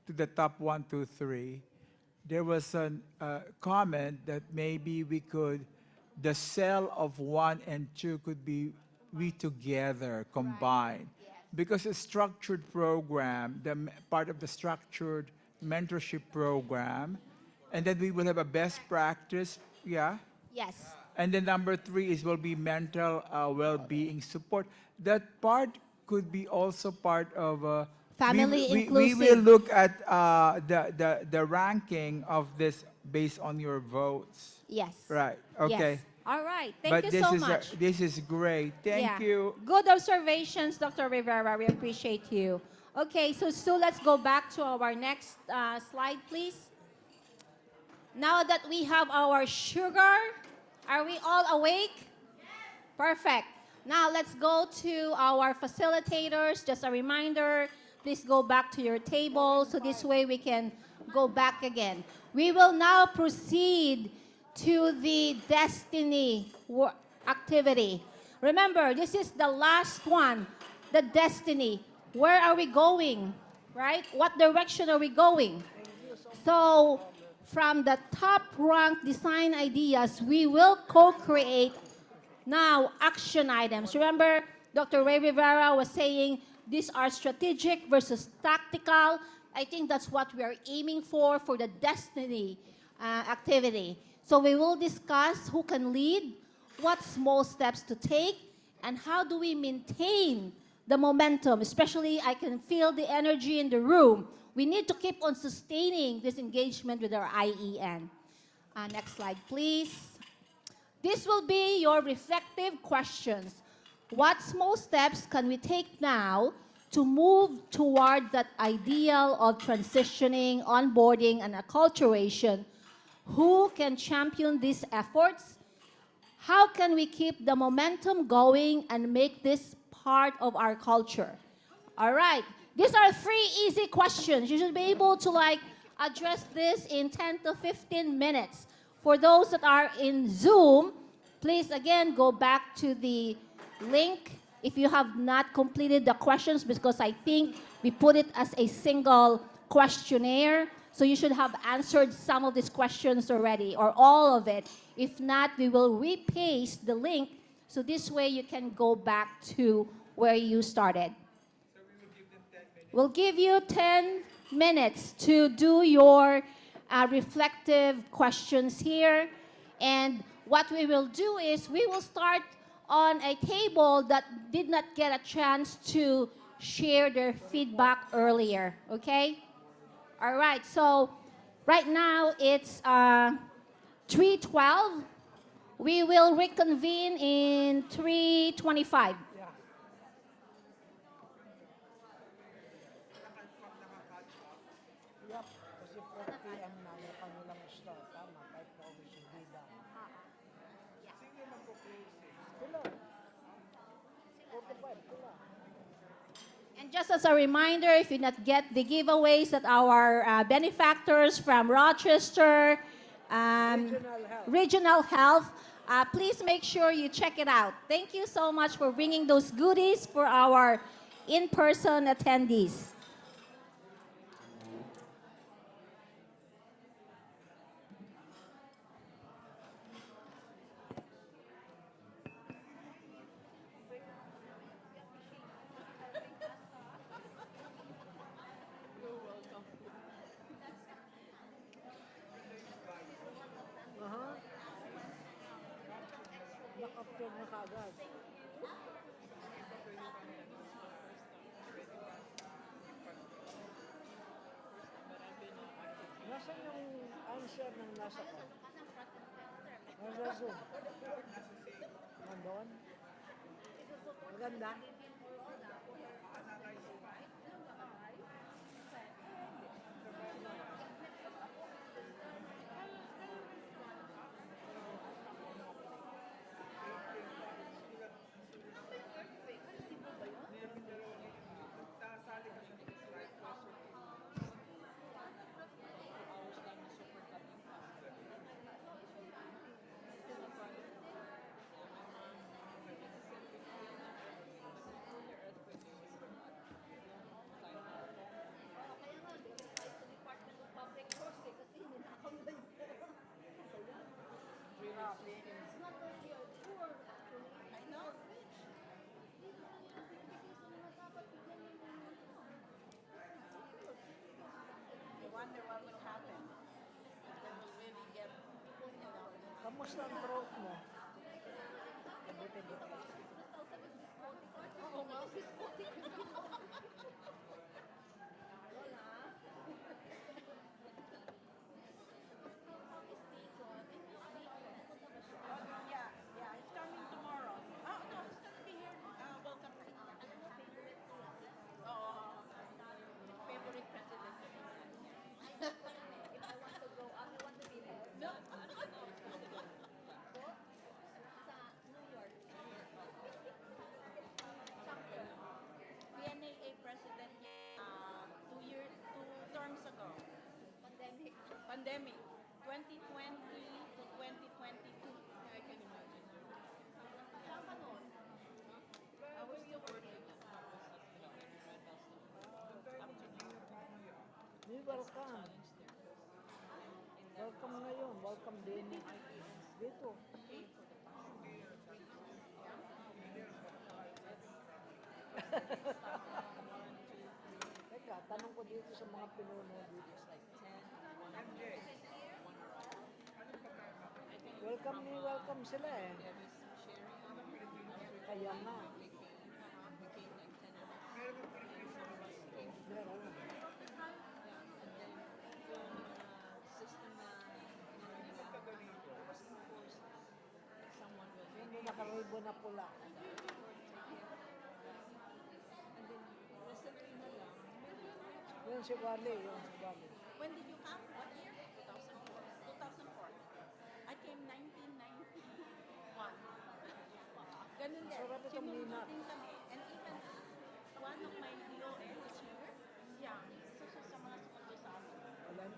Speaker 9: to the top 1, 2, 3? there was a comment that maybe we could, the cell of 1 and 2 could be we together, combined. Because a structured program, part of the structured mentorship program, and then we will have a best practice, yeah?
Speaker 5: Yes.
Speaker 9: And then number 3 is will be mental well-being support. That part could be also part of
Speaker 5: Family
Speaker 9: we will
Speaker 5: inclusive.
Speaker 9: look at the ranking of this based on your votes.
Speaker 5: Yes.
Speaker 9: Right. Okay.
Speaker 5: Yes. All right. Thank
Speaker 9: But
Speaker 5: you
Speaker 9: this
Speaker 5: so
Speaker 9: is
Speaker 5: much.
Speaker 9: this is great. Thank
Speaker 5: Yeah.
Speaker 9: you.
Speaker 5: Good observations, Dr. Rivera. We appreciate you. Okay, so let's go back to our next slide, please. Now that we have our sugar, are we all awake? Perfect. Now let's go to our facilitators. Just a reminder, please go back to your table so this way we can go back again. We will now proceed to the destiny activity. Remember, this is the last one, the destiny. Where are we going, right? What direction are we going? So from the top ranked design ideas, we will co-create now action items. Remember, Dr. Ray Rivera was saying these are strategic versus tactical. I think that's what we are aiming for the destiny activity. So we will discuss who can lead, what small steps to take, and how do we maintain the momentum. Especially, I can feel the energy in the room. We need to keep on sustaining this engagement with our IEN. Next slide, please. This will be your reflective questions. What small steps can we take now to move toward that ideal of transitioning, onboarding, and acculturation? Who can champion these efforts? How can we keep the momentum going and make this part of our culture? All right. These are 3 easy questions. You should be able to address this in 10 to 15 minutes. For those that are in Zoom, please again go back to the link if you have not completed the questions, because I think we put it as a single questionnaire. So you should have answered some of these questions already, or all of it. If not, we will repaste the link so this way you can go back to where you started. We'll give you 10 minutes to do your reflective questions here. And what we will do is we will start on a table that did not get a chance to share their feedback earlier, okay? All right, so right now it's 3:12. We will reconvene in 3:25.
Speaker 15: Yep, kasi 4 p.m. na yung kanilang start. Tama, 5 na we should be done. Sila. 4 to 5, sila.
Speaker 5: And just as a reminder, if you not get the giveaways that our benefactors from Rochester, Regional Health, please make sure you check it out. Thank you so much for bringing those goodies for our in-person attendees.
Speaker 15: Nakaptog na kaagad. Nasaan yung answer ng nasa ko? Nasa Zoom. Nandun? Maganda?
Speaker 10: wonder what will happen. If they will really get,
Speaker 16: Kamusta ang throat mo? Mabuti ba?
Speaker 10: Oo nga. Yeah, yeah, he's coming tomorrow. Oh, no, he's gonna be here. Welcome. Oh, favorite president. If I want to grow up, I want to be there. No. PNAA president 2 terms ago. Pandemic. 2020 to 2022. I can imagine. I was still working.
Speaker 16: Welcome. Welcome ngayon. Welcome din. Dito. Teka, tanong ko dito sa mga pinuno dito. Welcome sila eh. Kaya na. Meron. Yung may nakaribo na pula. Yun si Wally,
Speaker 10: When did you come? What year? 2004. I came 1991. Ganun din.
Speaker 16: Sarap itong
Speaker 10: Sinunod
Speaker 16: Nina.
Speaker 10: din kami. And even one of my DOA was here. Yeah. So sa mga sumunod sa amin.
Speaker 16: Alam?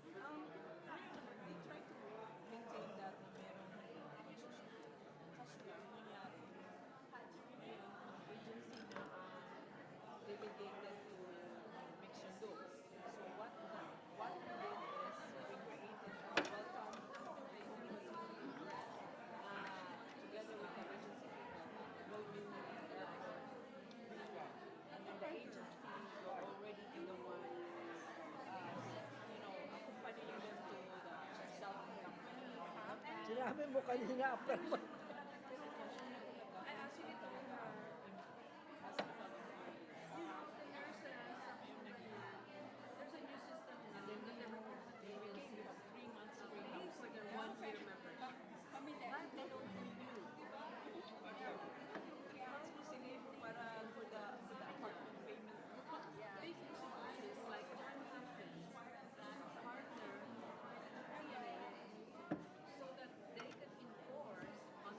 Speaker 10: They try to maintain that na meron kasi ang nangyari yung agency na delegated to Mixundo. So what we did is we created a welcome committee together with the agency people will do airport visual. And then the agencies were already in the one accompanying them to the South company.
Speaker 16: Sinabi mo kanina, pero
Speaker 10: I actually told her, as a part of the nurses, there's a new system and then they became 3 months free for their 1 year membership. Kami din. They don't renew. 3 months mo sinave para for the apartment payment. They should do this like partner so that they could enforce on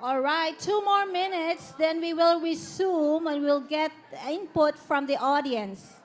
Speaker 5: All right, 2 more minutes, then we will resume and we'll get input from the audience.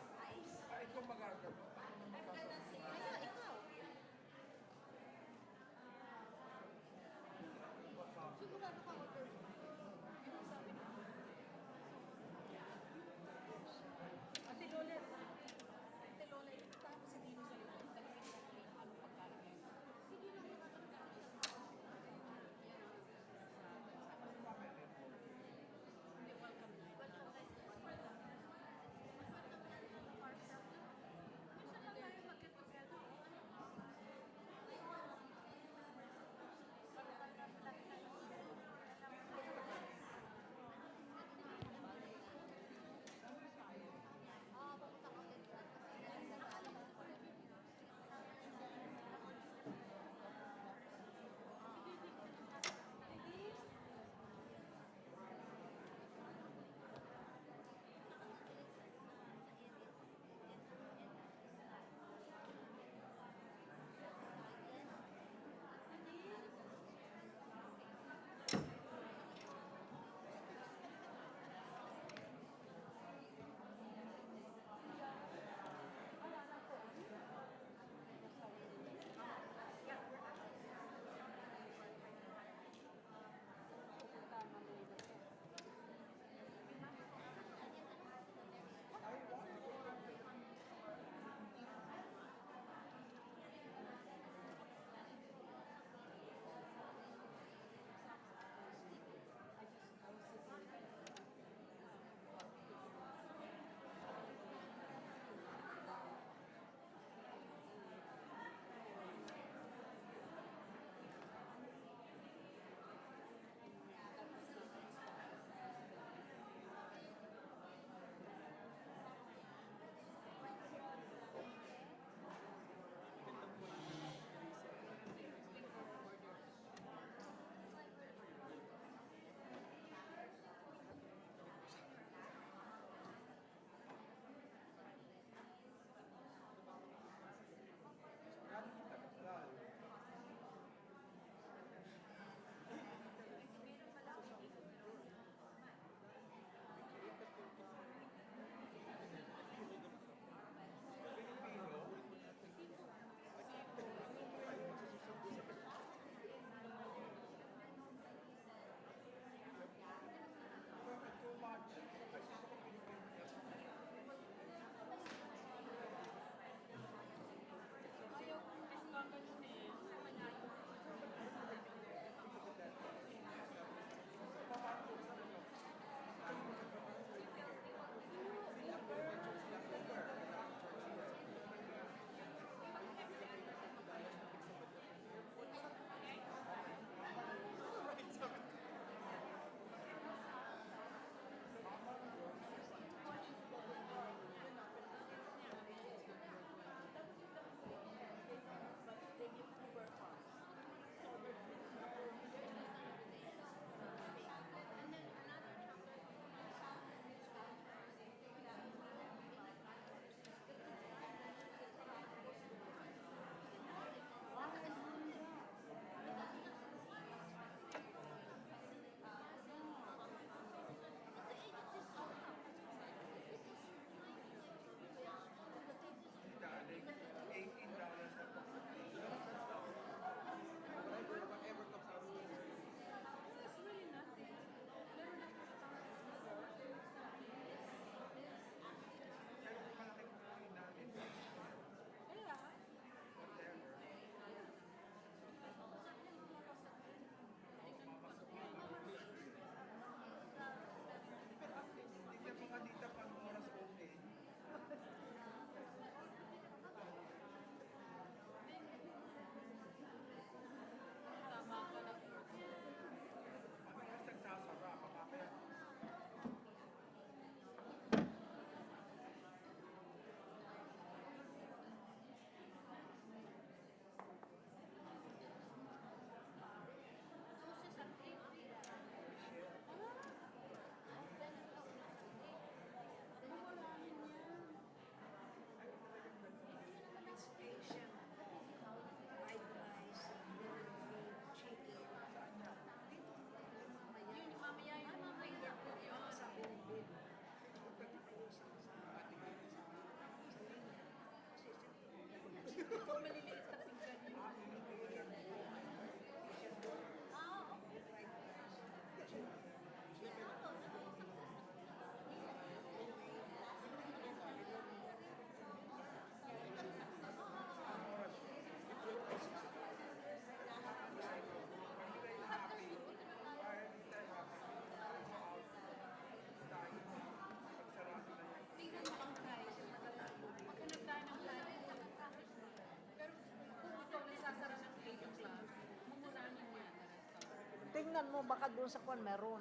Speaker 15: tingnan mo, baka doon sa kwan meron.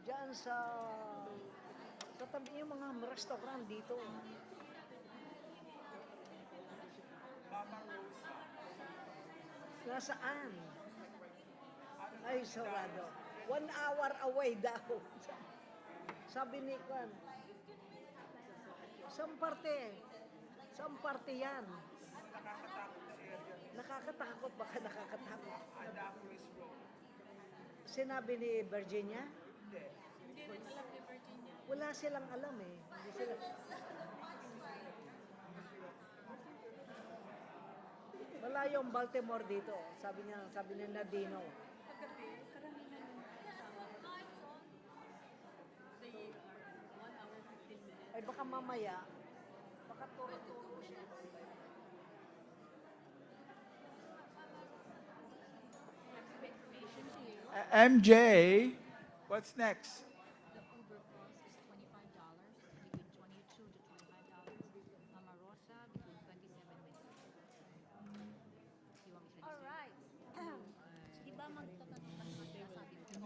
Speaker 15: Diyan sa tabi yung mga restaurant dito. Nasaan? Ay, sarado. 1 hour away daw. Sabi ni Kwan, saan parte? Saan parte yan? Nakakatakot, baka nakakatakot. Sinabi ni Virginia? Wala silang alam eh. Hindi sila... Wala yung Baltimore dito. Sabi ni Nadino. Ay baka mamaya, baka turo-turo siya.
Speaker 9: MJ, what's next?
Speaker 19: The Uber cost is $25, between 22 to $25. Mama Rosa, between 27 You want me to
Speaker 5: All right. Di ba magtatanong ka naman sabi ko?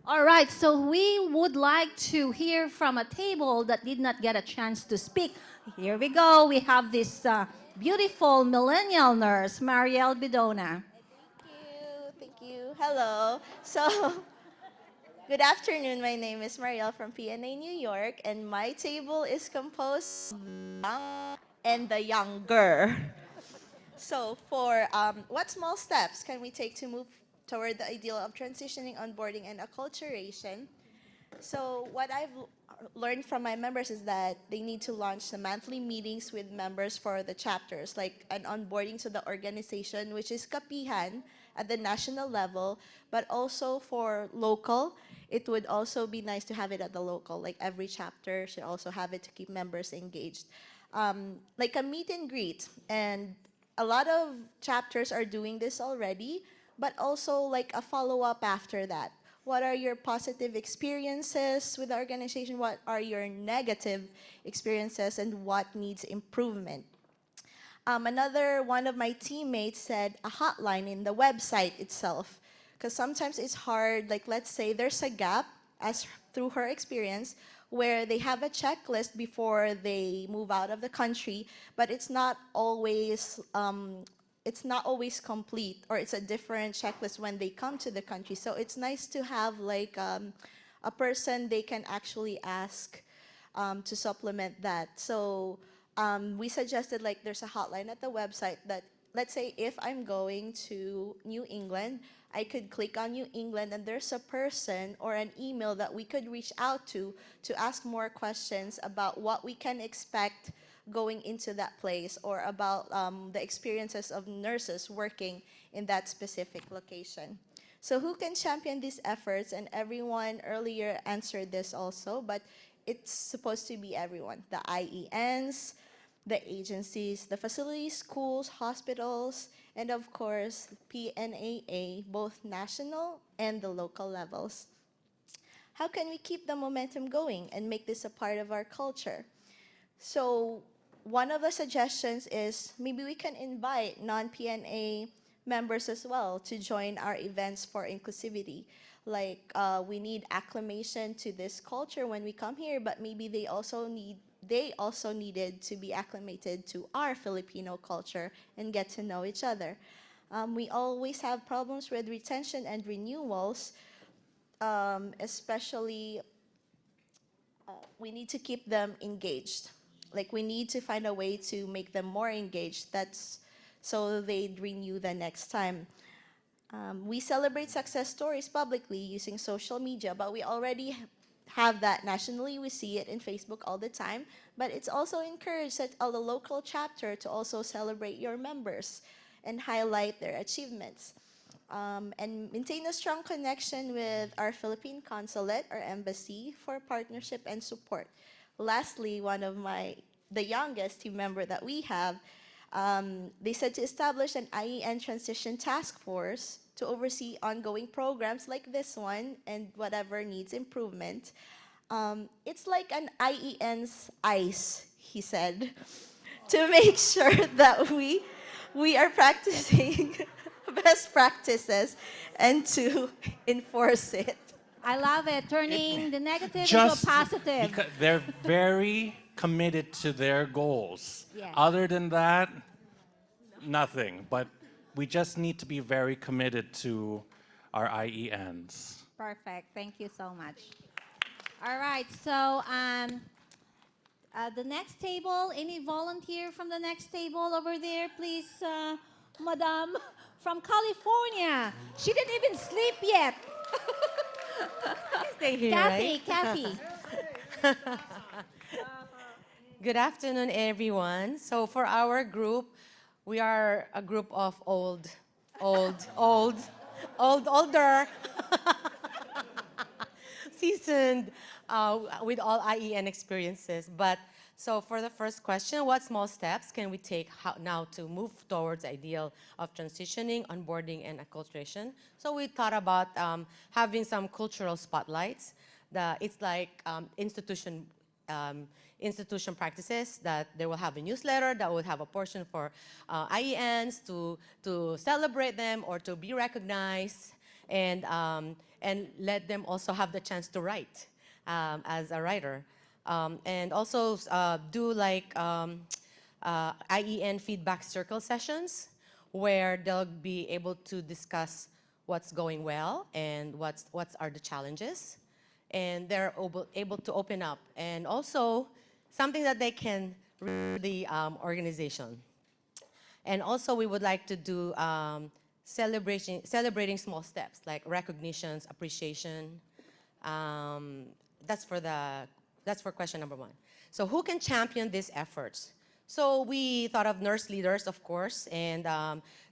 Speaker 5: All right, so we would like to hear from a table that did not get a chance to speak. Here we go. We have this beautiful millennial nurse, Marielle Bidona.
Speaker 20: Thank you. Hello. So, good afternoon. My name is Marielle from PNA New York, and my table is composed of the young and the younger. So, for what small steps can we take to move toward the ideal of transitioning, onboarding, and acculturation? So what I've learned from my members is that they need to launch some monthly meetings with members for the chapters, like an onboarding to the organization, which is kapihan at the national level, but also for local. It would also be nice to have it at the local, like every chapter should also have it to keep members engaged. Like a meet and greet, and a lot of chapters are doing this already, but also like a follow-up after that. What are your positive experiences with the organization? What are your negative experiences, and what needs improvement? Another one of my teammates said a hotline in the website itself, because sometimes it's hard, like let's say there's a gap, as through her experience, where they have a checklist before they move out of the country, but it's not always complete, or it's a different checklist when they come to the country. So it's nice to have like a person they can actually ask to supplement that. So we suggested like there's a hotline at the website that, let's say if I'm going to New England, I could click on New England and there's a person or an email that we could reach out to ask more questions about what we can expect going into that place, or about the experiences of nurses working in that specific location. So who can champion these efforts? And everyone earlier answered this also, but it's supposed to be everyone. The IENs, the agencies, the facilities, schools, hospitals, and of course, PNAA, both national and the local levels. How can we keep the momentum going and make this a part of our culture? So one of the suggestions is maybe we can invite non-PNA members as well to join our events for inclusivity. Like we need acclimation to this culture when we come here, but maybe they also needed to be acclimated to our Filipino culture and get to know each other. We always have problems with retention and renewals, especially we need to keep them engaged. Like we need to find a way to make them more engaged. That's so they'd renew the next time. We celebrate success stories publicly using social media, but we already have that nationally. We see it in Facebook all the time, but it's also encouraged at the local chapter to also celebrate your members and highlight their achievements. And maintain a strong connection with our Philippine consulate or embassy for partnership and support. Lastly, the youngest team member that we have, they said to establish an IEN transition task force to oversee ongoing programs like this one and whatever needs improvement. It's like an IEN's ICE, he said, to make sure that we are practicing best practices and to enforce it.
Speaker 5: I love it, turning the negative into a
Speaker 19: Just
Speaker 5: positive.
Speaker 19: because they're very committed to their goals.
Speaker 5: Yes.
Speaker 19: Other than that, nothing. But we just need to be very committed to our IENs.
Speaker 5: Perfect. Thank you so much. All right. So the next table, any volunteer from the next table over there, please, Madam from California. She didn't even sleep yet.
Speaker 21: Stay here,
Speaker 5: Kathy,
Speaker 21: right?
Speaker 5: Kathy.
Speaker 21: Good afternoon, everyone. So for our group, we are a group of older, seasoned with all IEN experiences. But so for the first question, what small steps can we take now to move towards the ideal of transitioning, onboarding, and acculturation? So we thought about having some cultural spotlights. It's like institution practices that they will have a newsletter that will have a portion for IENs to celebrate them or to be recognized, and let them also have the chance to write as a writer. And also do like IEN feedback circle sessions where they'll be able to discuss what's going well and what are the challenges. And they're able to open up. And also something that they can read the organization. And also we would like to do celebrating small steps like recognitions, appreciation. That's for question number one. So who can champion these efforts? So we thought of nurse leaders, of course, and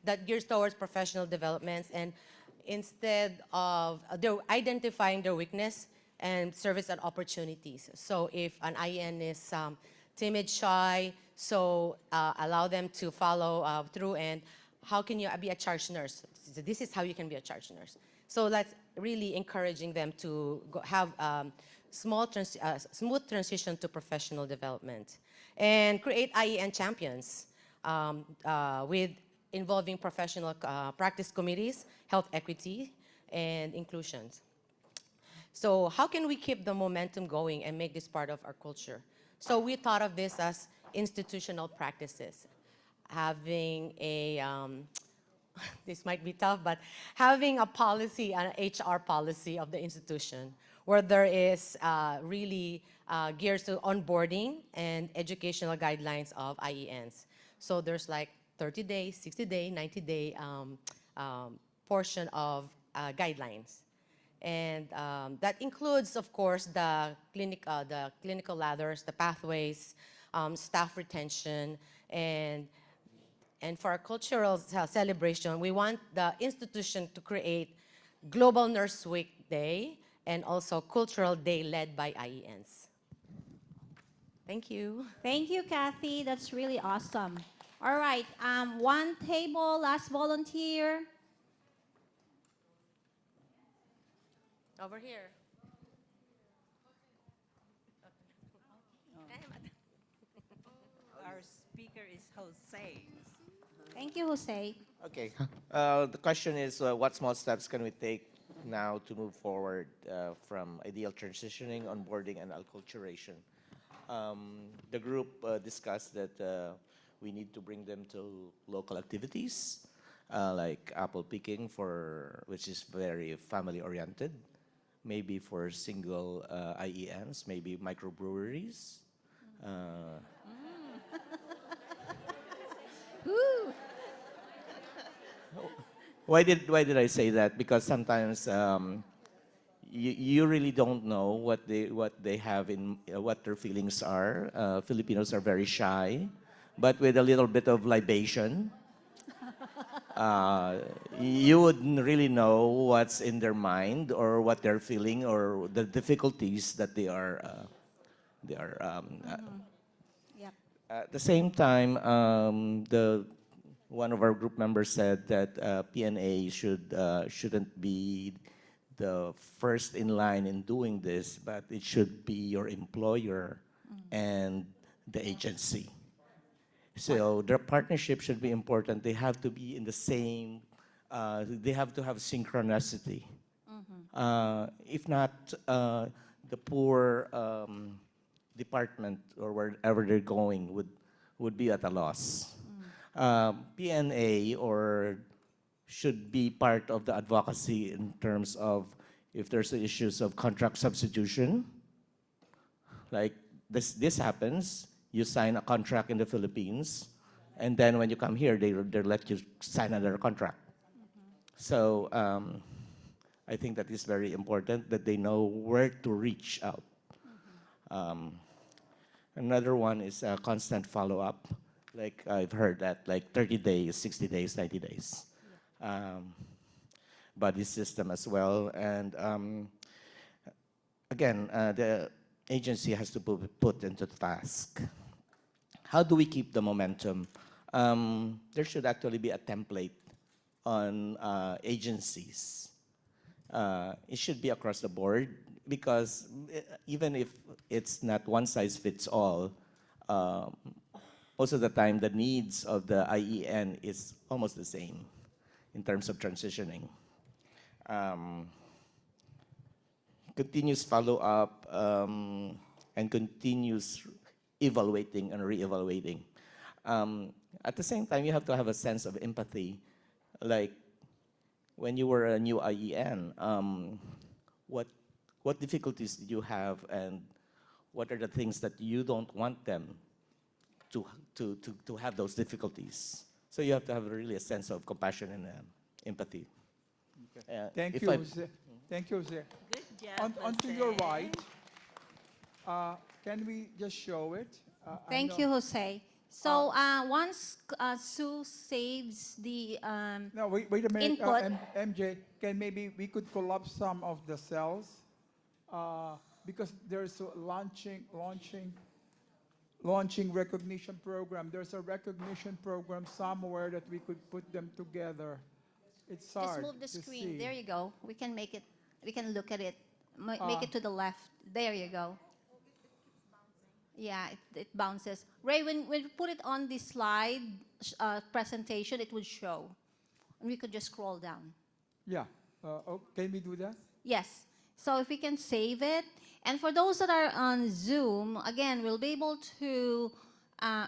Speaker 21: that gears towards professional developments. And instead of identifying their weakness and service and opportunities. So if an IN is timid, shy, so allow them to follow through, and how can you be a charge nurse? So this is how you can be a charge nurse. So that's really encouraging them to have smooth transition to professional development. And create IEN champions with involving professional practice committees, health equity, and inclusions. So how can we keep the momentum going and make this part of our culture? So we thought of this as institutional practices. Having a, this might be tough, but having a policy, an HR policy of the institution where there is really gears to onboarding and educational guidelines of IENs. So there's like 30 days, 60 day, 90-day portion of guidelines. And that includes, of course, the clinical ladders, the pathways, staff retention, and for our cultural celebration, we want the institution to create Global Nurse Week Day and also Cultural Day led by IENs. Thank you.
Speaker 5: Thank you, Kathy. That's really awesome. All right, one table, last volunteer.
Speaker 21: Over here.
Speaker 22: Our speaker is Jose.
Speaker 5: Thank you, Jose.
Speaker 23: Okay. The question is, what small steps can we take now to move forward from ideal transitioning, onboarding, and acculturation? The group discussed that we need to bring them to local activities, like apple picking, which is very family-oriented. Maybe for single IENs, maybe microbreweries. Why did I say that? Because sometimes you really don't know what they have in what their feelings are. Filipinos are very shy, but with a little bit of libation, you wouldn't really know what's in their mind or what they're feeling or the difficulties that they are.
Speaker 5: Yep.
Speaker 23: At the same time, one of our group members said that PNA shouldn't be the first in line in doing this, but it should be your employer and the agency. So their partnership should be important. They have to be in the same they have to have synchronicity. If not, the poor department or wherever they're going would be at a loss. PNA or should be part of the advocacy in terms of if there's issues of contract substitution, like this happens, you sign a contract in the Philippines, and then when you come here, they let you sign another contract. So I think that is very important that they know where to reach out. Another one is constant follow-up. Like I've heard that like 30 days, 60 days, 90 days. Body system as well. And again, the agency has to put into the task. How do we keep the momentum? There should actually be a template on agencies. It should be across the board because even if it's not one size fits all, most of the time the needs of the IEN is almost the same in terms of transitioning. Continuous follow-up and continuous evaluating and re-evaluating. At the same time, you have to have a sense of empathy. Like when you were a new IEN, what difficulties did you have, and what are the things that you don't want them to have those difficulties? So you have to have really a sense of compassion and empathy.
Speaker 9: Okay. Thank you, Jose. Thank you, Jose.
Speaker 13: Good job,
Speaker 9: On to your right, can we just show it?
Speaker 5: Thank you, Jose. So once Sue saves the
Speaker 9: no, wait a minute,
Speaker 5: input.
Speaker 9: MJ, can maybe we could collapse some of the cells because there's a launching recognition program. There's a recognition program somewhere that we could put them together. It's hard.
Speaker 5: Just move the
Speaker 9: to
Speaker 5: screen.
Speaker 9: see.
Speaker 5: There you go. We can make it. We can look at it. Make
Speaker 9: Ah.
Speaker 5: it to the left. There you go. Yeah, it bounces. Ray, when we put it on the slide presentation, it would show. And we could just scroll down.
Speaker 9: Yeah. Can we do that?
Speaker 5: Yes. So if we can save it. And for those that are on Zoom, again, we'll be able to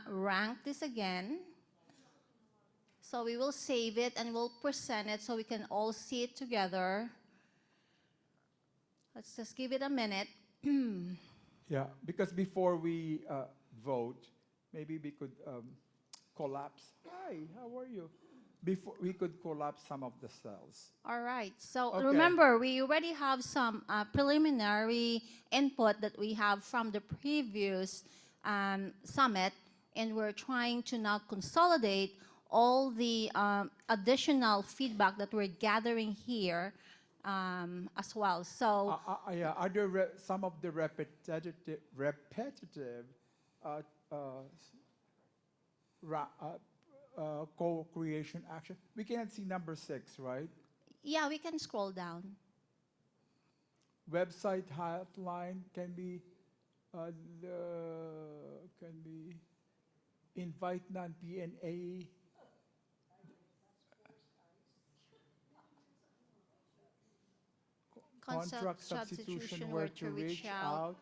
Speaker 5: rank this again. So we will save it and we'll present it so we can all see it together. Let's just give it a minute.
Speaker 9: Yeah, because before we vote, maybe we could collapse. Hi, how are you? Before we could collapse some of the cells.
Speaker 5: All right. So
Speaker 9: Okay.
Speaker 5: remember, we already have some preliminary input that we have from the previous summit, and we're trying to now consolidate all the additional feedback that we're gathering here as well. So
Speaker 9: Yeah, are there some of the repetitive co-creation action? We can't see number 6, right?
Speaker 5: yeah, we can scroll down.
Speaker 9: Website hotline can be invite non-PNA. Contract substitution, where to reach out.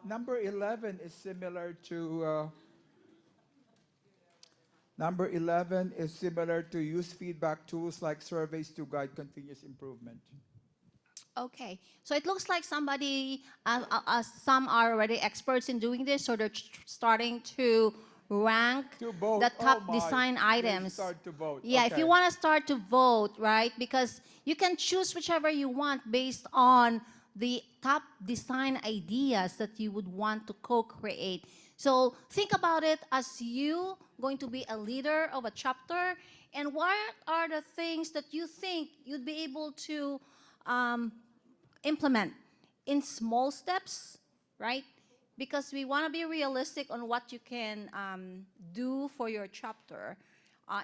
Speaker 9: Number 11 is similar to use feedback tools like surveys to guide continuous improvement.
Speaker 5: Okay, so it looks like somebody, some are already experts in doing this, so they're starting to rank the top design items.
Speaker 9: Start to vote.
Speaker 5: Yeah, if you want to start to vote, right? Because you can choose whichever you want based on the top design ideas that you would want to co-create. So think about it as you going to be a leader of a chapter, and what are the things that you think you'd be able to implement in small steps, right? Because we want to be realistic on what you can do for your chapter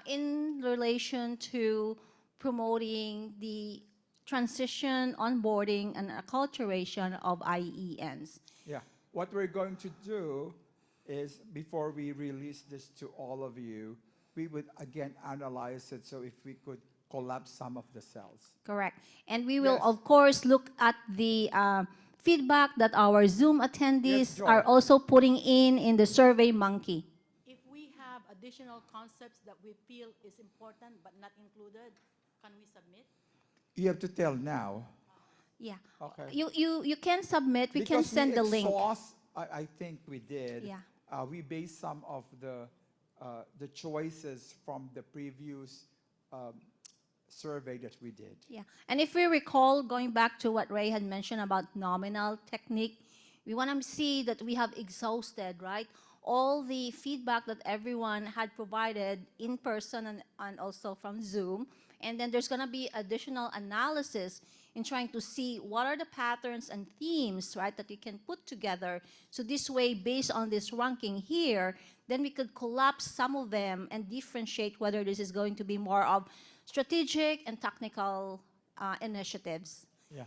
Speaker 5: in relation to promoting the transition, onboarding, and acculturation of IENs.
Speaker 9: Yeah, what we're going to do is, before we release this to all of you, we would again analyze it, so if we could collapse some of the cells.
Speaker 5: Correct. And we will,
Speaker 9: Yes.
Speaker 5: of course, look at the feedback that our Zoom attendees
Speaker 9: Joy.
Speaker 5: are also putting in the Survey Monkey.
Speaker 10: If we have additional concepts that we feel is important but not included, can we submit?
Speaker 9: You have to tell now.
Speaker 5: Yeah.
Speaker 9: Okay.
Speaker 5: You can submit. We can
Speaker 9: Because
Speaker 5: send the link.
Speaker 9: I think we did.
Speaker 5: Yeah.
Speaker 9: We based some of the choices from the previous survey that we did.
Speaker 5: Yeah. And if we recall, going back to what Ray had mentioned about nominal technique, we want to see that we have exhausted, right, all the feedback that everyone had provided in person and also from Zoom. And then there's going to be additional analysis in trying to see what are the patterns and themes, right, that you can put together. So this way, based on this ranking here, then we could collapse some of them and differentiate whether this is going to be more of strategic and technical initiatives.
Speaker 9: Yeah.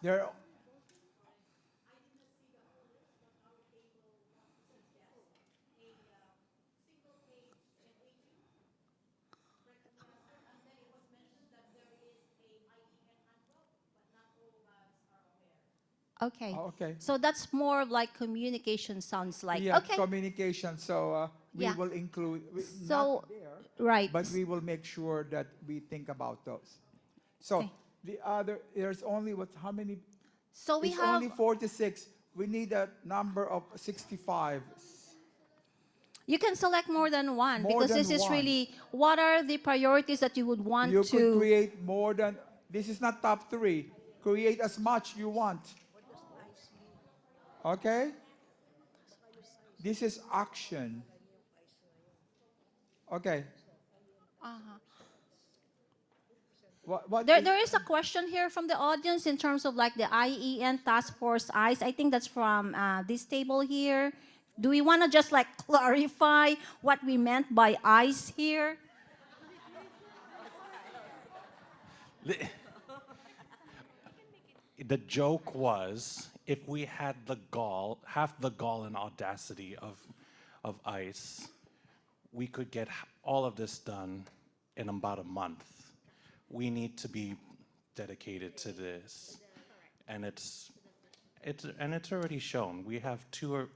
Speaker 9: There.
Speaker 5: Okay.
Speaker 9: Okay.
Speaker 5: So that's more of like communication, sounds like.
Speaker 9: Yeah,
Speaker 5: Okay.
Speaker 9: communication. So we
Speaker 5: Yeah.
Speaker 9: will include,
Speaker 5: So,
Speaker 9: not there,
Speaker 5: right.
Speaker 9: but we will make sure that we think about those. So
Speaker 5: Okay.
Speaker 9: the other, there's only how many?
Speaker 5: So we
Speaker 9: it's
Speaker 5: have
Speaker 9: only 46. We need a number of 65.
Speaker 5: You can select more than one
Speaker 9: More
Speaker 5: because
Speaker 9: than
Speaker 5: this is
Speaker 9: one.
Speaker 5: really what are the priorities that you would want
Speaker 9: You
Speaker 5: to
Speaker 9: could create more than, this is not top 3. Create as much you want. Okay? This is action. Okay.
Speaker 5: Uh-huh.
Speaker 9: What
Speaker 5: There is a question here from the audience in terms of like the IEN task force eyes. I think that's from this table here. Do we want to just like clarify what we meant by eyes here?
Speaker 19: The joke was, if we had the gall, half the gall and audacity of ICE, we could get all of this done in about a month. We need to be dedicated to this, and it's already shown. We have two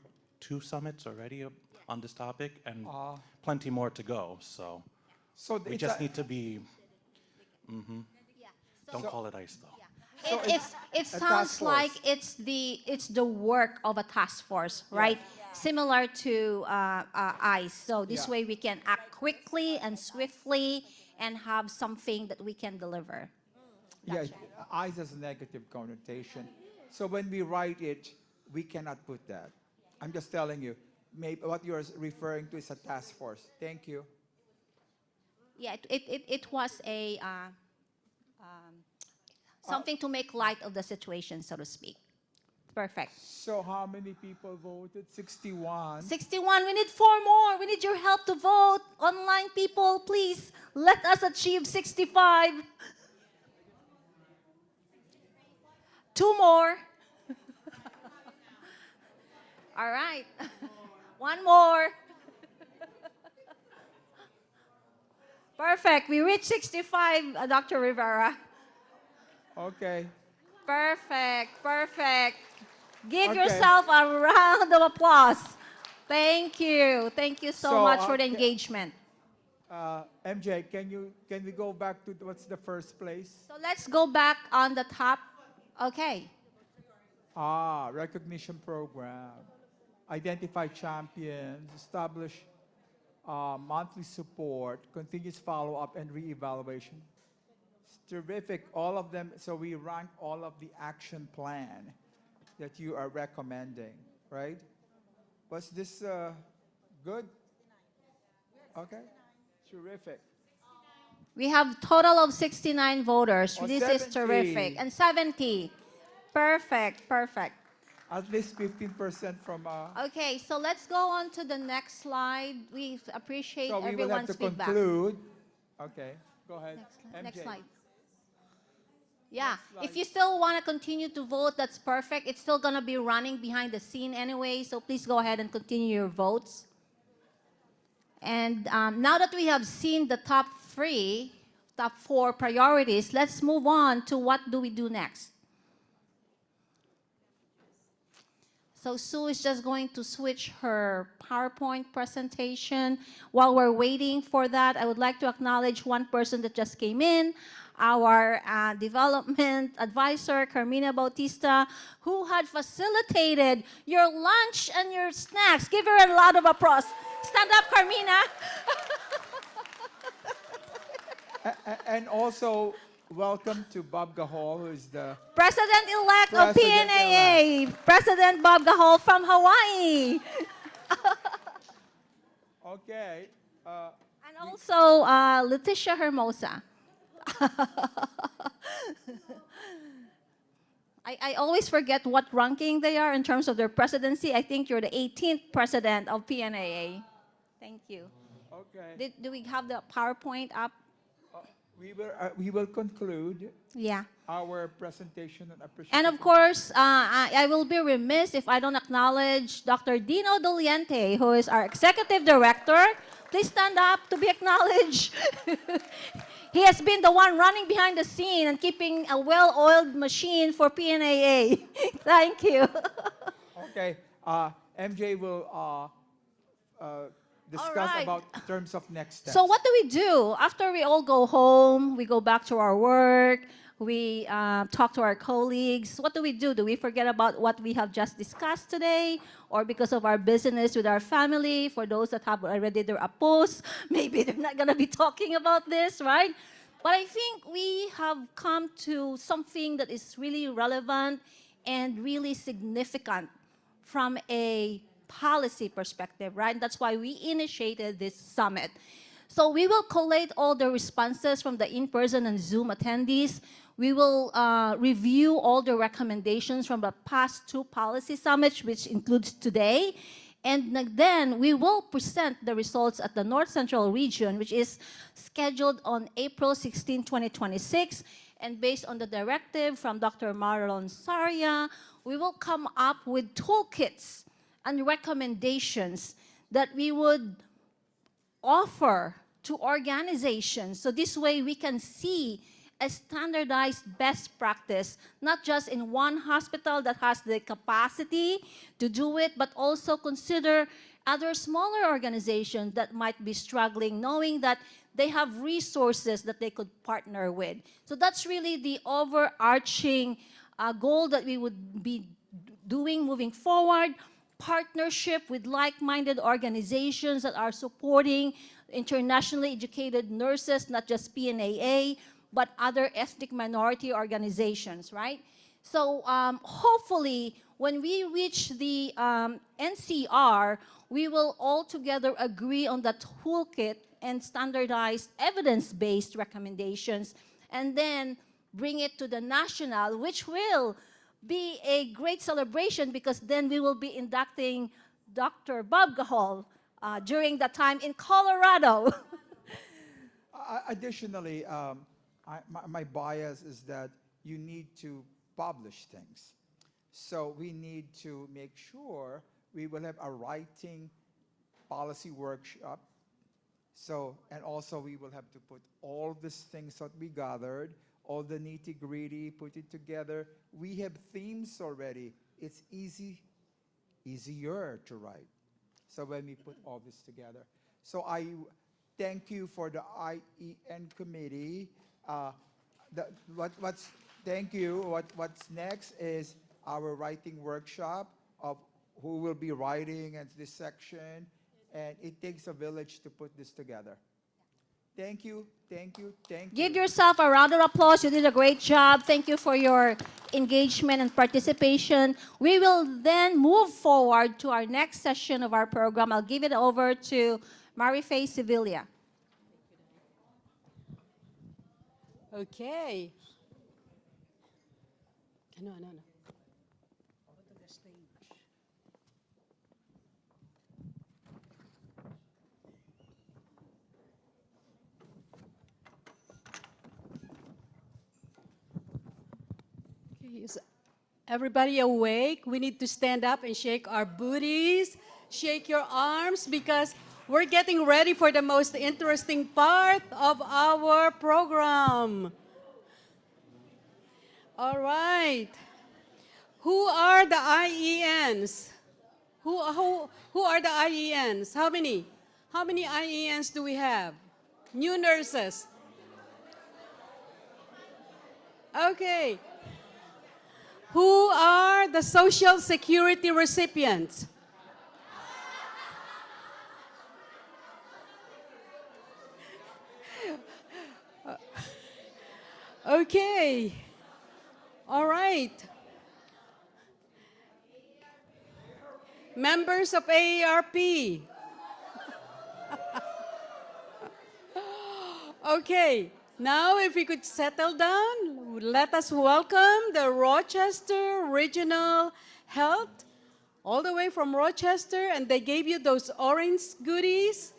Speaker 19: summits already on this topic, and plenty more to go. So we just need to be. Don't call it ICE though.
Speaker 5: It sounds like it's the work of a task force, right? Similar to ICE. So this way we can act quickly and swiftly and have something that we can deliver.
Speaker 9: Yeah, eyes has a negative connotation. So when we write it, we cannot put that. I'm just telling you, maybe what you're referring to is a task force. Thank you.
Speaker 5: Yeah, it was a something to make light of the situation, so to speak. Perfect.
Speaker 9: So how many people voted? 61.
Speaker 5: 61. We need 4 more. We need your help to vote. Online people, please let us achieve 65. 2 more. All right. 1 more. Perfect. We reached 65, Dr. Rivera.
Speaker 9: Okay.
Speaker 5: Perfect. Perfect. Give
Speaker 9: Okay.
Speaker 5: yourself a round of applause. Thank you. Thank you so much for the
Speaker 9: okay.
Speaker 5: engagement.
Speaker 9: MJ, can we go back to what's the first place?
Speaker 5: So let's go back on the top. Okay.
Speaker 9: Recognition program. Identify champions. Establish monthly support. Continuous follow-up and re-evaluation. It's terrific. All of them. So we rank all of the action plan that you are recommending, right? Was this good? Okay. Terrific.
Speaker 5: We have total of 69 voters.
Speaker 9: Oh,
Speaker 5: This is
Speaker 9: 70.
Speaker 5: terrific. And 70. Perfect. Perfect.
Speaker 9: At least 15% from.
Speaker 5: Okay, so let's go on to the next slide. We appreciate
Speaker 9: So we will have
Speaker 5: everyone's
Speaker 9: to
Speaker 5: feedback.
Speaker 9: conclude. Okay, go ahead.
Speaker 5: Next
Speaker 9: MJ.
Speaker 5: slide. Yeah,
Speaker 9: slide.
Speaker 5: if you still want to continue to vote, that's perfect. It's still going to be running behind the scene anyway, so please go ahead and continue your votes. And now that we have seen the top four priorities, let's move on to what do we do next. So Sue is just going to switch her PowerPoint presentation. While we're waiting for that, I would like to acknowledge one person that just came in, our development advisor, Carmina Bautista, who had facilitated your lunch and your snacks. Give her a lot of applause. Stand up, Carmina.
Speaker 9: And also, welcome to Bob Gahol, who is the
Speaker 5: President-elect of
Speaker 9: President-elect.
Speaker 5: PNAA, President Bob Gahol from Hawaii.
Speaker 9: Okay.
Speaker 5: And also, Leticia Hermosa. I always forget what ranking they are in terms of their presidency. I think you're the 18th president of PNAA. Thank you.
Speaker 9: Okay.
Speaker 5: Do we have the PowerPoint up?
Speaker 9: We will conclude our presentation and appreciation.
Speaker 5: And of course, I will be remiss if I don't acknowledge Dr. Dino Doliente, who is our Executive Director. Please stand up to be acknowledged. He has been the one running behind the scene and keeping a well-oiled machine for PNAA. Thank you.
Speaker 9: Okay. MJ will discuss about terms of next steps.
Speaker 5: So what do we do? After we all go home, we go back to our work, we talk to our colleagues. What do we do? Do we forget about what we have just discussed today? Or because of our business with our family, for those that have already their apos, maybe they're not going to be talking about this, right? But I think we have come to something that is really relevant and really significant from a policy perspective, right? That's why we initiated this summit. So we will collate all the responses from the in-person and Zoom attendees. We will review all the recommendations from the past 2 policy summits, which includes today. And then we will present the results at the North Central region, which is scheduled on April 16, 2026. And based on the directive from Dr. Marlon Saria, we will come up with toolkits and recommendations that we would offer to organizations. So this way we can see a standardized best practice, not just in one hospital that has the capacity to do it, but also consider other smaller organizations that might be struggling, knowing that they have resources that they could partner with. So that's really the overarching goal that we would be doing moving forward. Partnership with like-minded organizations that are supporting internationally educated nurses, not just PNAA, but other ethnic minority organizations, right? So hopefully, when we reach the NCR, we will all together agree on that toolkit and standardized evidence-based recommendations, and then bring it to the national, which will be a great celebration because then we will be inducting Dr. Bob Gahol during that time in Colorado.
Speaker 9: Additionally, my bias is that you need to publish things. So we need to make sure we will have a writing policy workshop. So, and also we will have to put all these things that we gathered, all the nitty-gritty, put it together. We have themes already. It's easier to write. So when we put all this together. So I thank you for the IEN committee. Thank you. What's next is our writing workshop of who will be writing at this section. And it takes a village to put this together. Thank you, thank you, thank you.
Speaker 5: Give yourself a round of applause. You did a great job. Thank you for your engagement and participation. We will then move forward to our next session of our program. I'll give it over to Marife Sevilla.
Speaker 8: Okay. No. Is everybody awake? We need to stand up and shake our booties, shake your arms, because we're getting ready for the most interesting part of our program. All right. Who are the IENs? Who are the IENs? How many? How many IENs do we have? New nurses. Okay. Who are the Social Security recipients? Okay. All right. Members of AARP. Okay. Now, if we could settle down, let us welcome the Rochester Regional Health, all the way from Rochester, and they gave you those orange goodies,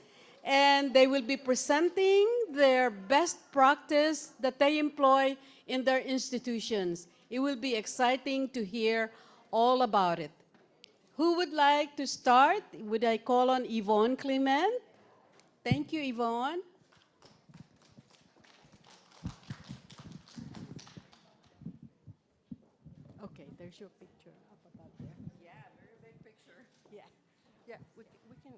Speaker 8: and they will be presenting their best practice that they employ in their institutions. It will be exciting to hear all about it. Who would like to start? Would I call on Yvonne Clement? Thank you, Yvonne. Okay, there's your picture up above there.
Speaker 6: Yeah, very big picture.
Speaker 8: Yeah. Yeah,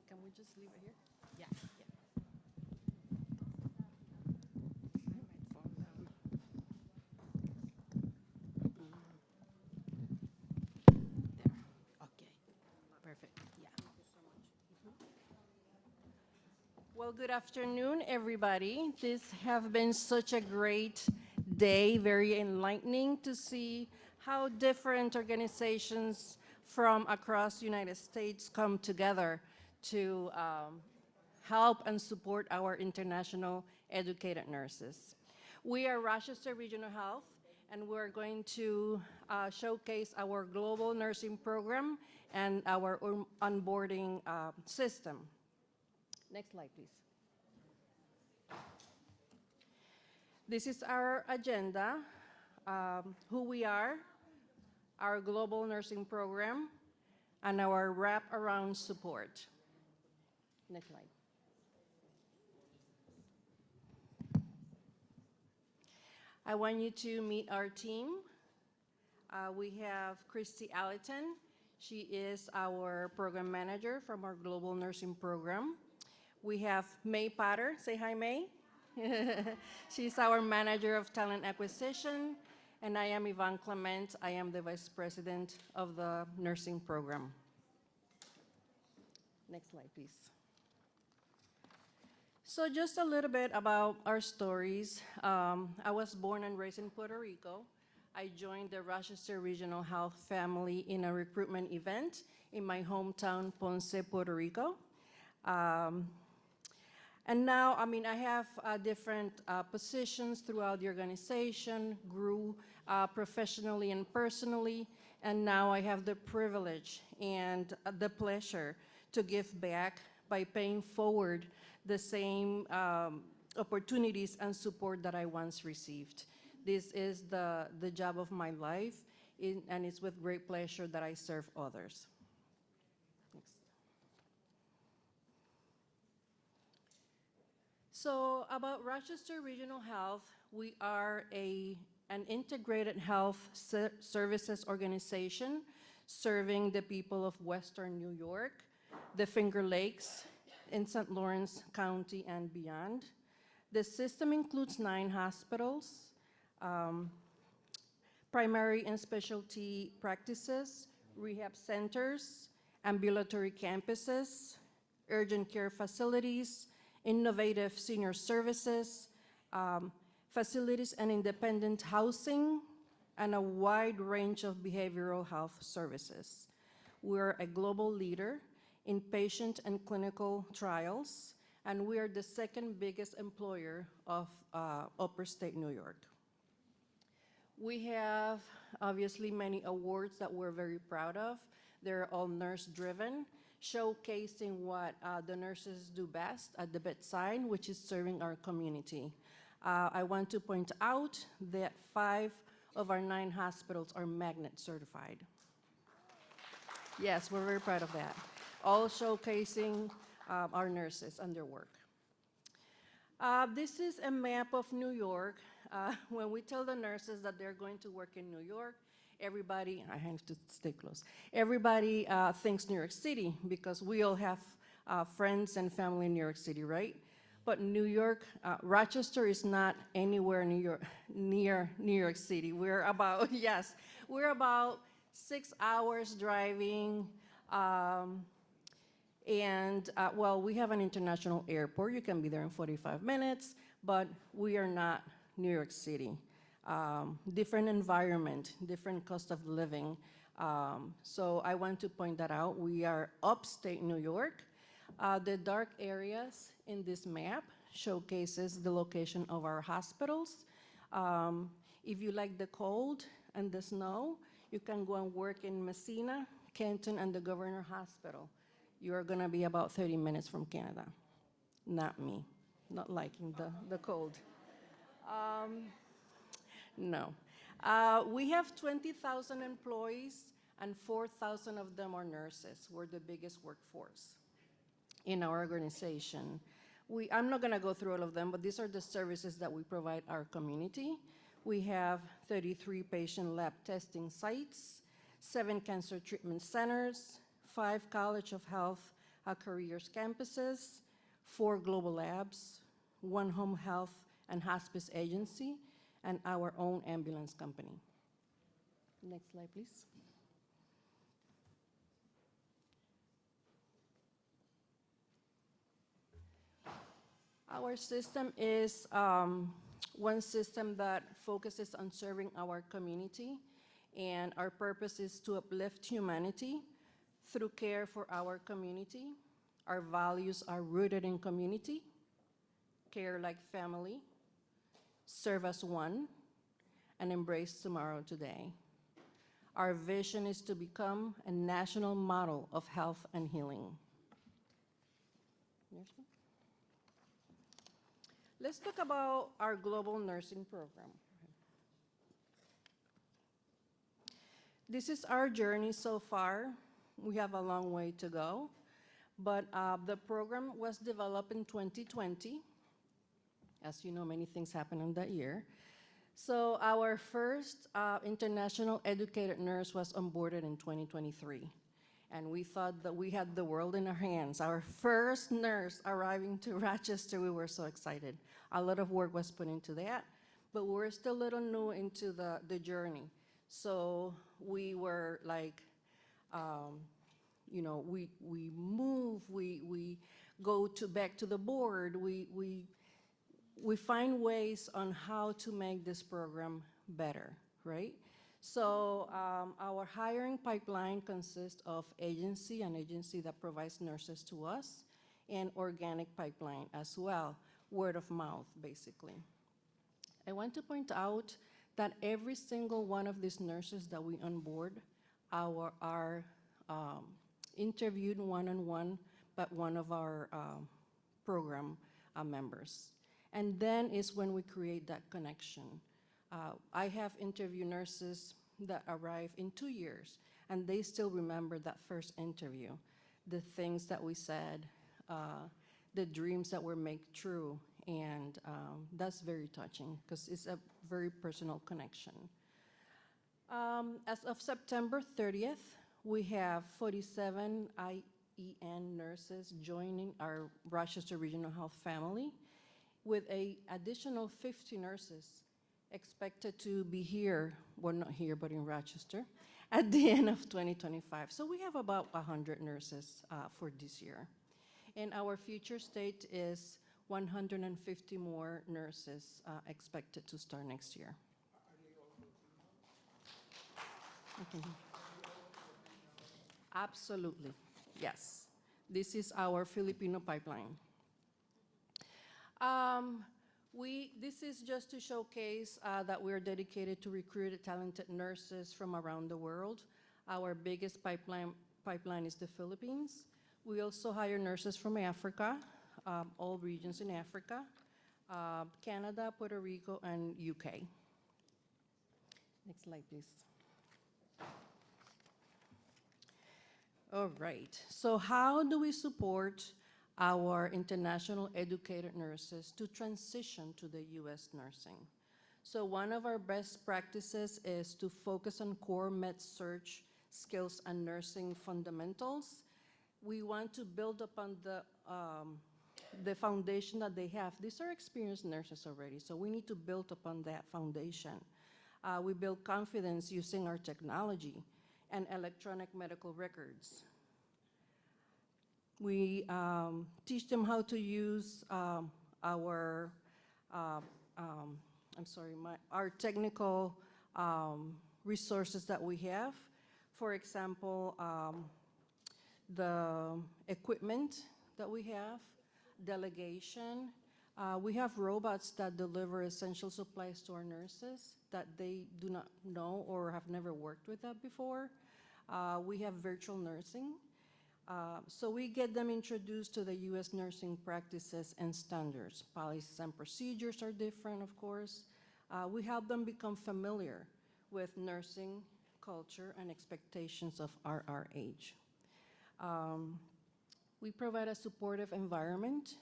Speaker 8: can we just leave it here? Yeah. Okay, perfect, yeah.
Speaker 2: Well, good afternoon, everybody. This has been such a great day, very enlightening to see how different organizations from across the United States come together to help and support our international educated nurses. We are Rochester Regional Health, and we're going to showcase our global nursing program and our onboarding system. Next slide, please. This is our agenda, who we are, our global nursing program, and our wrap-around support. Next slide. I want you to meet our team. We have Christy Allerton. She is our program manager from our global nursing program. We have May Potter. Say hi, May. She's our manager of talent acquisition. And I am Yvonne Clement. I am the vice president of the nursing program. Next slide, please. So just a little bit about our stories. I was born and raised in Puerto Rico. I joined the Rochester Regional Health family in a recruitment event in my hometown, Ponce, Puerto Rico. And now, I have different positions throughout the organization, grew professionally and personally, and now I have the privilege and the pleasure to give back by paying forward the same opportunities and support that I once received. This is the job of my life, and it's with great pleasure that I serve others. Next. So about Rochester Regional Health, we are an integrated health services organization serving the people of Western New York, the Finger Lakes, in St. Lawrence County and beyond. The system includes 9 hospitals, primary and specialty practices, rehab centers, ambulatory campuses, urgent care facilities, innovative senior services, facilities and independent housing, and a wide range of behavioral health services. We're a global leader in patient and clinical trials, and we are the second biggest employer of Upper State New York. We have obviously many awards that we're very proud of. They're all nurse-driven, showcasing what the nurses do best at the bedside, which is serving our community. I want to point out that 5 of our 9 hospitals are magnet certified. Yes, we're very proud of that. All showcasing our nurses and their work. This is a map of New York. When we tell the nurses that they're going to work in New York, everybody, I have to stay close, everybody thinks New York City because we all have friends and family in New York City, right? But New York, Rochester is not anywhere near New York City. We're about, yes, we're about 6 hours driving. Well, we have an international airport. You can be there in 45 minutes, but we are not New York City. Different environment, different cost of living. So I want to point that out. We are upstate New York. The dark areas in this map showcases the location of our hospitals. If you like the cold and the snow, you can go and work in Messina, Kenton, and the Governor Hospital. You are going to be about 30 minutes from Canada. Not me, not liking the cold. No. We have 20,000 employees, and 4,000 of them are nurses. We're the biggest workforce in our organization. I'm not going to go through all of them, but these are the services that we provide our community. We have 33 patient lab testing sites, 7 cancer treatment centers, 5 College of Health careers campuses, 4 global labs, 1 home health and hospice agency, and our own ambulance company. Next slide, please. Our system is one system that focuses on serving our community, and our purpose is to uplift humanity through care for our community. Our values are rooted in community, care like family, serve as one, and embrace tomorrow today. Our vision is to become a national model of health and healing. Let's talk about our global nursing program. This is our journey so far. We have a long way to go, but the program was developed in 2020. As you know, many things happened in that year. So our first international educated nurse was onboarded in 2023. And we thought that we had the world in our hands. Our first nurse arriving to Rochester, we were so excited. A lot of work was put into that, but we were still a little new into the journey. So we were like, you know, we move, we go back to the board, we find ways on how to make this program better, right? So our hiring pipeline consists of agency, an agency that provides nurses to us, and organic pipeline as well, word of mouth, basically. I want to point out that every single one of these nurses that we onboard are interviewed one-on-one by one of our program members. And then is when we create that connection. I have interviewed nurses that arrive in 2 years, and they still remember that first interview, the things that we said, the dreams that were made true, and that's very touching because it's a very personal connection. As of September 30th, we have 47 IEN nurses joining our Rochester Regional Health family, with an additional 50 nurses expected to be here, well, not here, but in Rochester, at the end of 2025. So we have about 100 nurses for this year. And our future state is 150 more nurses expected to start next year. Absolutely, yes. This is our Filipino pipeline. This is just to showcase that we're dedicated to recruit talented nurses from around the world. Our biggest pipeline is the Philippines. We also hire nurses from Africa, all regions in Africa, Canada, Puerto Rico, and UK. Next slide, please. All right, so how do we support our international educated nurses to transition to the U.S. nursing. So one of our best practices is to focus on core med-surg skills and nursing fundamentals. We want to build upon the foundation that they have. These are experienced nurses already, so we need to build upon that foundation. We build confidence using our technology and electronic medical records. We teach them how to use our technical resources that we have. For example, the equipment that we have, delegation. We have robots that deliver essential supplies to our nurses that they do not know or have never worked with that before. We have virtual nursing. So we get them introduced to the U.S. nursing practices and standards. Policies and procedures are different, of course. We help them become familiar with nursing culture and expectations of RRH. We provide a supportive environment,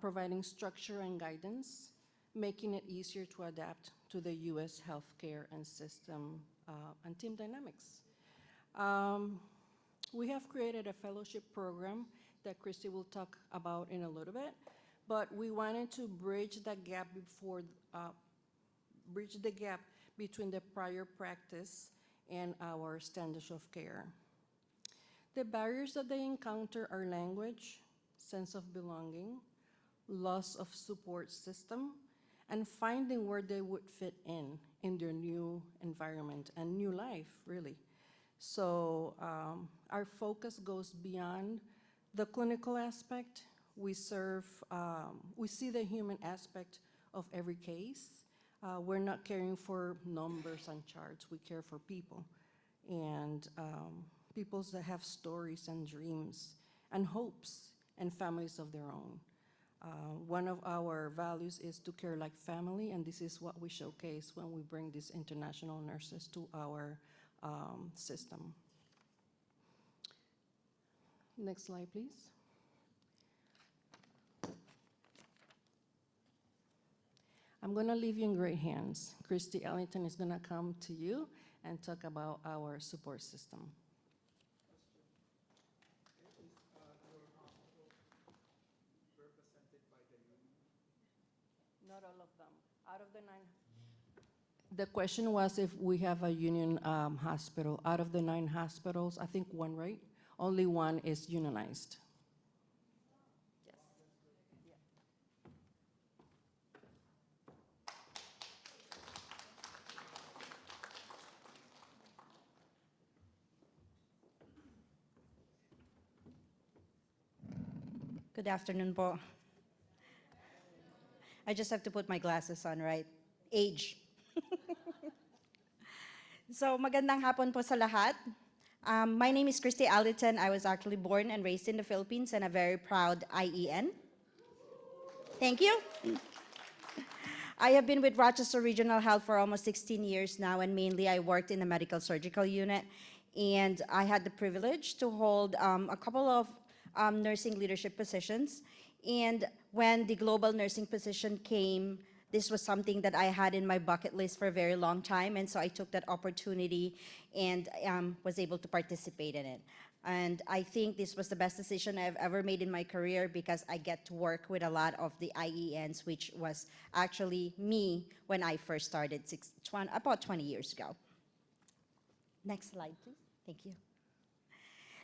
Speaker 2: providing structure and guidance, making it easier to adapt to the U.S. healthcare and system and team dynamics. We have created a fellowship program that Christy will talk about in a little bit, but we wanted to bridge the gap between the prior practice and our standards of care. The barriers that they encounter are language, sense of belonging, loss of support system, and finding where they would fit in their new environment and new life, really. So our focus goes beyond the clinical aspect. We see the human aspect of every case. We're not caring for numbers and charts. We care for people and people that have stories and dreams and hopes and families of their own. One of our values is to care like family, and this is what we showcase when we bring these international nurses to our system. Next slide, please. I'm going to leave you in great hands. Christy Ellington is going to come to you and talk about our support system. Not all of them. Out of the 9. The question was if we have a union hospital. Out of the 9 hospitals, I think 1, right? Only 1 is unionized. Yes. Yeah.
Speaker 1: Good afternoon po. I just have to put my glasses on, right? Age. So, magandang hapon po sa lahat. My name is Christy Alliton. I was actually born and raised in the Philippines and a very proud IEN. Thank you. I have been with Rochester Regional Health for almost 16 years now, and mainly I worked in the medical surgical unit. And I had the privilege to hold a couple of nursing leadership positions. And when the global nursing position came, this was something that I had in my bucket list for a very long time, and so I took that opportunity and was able to participate in it. And I think this was the best decision I've ever made in my career because I get to work with a lot of the IENs, which was actually me when I first started about 20 years ago. Next slide, please. Thank you.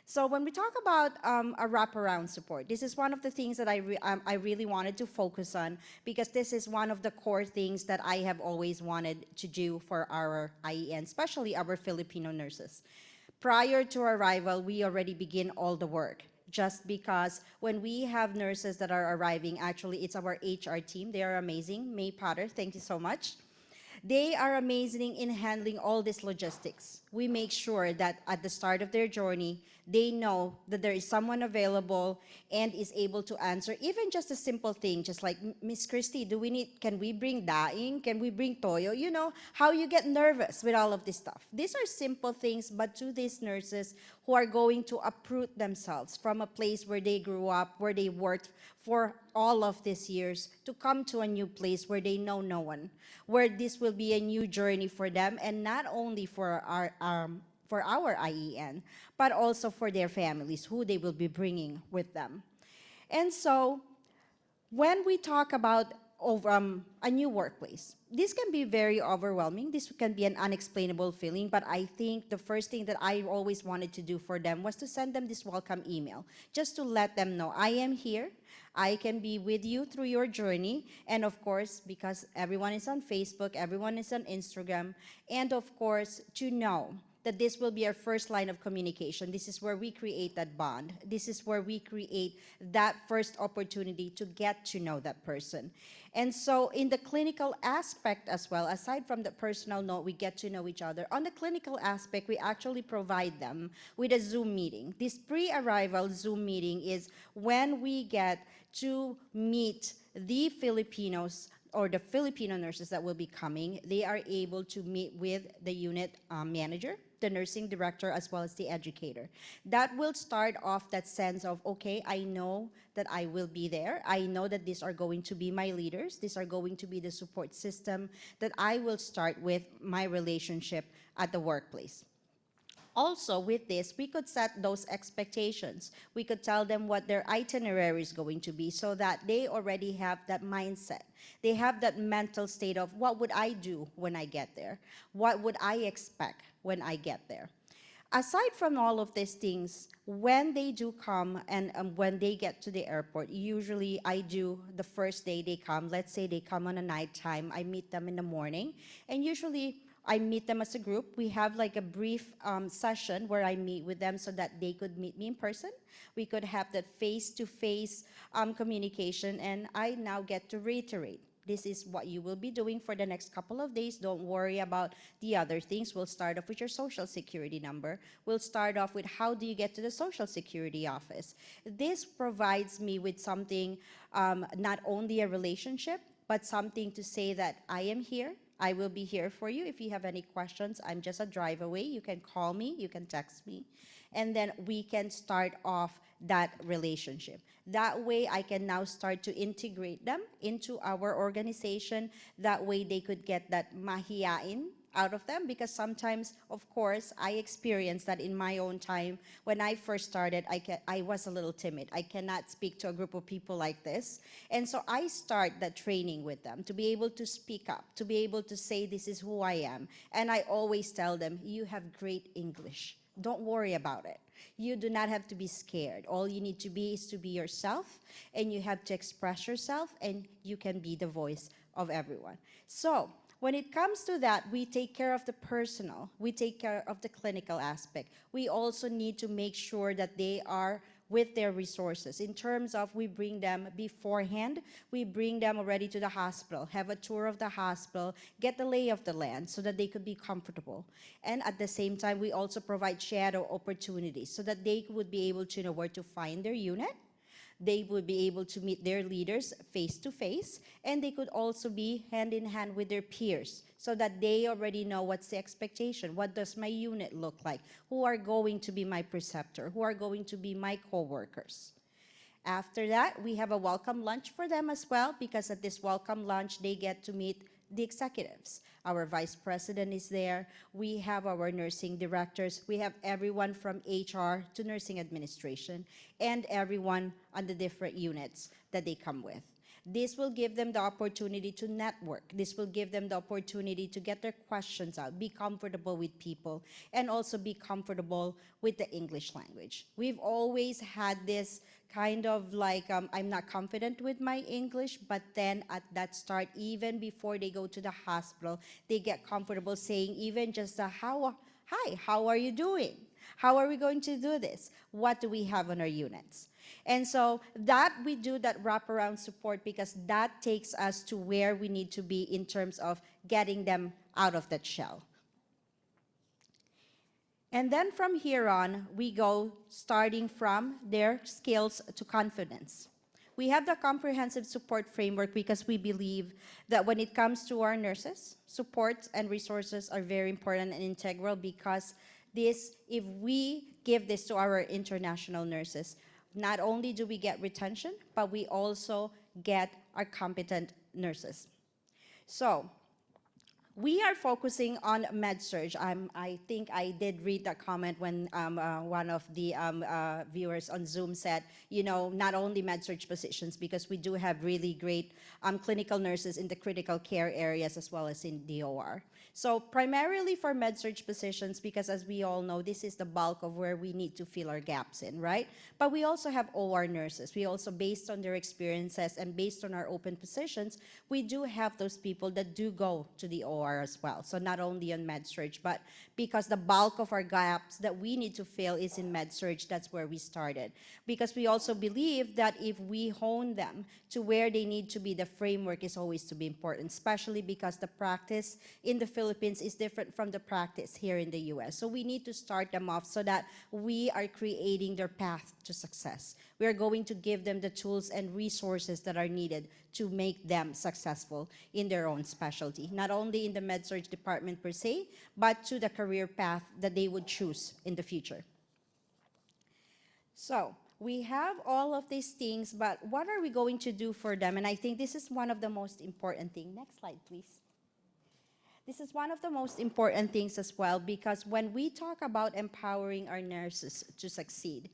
Speaker 1: So when we talk about a wraparound support, this is one of the things that I really wanted to focus on because this is one of the core things that I have always wanted to do for our IEN, especially our Filipino nurses. Prior to arrival, we already begin all the work just because when we have nurses that are arriving, actually it's our HR team. They are amazing. May Potter, thank you so much. They are amazing in handling all this logistics. We make sure that at the start of their journey, they know that there is someone available and is able to answer even just a simple thing, just like, Miss Christy, can we bring daing? Can we bring toyo? You know, how you get nervous with all of this stuff. These are simple things, but to these nurses who are going to uproot themselves from a place where they grew up, where they worked for all of these years, to come to a new place where they know no one, where this will be a new journey for them, and not only for our IEN, but also for their families, who they will be bringing with them. And so, when we talk about a new workplace, this can be very overwhelming. This can be an unexplainable feeling, but I think the first thing that I always wanted to do for them was to send them this welcome email, just to let them know, I am here, I can be with you through your journey, and of course, because everyone is on Facebook, everyone is on Instagram, and of course, to know that this will be our first line of communication. This is where we create that bond. This is where we create that first opportunity to get to know that person. And so in the clinical aspect as well, aside from the personal note, we get to know each other. On the clinical aspect, we actually provide them with a Zoom meeting. This pre-arrival Zoom meeting is when we get to meet the Filipinos or the Filipino nurses that will be coming. They are able to meet with the unit manager, the nursing director, as well as the educator. That will start off that sense of, okay, I know that I will be there. I know that these are going to be my leaders. These are going to be the support system that I will start with my relationship at the workplace. Also, with this, we could set those expectations. We could tell them what their itinerary is going to be so that they already have that mindset. They have that mental state of, what would I do when I get there? What would I expect when I get there? Aside from all of these things, when they do come and when they get to the airport, usually I do the first day they come, let's say they come on a nighttime, I meet them in the morning, and usually I meet them as a group. We have like a brief session where I meet with them so that they could meet me in person. We could have that face-to-face communication, and I now get to reiterate. This is what you will be doing for the next couple of days. Don't worry about the other things. We'll start off with your social security number. We'll start off with how do you get to the social security office. This provides me with something, not only a relationship, but something to say that I am here. I will be here for you. If you have any questions, I'm just a drive away. You can call me, you can text me, and then we can start off that relationship. That way, I can now start to integrate them into our organization. That way, they could get that mahiyain out of them, because sometimes, of course, I experienced that in my own time. When I first started, I was a little timid. I cannot speak to a group of people like this. And so I start that training with them to be able to speak up, to be able to say, this is who I am. And I always tell them, you have great English. Don't worry about it. You do not have to be scared. All you need to be is to be yourself, and you have to express yourself, and you can be the voice of everyone. So, when it comes to that, we take care of the personal, we take care of the clinical aspect. We also need to make sure that they are with their resources. In terms of, we bring them beforehand, we bring them already to the hospital, have a tour of the hospital, get the lay of the land so that they could be comfortable. And at the same time, we also provide shadow opportunities so that they would be able to know where to find their unit. They would be able to meet their leaders face to face, and they could also be hand in hand with their peers so that they already know what's the expectation. What does my unit look like? Who are going to be my preceptor? Who are going to be my co-workers? After that, we have a welcome lunch for them as well, because at this welcome lunch, they get to meet the executives. Our vice president is there. We have our nursing directors. We have everyone from HR to nursing administration, and everyone on the different units that they come with. This will give them the opportunity to network. This will give them the opportunity to get their questions out, be comfortable with people, and also be comfortable with the English language. We've always had this kind of like, I'm not confident with my English, but then at that start, even before they go to the hospital, they get comfortable saying even just hi, how are you doing? How are we going to do this? What do we have on our units? And so that we do that wraparound support, because that takes us to where we need to be in terms of getting them out of that shell. And then from here on, we go starting from their skills to confidence. We have the comprehensive support framework because we believe that when it comes to our nurses, supports and resources are very important and integral, because this, if we give this to our international nurses, not only do we get retention, but we also get our competent nurses. So we are focusing on med-surg. I think I did read that comment when one of the viewers on Zoom said, you know, not only med-surg positions, because we do have really great clinical nurses in the critical care areas as well as in DOR. So primarily for med-surg positions, because as we all know, this is the bulk of where we need to fill our gaps in, right? But we also have OR nurses. We also, based on their experiences and based on our open positions, we do have those people that do go to the OR as well. So not only on med-surg, but because the bulk of our gaps that we need to fill is in med-surg, that's where we started. Because we also believe that if we hone them to where they need to be, the framework is always to be important, especially because the practice in the Philippines is different from the practice here in the US. So we need to start them off so that we are creating their path to success. We are going to give them the tools and resources that are needed to make them successful in their own specialty, not only in the med-surg department per se, but to the career path that they would choose in the future. So we have all of these things, but what are we going to do for them? And I think this is one of the most important things. Next slide, please. This is one of the most important things as well, because when we talk about empowering our nurses to succeed,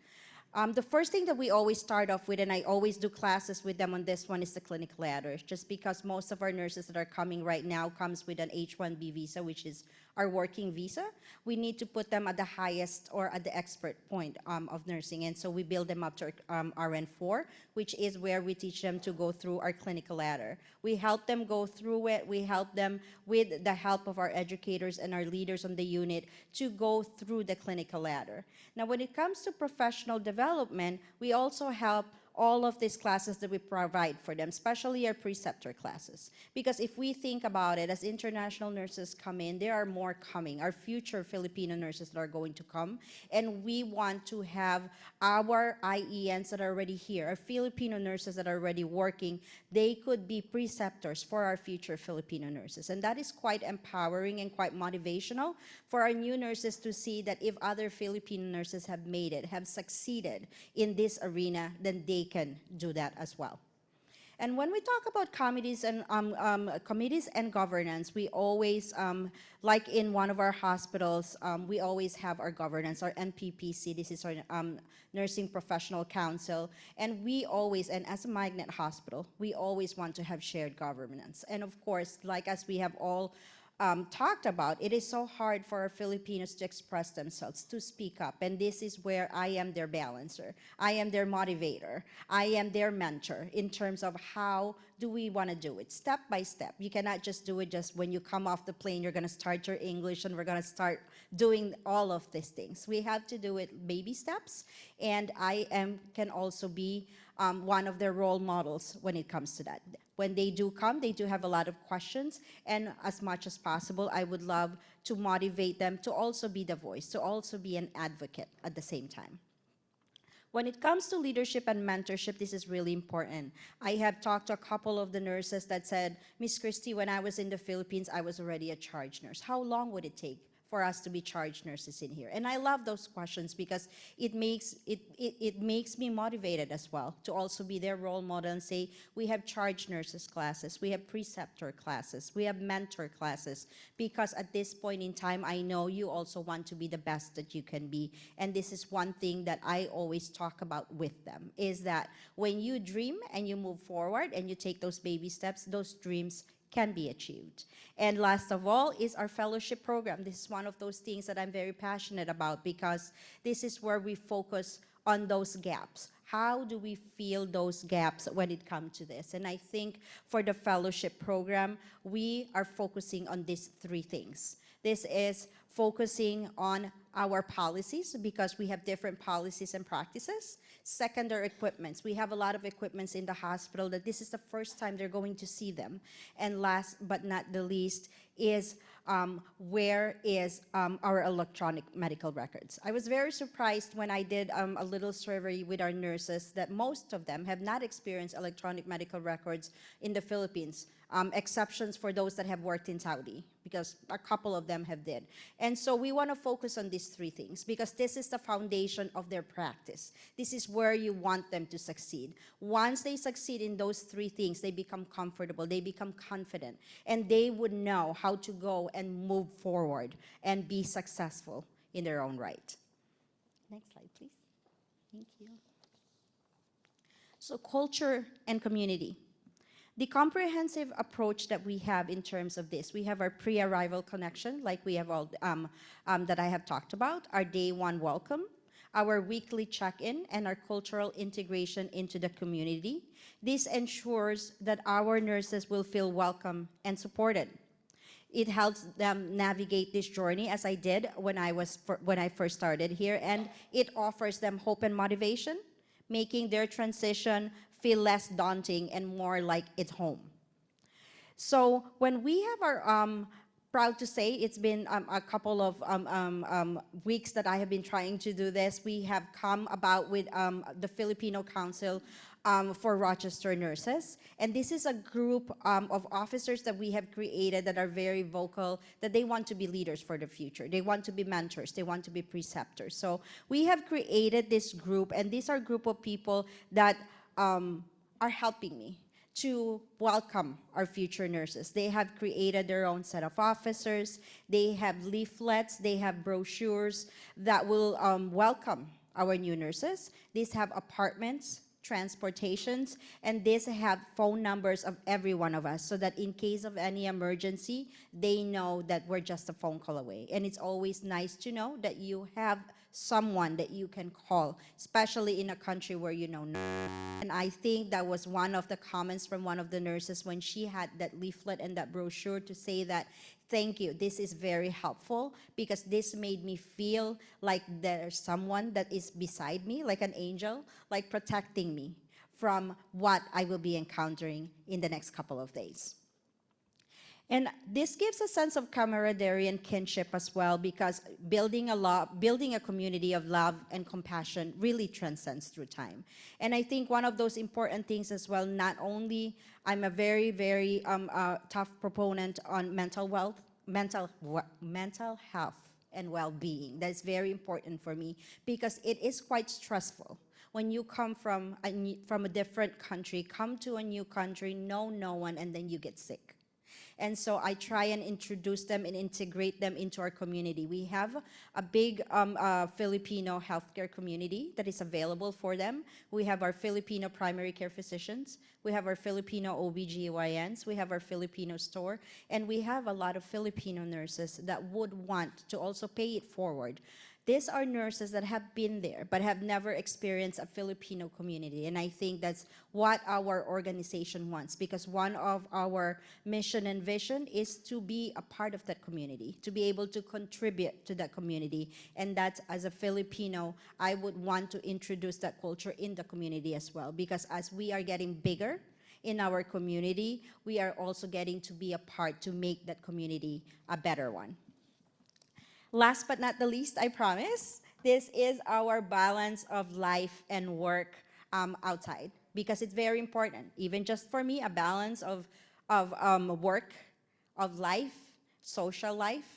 Speaker 1: the first thing that we always start off with, and I always do classes with them on this one, is the clinical ladder, just because most of our nurses that are coming right now comes with an H-1B visa, which is our working visa. We need to put them at the highest or at the expert point of nursing, and so we build them up to RN4, which is where we teach them to go through our clinical ladder. We help them go through it. We help them with the help of our educators and our leaders on the unit to go through the clinical ladder. Now, when it comes to professional development, we also help all of these classes that we provide for them, especially our preceptor classes. Because if we think about it, as international nurses come in, there are more coming, our future Filipino nurses that are going to come, and we want to have our IENs that are already here, our Filipino nurses that are already working, they could be preceptors for our future Filipino nurses. And that is quite empowering and quite motivational for our new nurses to see that if other Filipino nurses have made it, have succeeded in this arena, then they can do that as well. And when we talk about committees and governance, we always, like in one of our hospitals, we always have our governance, our NPPC. This is our Nursing Professional Council. And we always, and as a magnet hospital, we always want to have shared governance. And of course, like as we have all talked about, it is so hard for our Filipinos to express themselves, to speak up. And this is where I am their balancer. I am their motivator. I am their mentor in terms of how do we want to do it, step by step. You cannot just do it just when you come off the plane, you're going to start your English and we're going to start doing all of these things. We have to do it baby steps. And can also be one of their role models when it comes to that. When they do come, they do have a lot of questions, and as much as possible, I would love to motivate them to also be the voice, to also be an advocate at the same time. When it comes to leadership and mentorship, this is really important. I have talked to a couple of the nurses that said, Miss Christie, when I was in the Philippines, I was already a charge nurse. How long would it take for us to be charge nurses in here? And I love those questions because it makes me motivated as well to also be their role model and say, we have charge nurses classes, we have preceptor classes, we have mentor classes, because at this point in time, I know you also want to be the best that you can be. And this is one thing that I always talk about with them, is that when you dream and you move forward and you take those baby steps, those dreams can be achieved. And last of all is our fellowship program. This is one of those things that I'm very passionate about, because this is where we focus on those gaps. How do we fill those gaps when it comes to this? And I think for the fellowship program, we are focusing on these three things. This is focusing on our policies, because we have different policies and practices. Second, our equipments. We have a lot of equipments in the hospital that this is the first time they're going to see them. And last but not the least is where is our electronic medical records. I was very surprised when I did a little survey with our nurses that most of them have not experienced electronic medical records in the Philippines. Exceptions for those that have worked in Saudi, because a couple of them have did. And so we want to focus on these three things, because this is the foundation of their practice. This is where you want them to succeed. Once they succeed in those three things, they become comfortable, they become confident, and they would know how to go and move forward and be successful in their own right. Next slide, please. Thank you. So culture and community. The comprehensive approach that we have in terms of this, we have our pre-arrival connection, like we have all that I have talked about, our day one welcome, our weekly check-in, and our cultural integration into the community. This ensures that our nurses will feel welcome and supported. It helps them navigate this journey, as I did when I first started here, and it offers them hope and motivation, making their transition feel less daunting and more like it's home. So when we have our, proud to say, it's been a couple of weeks that I have been trying to do this. We have come about with the Filipino Council for Rochester Nurses. And this is a group of officers that we have created that are very vocal, that they want to be leaders for the future. They want to be mentors. They want to be preceptors. So we have created this group, and these are a group of people that are helping me to welcome our future nurses. They have created their own set of officers. They have leaflets. They have brochures that will welcome our new nurses. These have apartments, transportations, and these have phone numbers of every one of us, so that in case of any emergency, they know that we're just a phone call away. And it's always nice to know that you have someone that you can call, especially in a country where you know no. And I think that was one of the comments from one of the nurses when she had that leaflet and that brochure, to say that, thank you, this is very helpful, because this made me feel like there's someone that is beside me, like an angel, like protecting me from what I will be encountering in the next couple of days. And this gives a sense of camaraderie and kinship as well, because building a community of love and compassion really transcends through time. And I think one of those important things as well, not only I'm a very, very tough proponent on mental health and well-being. That's very important for me, because it is quite stressful when you come from a different country, come to a new country, know no one, and then you get sick. And so I try and introduce them and integrate them into our community. We have a big Filipino healthcare community that is available for them. We have our Filipino primary care physicians. We have our Filipino OBGYNs. We have our Filipino store. And we have a lot of Filipino nurses that would want to also pay it forward. These are nurses that have been there but have never experienced a Filipino community. And I think that's what our organization wants, because one of our mission and vision is to be a part of that community, to be able to contribute to that community. And that's, as a Filipino, I would want to introduce that culture in the community as well, because as we are getting bigger in our community, we are also getting to be a part to make that community a better one. Last but not the least, I promise, this is our balance of life and work outside, because it's very important. Even just for me, a balance of work, of life, social life,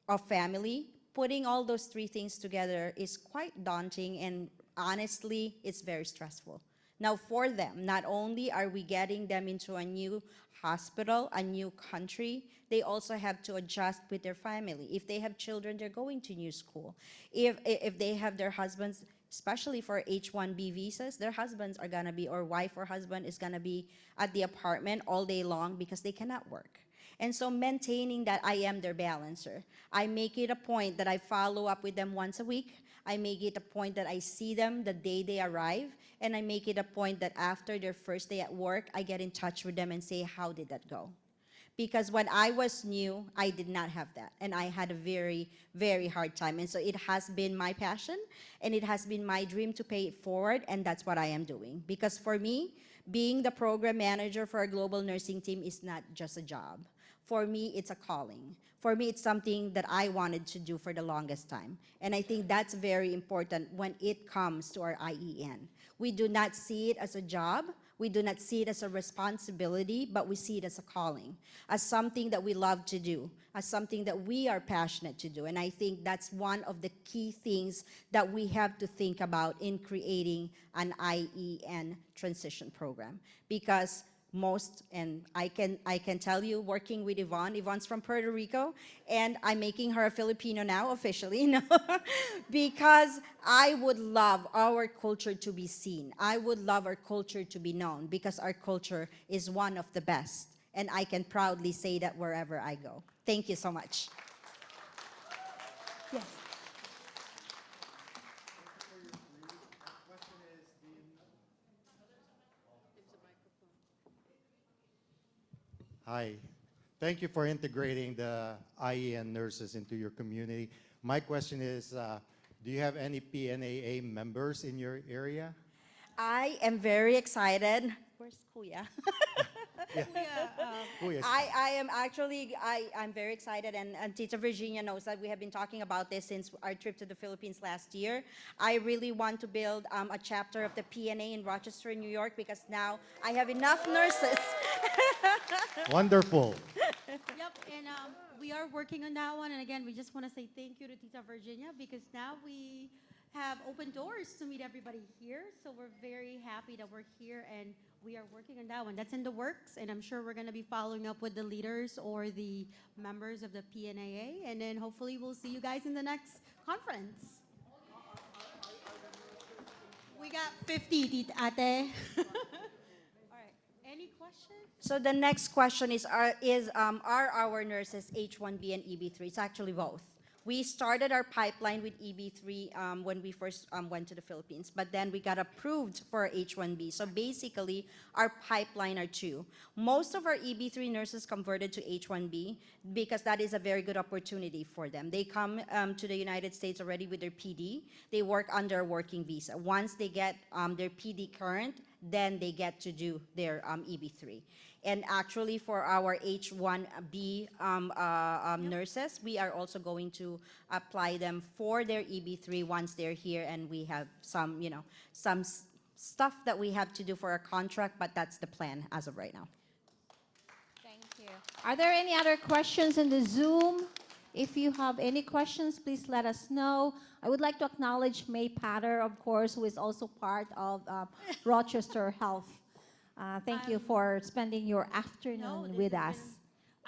Speaker 1: of family. Putting all those three things together is quite daunting, and honestly, it's very stressful. Now for them, not only are we getting them into a new hospital, a new country, they also have to adjust with their family. If they have children, they're going to new school. If they have their husbands, especially for H-1B visas, their husbands are gonna be, or wife or husband is gonna be at the apartment all day long because they cannot work. And so maintaining that, I am their balancer. I make it a point that I follow up with them once a week. I make it a point that I see them the day they arrive, and I make it a point that after their first day at work, I get in touch with them and say, how did that go? Because when I was new, I did not have that, and I had a very, very hard time. And so it has been my passion, and it has been my dream to pay it forward, and that's what I am doing. Because for me, being the program manager for a global nursing team is not just a job. For me, it's a calling. For me, it's something that I wanted to do for the longest time. And I think that's very important when it comes to our IEN. We do not see it as a job. We do not see it as a responsibility, but we see it as a calling, as something that we love to do, as something that we are passionate to do. And I think that's one of the key things that we have to think about in creating an IEN transition program. Because and I can tell you, working with Yvonne's from Puerto Rico, and I'm making her a Filipino now officially, no? Because I would love our culture to be seen. I would love our culture to be known, because our culture is one of the best, and I can proudly say that wherever I go. Thank you so much. Yes.
Speaker 3: Hi. Thank you for integrating the IEN nurses into your community. My question is, do you have any PNAA members in your area?
Speaker 1: I am very excited. Where's Kuya?
Speaker 3: Yeah. Kuya's
Speaker 1: I'm very excited, and Tita Virginia knows that we have been talking about this since our trip to the Philippines last year. I really want to build a chapter of the PNA in Rochester, New York, because now I have enough nurses.
Speaker 3: Wonderful.
Speaker 4: Yep, and we are working on that one. And again, we just want to say thank you to Tita Virginia, because now we have open doors to meet everybody here. So we're very happy that we're here, and we are working on that one. That's in the works, and I'm sure we're going to be following up with the leaders or the members of the PNAA, and then hopefully we'll see you guys in the next conference. We got 50, Tita Ate. Any questions?
Speaker 1: So the next question is, are our nurses H1B and EB3? It's actually both. We started our pipeline with EB3 when we first went to the Philippines, but then we got approved for H1B. So basically, our pipeline are two. Most of our EB3 nurses converted to H1B because that is a very good opportunity for them. They come to the United States already with their PD. They work under a working visa. Once they get their PD current, then they get to do their EB3. And actually, for our H1B nurses, we are also going to apply them for their EB3 once they're here, and we have some, some stuff that we have to do for our contract, but that's the plan as of right now.
Speaker 5: Thank you. Are there any other questions in the Zoom? If you have any questions, please let us know. I would like to acknowledge May Patter, of course, who is also part of Rochester Health. Thank you for spending your afternoon with us.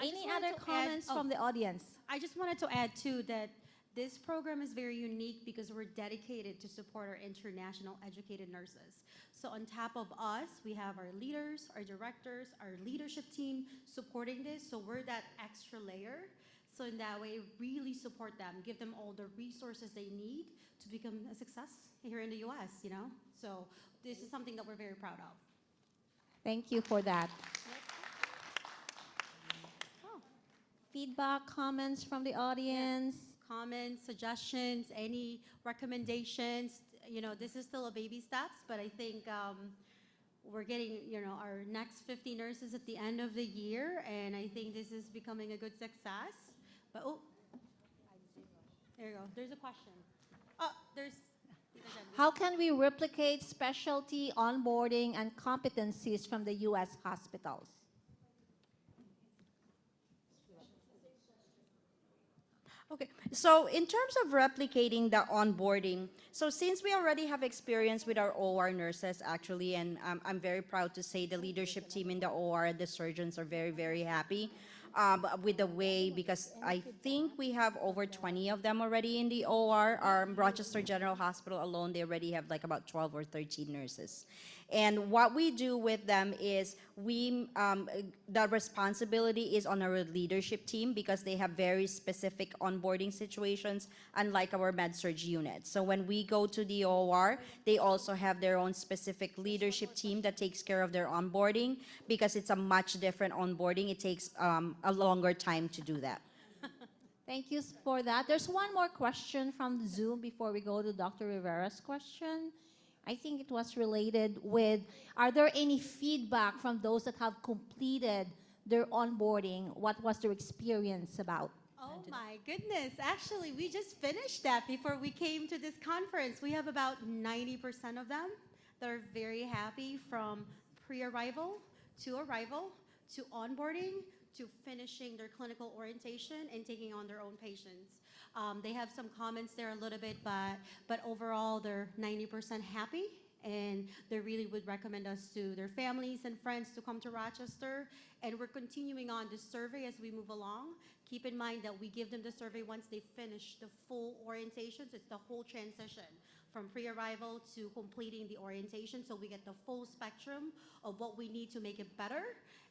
Speaker 5: Any other comments from the audience?
Speaker 4: I just wanted to add, too, that this program is very unique because we're dedicated to support our international educated nurses. So on top of us, we have our leaders, our directors, our leadership team supporting this. So we're that extra layer. So in that way, really support them, give them all the resources they need to become a success here in the US, So this is something that we're very proud of.
Speaker 5: Thank you for that. Oh. Feedback, comments from the audience?
Speaker 4: Yeah. Comments, suggestions, any recommendations. This is still a baby steps, but I think we're getting, our next 50 nurses at the end of the year, and I think this is becoming a good success. But, there you go. There's a question.
Speaker 5: How can we replicate specialty onboarding and competencies from the U.S. hospitals?
Speaker 1: Okay, so in terms of replicating the onboarding, so since we already have experience with our OR nurses, actually, and I'm very proud to say the leadership team in the OR, the surgeons are very, very happy with the way, because I think we have over 20 of them already in the OR. Our Rochester General Hospital alone, they already have like about 12 or 13 nurses. And what we do with them is the responsibility is on our leadership team, because they have very specific onboarding situations, unlike our med-surg unit. So when we go to the OR, they also have their own specific leadership team that takes care of their onboarding, because it's a much different onboarding. It takes a longer time to do that.
Speaker 5: Thank you for that. There's one more question from Zoom before we go to Dr. Rivera's question. I think it was related with, are there any feedback from those that have completed their onboarding? What was their experience about?
Speaker 4: Oh my goodness. Actually, we just finished that before we came to this conference. We have about 90% of them that are very happy from pre-arrival to arrival to onboarding to finishing their clinical orientation and taking on their own patients. They have some comments there a little bit, but overall they're 90% happy, and they really would recommend us to their families and friends to come to Rochester. And we're continuing on this survey as we move along. Keep in mind that we give them the survey once they finish the full orientations. It's the whole transition from pre-arrival to completing the orientation, so we get the full spectrum of what we need to make it better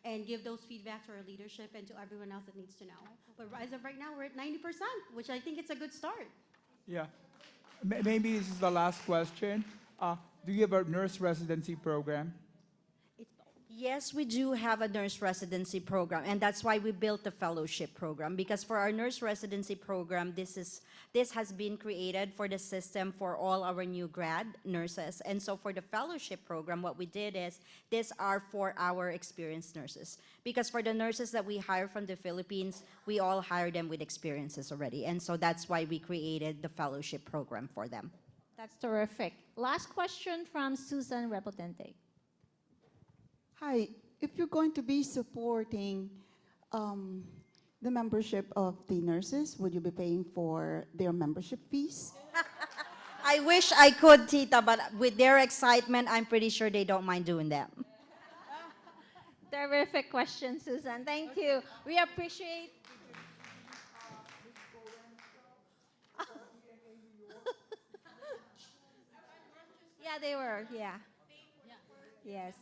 Speaker 4: and give those feedback to our leadership and to everyone else that needs to know. But as of right now, we're at 90%, which I think it's a good start.
Speaker 9: Yeah. Maybe this is the last question. Do you have a nurse residency program?
Speaker 1: Yes, we do have a nurse residency program, and that's why we built the fellowship program, because for our nurse residency program, this has been created for the system for all our new grad nurses. And so for the fellowship program, what we did is, these are for our experienced nurses, because for the nurses that we hire from the Philippines, we all hire them with experiences already. And so that's why we created the fellowship program for them.
Speaker 5: That's terrific. Last question from Susan Repotente.
Speaker 7: Hi, if you're going to be supporting the membership of the nurses, would you be paying for their membership fees?
Speaker 1: I wish I could, Tita, but with their excitement, I'm pretty sure they don't mind doing that.
Speaker 5: Terrific question, Susan. Thank you. We appreciate. Yeah, they were. Yeah. Yes.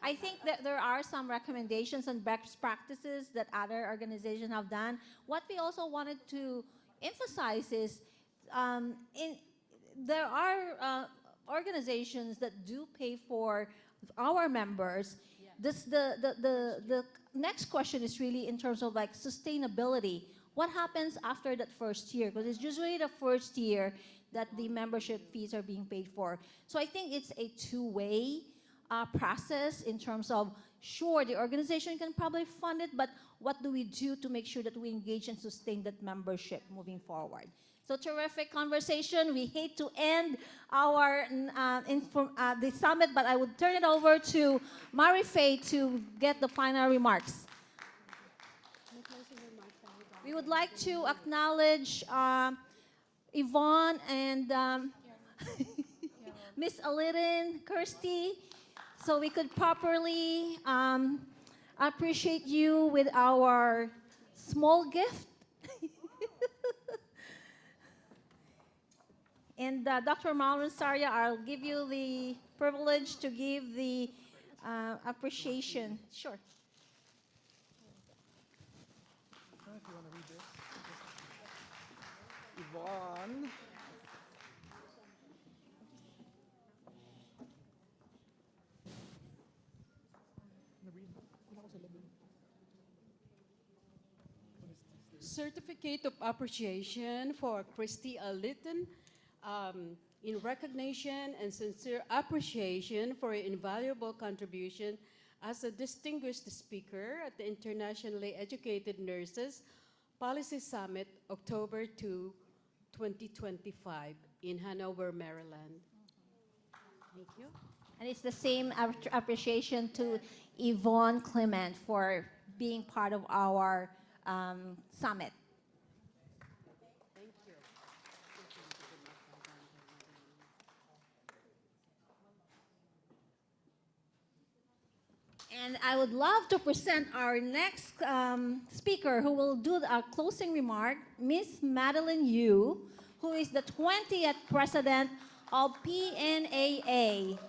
Speaker 5: I think that there are some recommendations and best practices that other organizations have done. What we also wanted to emphasize is there are organizations that do pay for our members. The next question is really in terms of like sustainability. What happens after that first year? Because it's usually the first year that the membership fees are being paid for. So I think it's a two-way process in terms of, sure, the organization can probably fund it, but what do we do to make sure that we engage and sustain that membership moving forward? So terrific conversation. We hate to end our the summit, but I would turn it over to Marifay to get the final remarks. We would like to acknowledge Yvonne and Miss Alitten, Kirsty, so we could properly appreciate you with our small gift. And Dr. Malvin Saria, I'll give you the privilege to give the appreciation. Sure.
Speaker 14: If you want to read this. Yvonne.
Speaker 8: Certificate of Appreciation for Christy Alitten in recognition and sincere appreciation for your invaluable contribution as a distinguished speaker at the Internationally Educated Nurses Policy Summit, October 2, 2025 in Hanover, Maryland. Thank you.
Speaker 5: And it's the same appreciation to Yvonne Clement for being part of our summit.
Speaker 8: Thank you.
Speaker 5: And I would love to present our next speaker who will do a closing remark, Miss Madeline Yu, who is the 20th president of PNAA.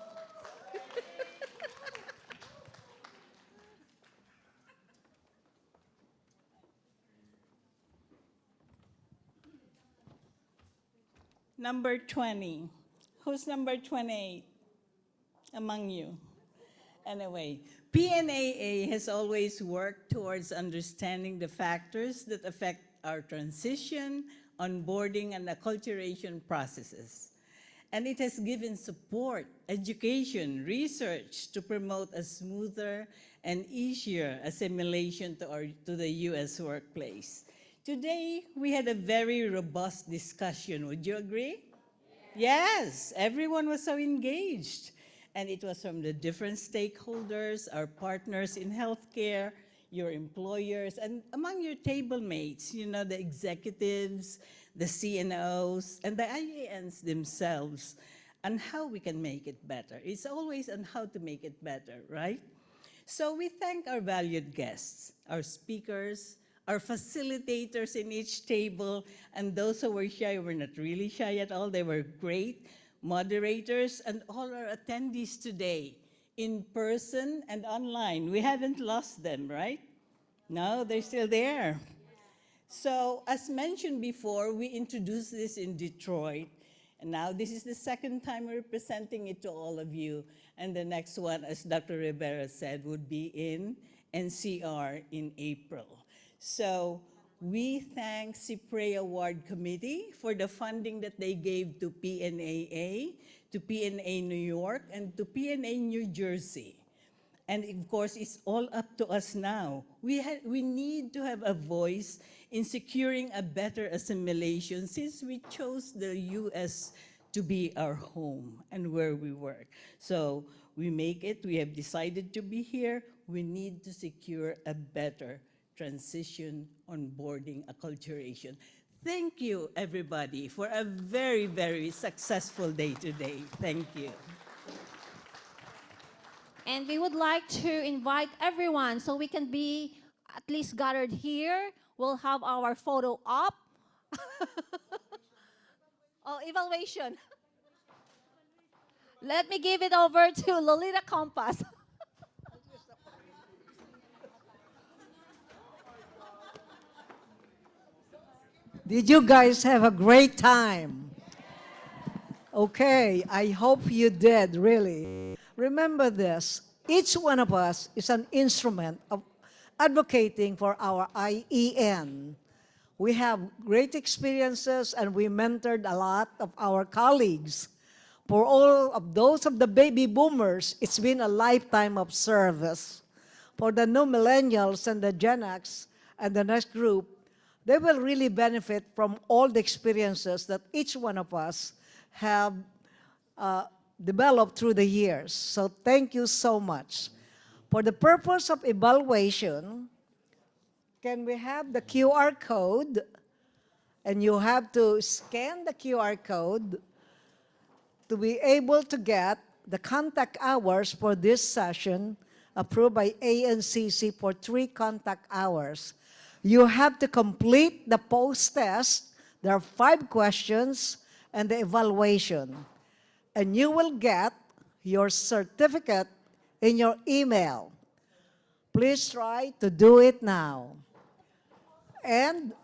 Speaker 11: Number 20. Who's number 28 among you? Anyway, PNAA has always worked towards understanding the factors that affect our transition, onboarding, and acculturation processes. and it has given support, education, research to promote a smoother and easier assimilation to the U.S. workplace. Today, we had a very robust discussion. Would you agree? Yes, everyone was so engaged. And it was from the different stakeholders, our partners in healthcare, your employers, and among your table mates, you know, the executives, the CNOs, and the IENs themselves, and how we can make it better. It's always on how to make it better, right? So we thank our valued guests, our speakers, our facilitators in each table, and those who were shy were not really shy at all. They were great moderators, and all our attendees today, in person and online. We haven't lost them, right? No, they're still there. So as mentioned before, we introduced this in Detroit, and now this is the second time we're presenting it to all of you. And the next one, as Dr. Rivera said, would be in NCR in April. So we thank CIPRE Award Committee for the funding that they gave to PNAA, to PNA New York, and to PNA New Jersey. And of course, it's all up to us now. We need to have a voice in securing a better assimilation since we chose the U.S. to be our home and where we work. So we have decided to be here. We need to secure a better transition, onboarding, acculturation. Thank you, everybody, for a very, very successful day today. Thank you.
Speaker 5: And we would like to invite everyone so we can be at least gathered here. We'll have our photo up. Oh, evaluation. Let me give it over to Lolita Compass.
Speaker 15: Did you guys have a great time? Okay, I hope you did, really. Remember this, each one of us is an instrument of advocating for our IEN. We have great experiences and we mentored a lot of our colleagues. For all of those of the baby boomers, it's been a lifetime of service. For the new millennials and the Gen X and the next group, they will really benefit from all the experiences that each one of us have developed through the years. So thank you so much. For the purpose of evaluation, can we have the QR code? And you have to scan the QR code to be able to get the contact hours for this session approved by ANCC for 3 contact hours. You have to complete the post-test. There are 5 questions and the evaluation. And you will get your certificate in your email. Please try to do it now. And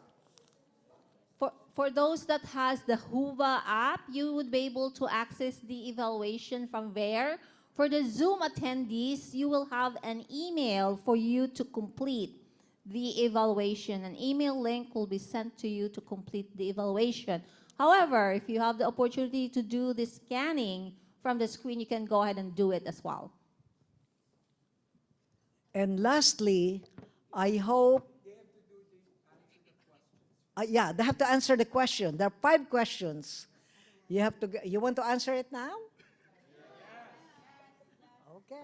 Speaker 5: For those that has the Huva app, you would be able to access the evaluation from there. For the Zoom attendees, you will have an email for you to complete the evaluation. An email link will be sent to you to complete the evaluation. However, if you have the opportunity to do the scanning from the screen, you can go ahead and do it as well.
Speaker 15: And lastly, I hope, yeah, they have to answer the question. There are 5 questions. You want to answer it now? Okay.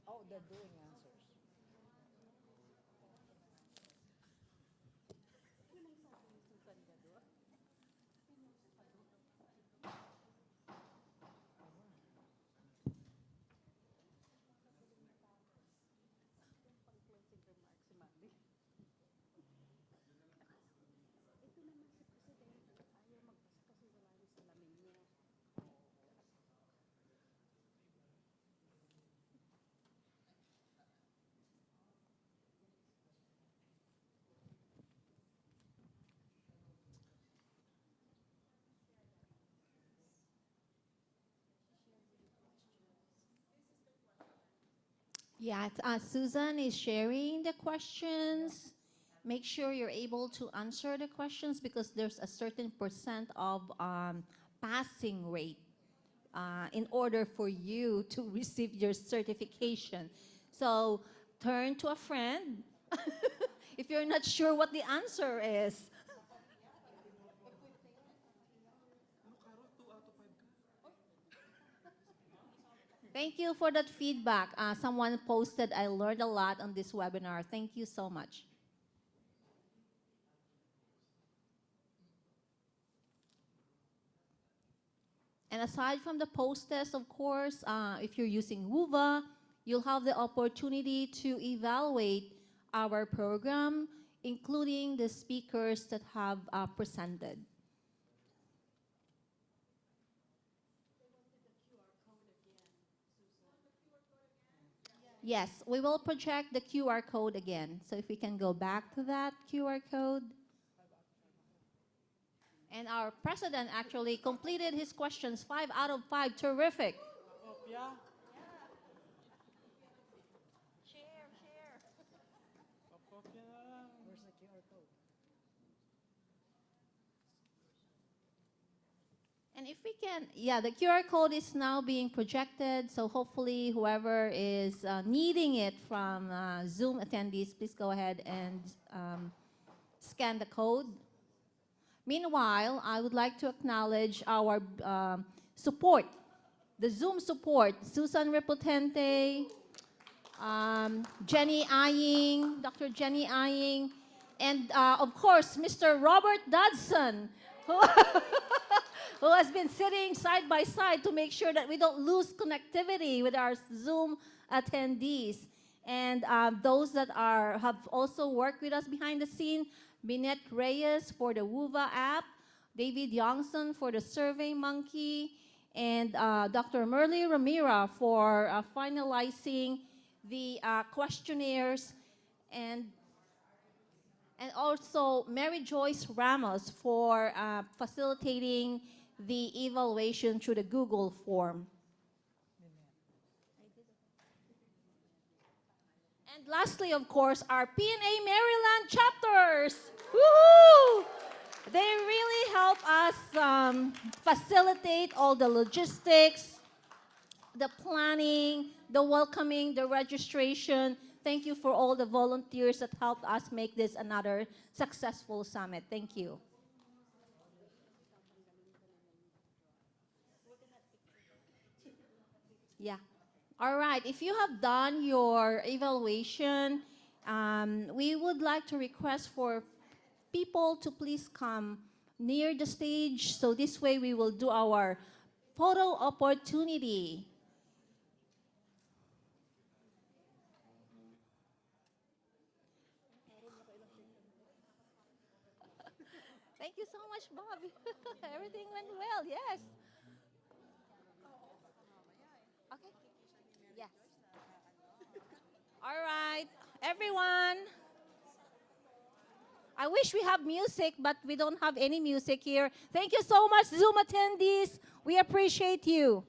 Speaker 15: Oh, they're doing answers.
Speaker 5: Yeah, Susan is sharing the questions. Make sure you're able to answer the questions because there's a certain percent of passing rate in order for you to receive your certification. So turn to a friend if you're not sure what the answer is. Thank you for that feedback. Someone posted, I learned a lot on this webinar. Thank you so much. And aside from the post-test, of course, if you're using WUVA, you'll have the opportunity to evaluate our program, including the speakers that have presented. Yes, we will project the QR code again. So if we can go back to that QR code. And our president actually completed his questions, 5 out of 5. Terrific.
Speaker 14: Yeah.
Speaker 15: Where's the QR code?
Speaker 5: And if we can, yeah, the QR code is now being projected. So hopefully whoever is needing it from Zoom attendees, please go ahead and scan the code. Meanwhile, I would like to acknowledge our support, the Zoom support, Susan Repotente, Jenny Aying, Dr. Jenny Aying, and of course, Mr. Robert Dodson, who, who has been sitting side by side to make sure that we don't lose connectivity with our Zoom attendees. And those that have also worked with us behind the scene, Minette Reyes for the WUVA app, David Youngson for the Survey Monkey, and Dr. Merly Ramira for finalizing the questionnaires, and also Mary Joyce Ramos for facilitating the evaluation through the Google form. And lastly, of course, our PNA Maryland chapters. Woohoo! They really help us facilitate all the logistics, the planning, the welcoming, the registration. Thank you for all the volunteers that helped us make this another successful summit. Thank you. Yeah. All right. If you have done your evaluation, we would like to request for people to please come near the stage. So this way we will do our photo opportunity. Thank you so much, Bob. Everything went well, yes. Okay. Yes. All right, everyone. I wish we have music, but we don't have any music here. Thank you so much, Zoom attendees. We appreciate you.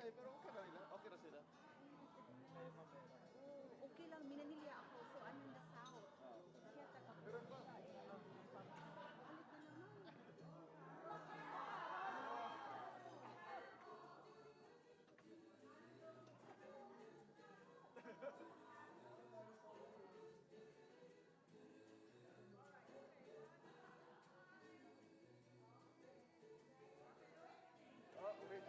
Speaker 16: pero okay lang nila. Okay ra sila.
Speaker 12: Okay lang, minanilya ako. So, I'm in the south. Siya taga
Speaker 16: Pero ba?
Speaker 12: Alit na naman.
Speaker 16: Oh, wait.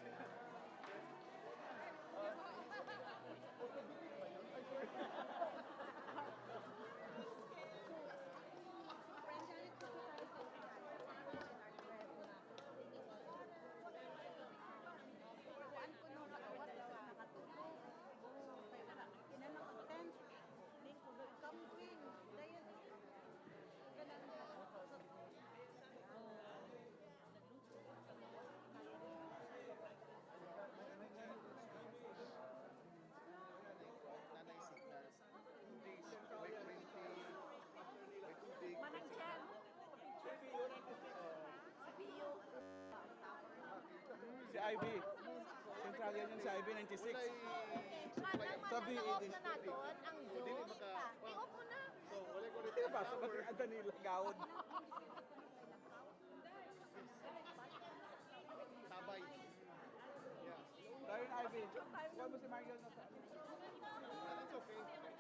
Speaker 12: Kuan ko nung nagawas sa nakatulog. Oo, kaya wala. Kinanang-attend. Ning ko doon camping. Dayan. Ganang
Speaker 16: Nanay signal. 2 days. By 20. By 2 days.
Speaker 12: Manang dyan. Sa Pio.
Speaker 16: Si Ivy. Central yan si Ivy, 96. Sabi,
Speaker 12: na naton ang Zoom. I-off mo na.
Speaker 16: So, wala ko rin. Diba? Sa Madrid, nila gawad. Tabay. Yeah. Dahil Ivy, kuha mo si Michael na sa